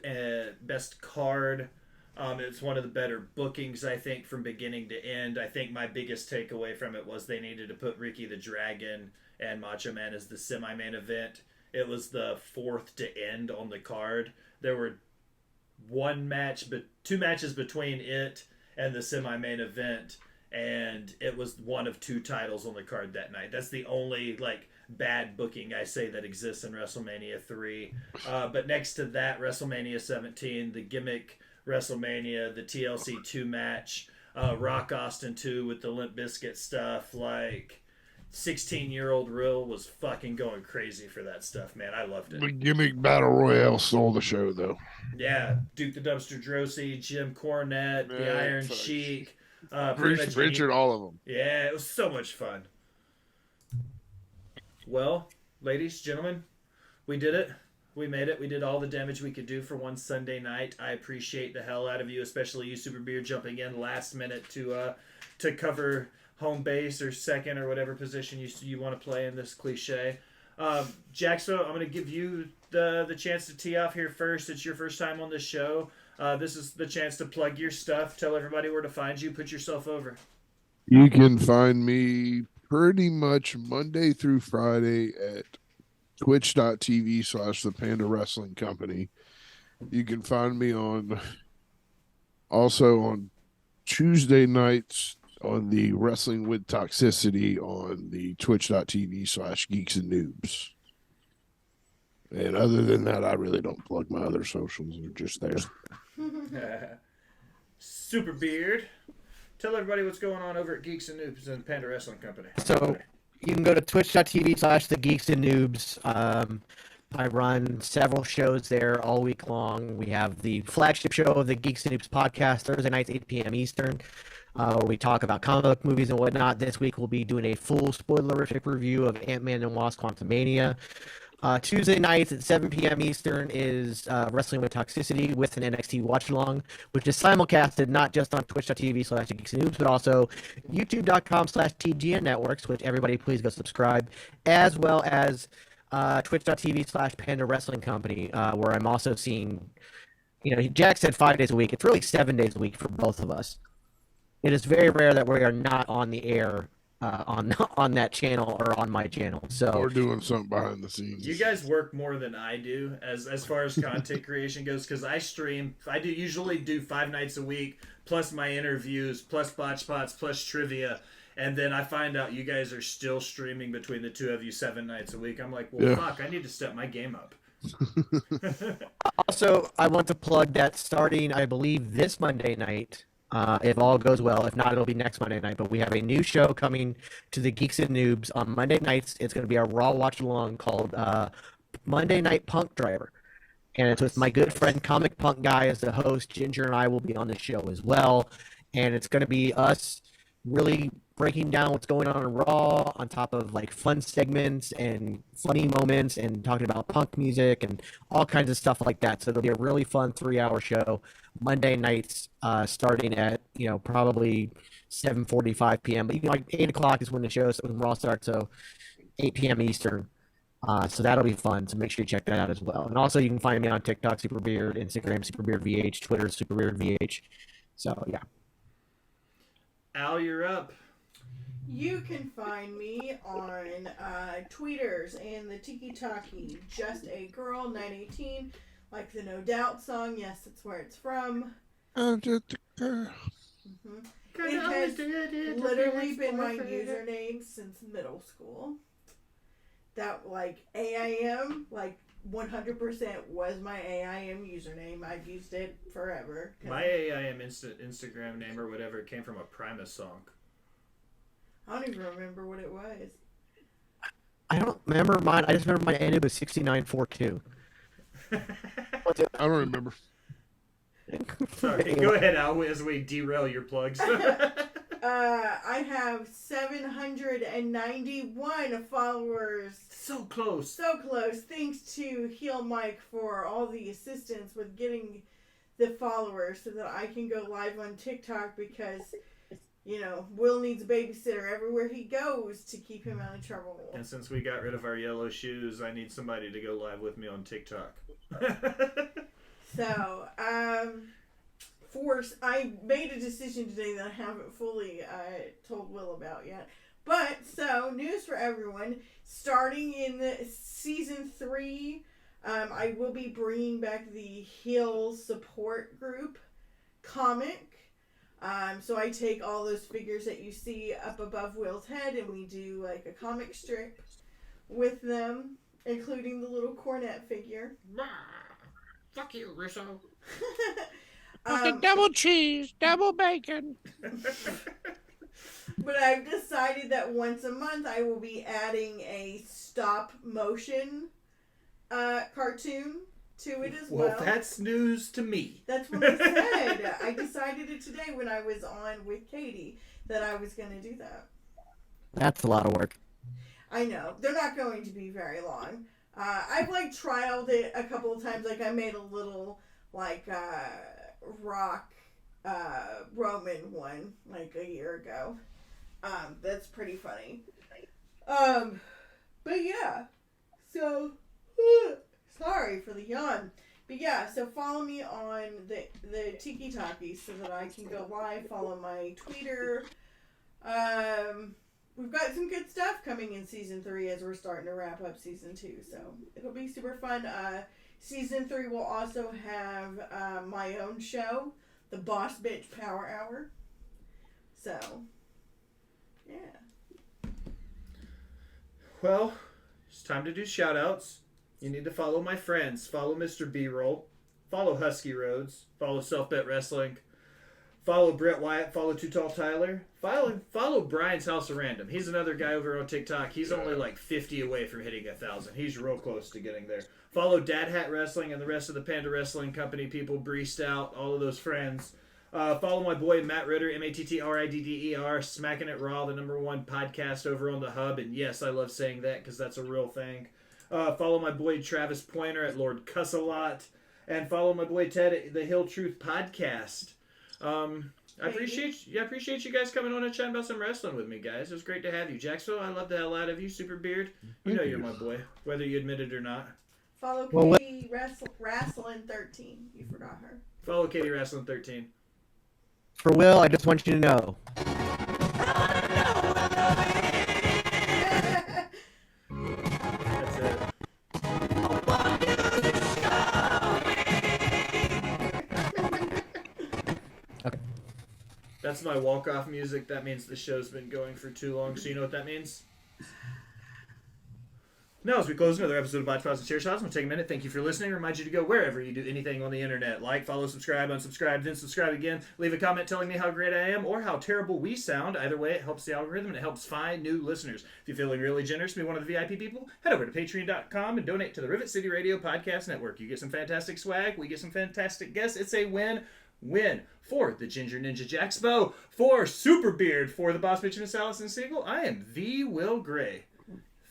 card. It's one of the better bookings, I think, from beginning to end. I think my biggest takeaway from it was they needed to put Ricky the Dragon and Macho Man as the semi-main event. It was the 4th to end on the card. There were 2 matches between it and the semi-main event, and it was one of 2 titles on the card that night. That's the only, bad booking I say that exists in WrestleMania 3. But next to that, WrestleMania 17, the gimmick WrestleMania, the TLC 2 match, Rock Austin 2 with the Limp Bizkit stuff, 16-year-old Real was fucking going crazy for that stuff, man. I loved it. The gimmick battle royale stole the show, though. Yeah, Duke the Dumpster Drosy, Jim Cornette, the Iron Sheik, Richard, all of them. Yeah, it was so much fun. Well, ladies, gentlemen, we did it. We made it. We did all the damage we could do for one Sunday night. I appreciate the hell out of you, especially you, Super Beer, jumping in last minute to cover home base or second or whatever position you want to play in this cliche. Jaxbo, I'm going to give you the chance to tee off here first. It's your first time on this show. This is the chance to plug your stuff. Tell everybody where to find you. Put yourself over. You can find me pretty much Monday through Friday at twitch.tv/the Panda Wrestling Company. You can find me also on Tuesday nights on the Wrestling with Toxicity on the twitch.tv/Geeks and Noobs. And other than that, I really don't plug my other socials. They're just there. Super Beard. Tell everybody what's going on over at Geeks and Noobs and Panda Wrestling Company. So you can go to twitch.tv/the Geeks and Noobs. I run several shows there all week long. We have the flagship show of the Geeks and Noobs podcast, Thursday nights, 8 p.m. Eastern, where we talk about comic book movies and whatnot. This week we'll be doing a full spoilerific review of Ant-Man and Wasp: Quantumania. Tuesday nights at 7 p.m. Eastern is Wrestling with Toxicity with an NXT watch-along, which is simulcasted not just on twitch.tv/Geeks and Noobs, but also youtube.com/TGN Networks, which everybody please go subscribe, as well as twitch.tv/Panda Wrestling Company, where I'm also seeing, Jack said 5 days a week. It's really 7 days a week for both of us. It is very rare that we are not on the air on that channel or on my channel. So We're doing something behind the scenes. You guys work more than I do as far as content creation goes, because I stream. I usually do 5 nights a week, plus my interviews, plus botch spots, plus trivia. And then I find out you guys are still streaming between the two of you 7 nights a week. I'm like, well, fuck, I need to step my game up. Also, I want to plug that starting, I believe, this Monday night, if all goes well. If not, it'll be next Monday night. But we have a new show coming to the Geeks and Noobs on Monday nights. It's going to be a Raw watch-along called Monday Night Punk Driver. And it's with my good friend Comic Punk Guy as the host. Ginger and I will be on the show as well. And it's going to be us really breaking down what's going on in Raw, on top of like fun segments and funny moments and talking about punk music and all kinds of stuff like that. So it'll be a really fun 3-hour show Monday nights, starting at probably 7:45 p.m. But like 8 o'clock is when the show, when Raw starts, so 8 p.m. Eastern. So that'll be fun. So make sure you check that out as well. And also you can find me on TikTok, Superbeard, Instagram, SuperbeardVH, Twitter, SuperbeardVH. So yeah. Al, you're up. You can find me on tweeters and the Tiki Talkie, Just a Girl 918, like the No Doubt song. Yes, that's where it's from. I'm just a girl. Mm-hmm. It has literally been my username since middle school. That AIM, 100% was my AIM username. I've used it forever. My AIM Instagram name or whatever came from a Primus song. I don't even remember what it was. I don't remember mine. I just remember mine ended with 6942. I don't remember. Sorry, go ahead, Al, as we derail your plugs. I have 791 followers. So close. So close. Thanks to Heel Mike for all the assistance with getting the followers so that I can go live on TikTok because, Will needs a babysitter everywhere he goes to keep him out of trouble. And since we got rid of our yellow shoes, I need somebody to go live with me on TikTok. So, I made a decision today that I haven't fully told Will about yet. But, so, news for everyone. Starting in season 3, I will be bringing back the Heel support group comic. So I take all those figures that you see up above Will's head and we do a comic strip with them, including the little cornet figure. Fuck you, Russo. Double cheese, double bacon. But I've decided that once a month I will be adding a stop motion cartoon to it as well. Well, that's news to me. That's what I said. I decided it today when I was on with Katie that I was going to do that. That's a lot of work. I know. They're not going to be very long. I've trialed it a couple of times. I made a little rock Roman one a year ago. That's pretty funny. But yeah. So sorry for the yawn. But yeah, so follow me on the Tiki Taki so that I can go live. Follow my Twitter. We've got some good stuff coming in season 3 as we're starting to wrap up season 2. So it'll be super fun. Season 3 will also have my own show, the Boss Bitch Power Hour. So, yeah. Well, it's time to do shout outs. You need to follow my friends. Follow Mr. B-Roll. Follow Husky Roads. Follow Self Bet Wrestling. Follow Brett Wyatt. Follow Too Tall Tyler. Follow Brian's House of Random. He's another guy over on TikTok. He's only like 50 away from hitting 1,000. He's real close to getting there. Follow Dad Hat Wrestling and the rest of the Panda Wrestling Company people, Bree Stout, all of those friends. Follow my boy Matt Ritter, MattRidder, Smacking It Raw, the #1 podcast over on the Hub. And yes, I love saying that because that's a real thing. Follow my boy Travis Pointer at Lord Cuss-A-Lot. And follow my boy Ted at the Hill Truth Podcast. I appreciate you guys coming on and chatting about some wrestling with me, guys. It was great to have you. Jaxbo, I love the hell out of you. Super Beard, you know you're my boy, whether you admit it or not. Follow Katie Wrestling 13. You forgot her. Follow Katie Wrestling 13. For Will, I just want you to know. That's it. Okay. That's my walk-off music. That means the show's been going for too long. So you know what that means? Now, as we close another episode of Botched and Chair Shots, I'm going to take a minute. Thank you for listening. Remind you to go wherever you do anything on the internet. Like, follow, subscribe, unsubscribe, then subscribe again. Leave a comment telling me how great I am or how terrible we sound. Either way, it helps the algorithm and it helps find new listeners. If you're feeling really generous to be one of the VIP people, head over to patreon.com and donate to the Rivet City Radio Podcast Network. You get some fantastic swag. We get some fantastic guests. It's a win-win for the Ginger Ninja Jaxbo, for Super Beard, for the Boss Bitch and Miss Allison Siegel. I am the Will Gray.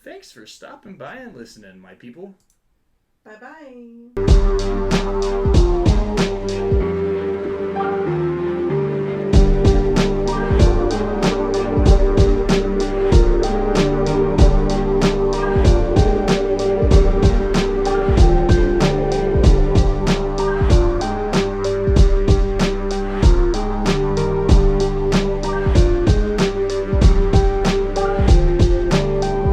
Thanks for stopping by and listening, my people. Bye-bye.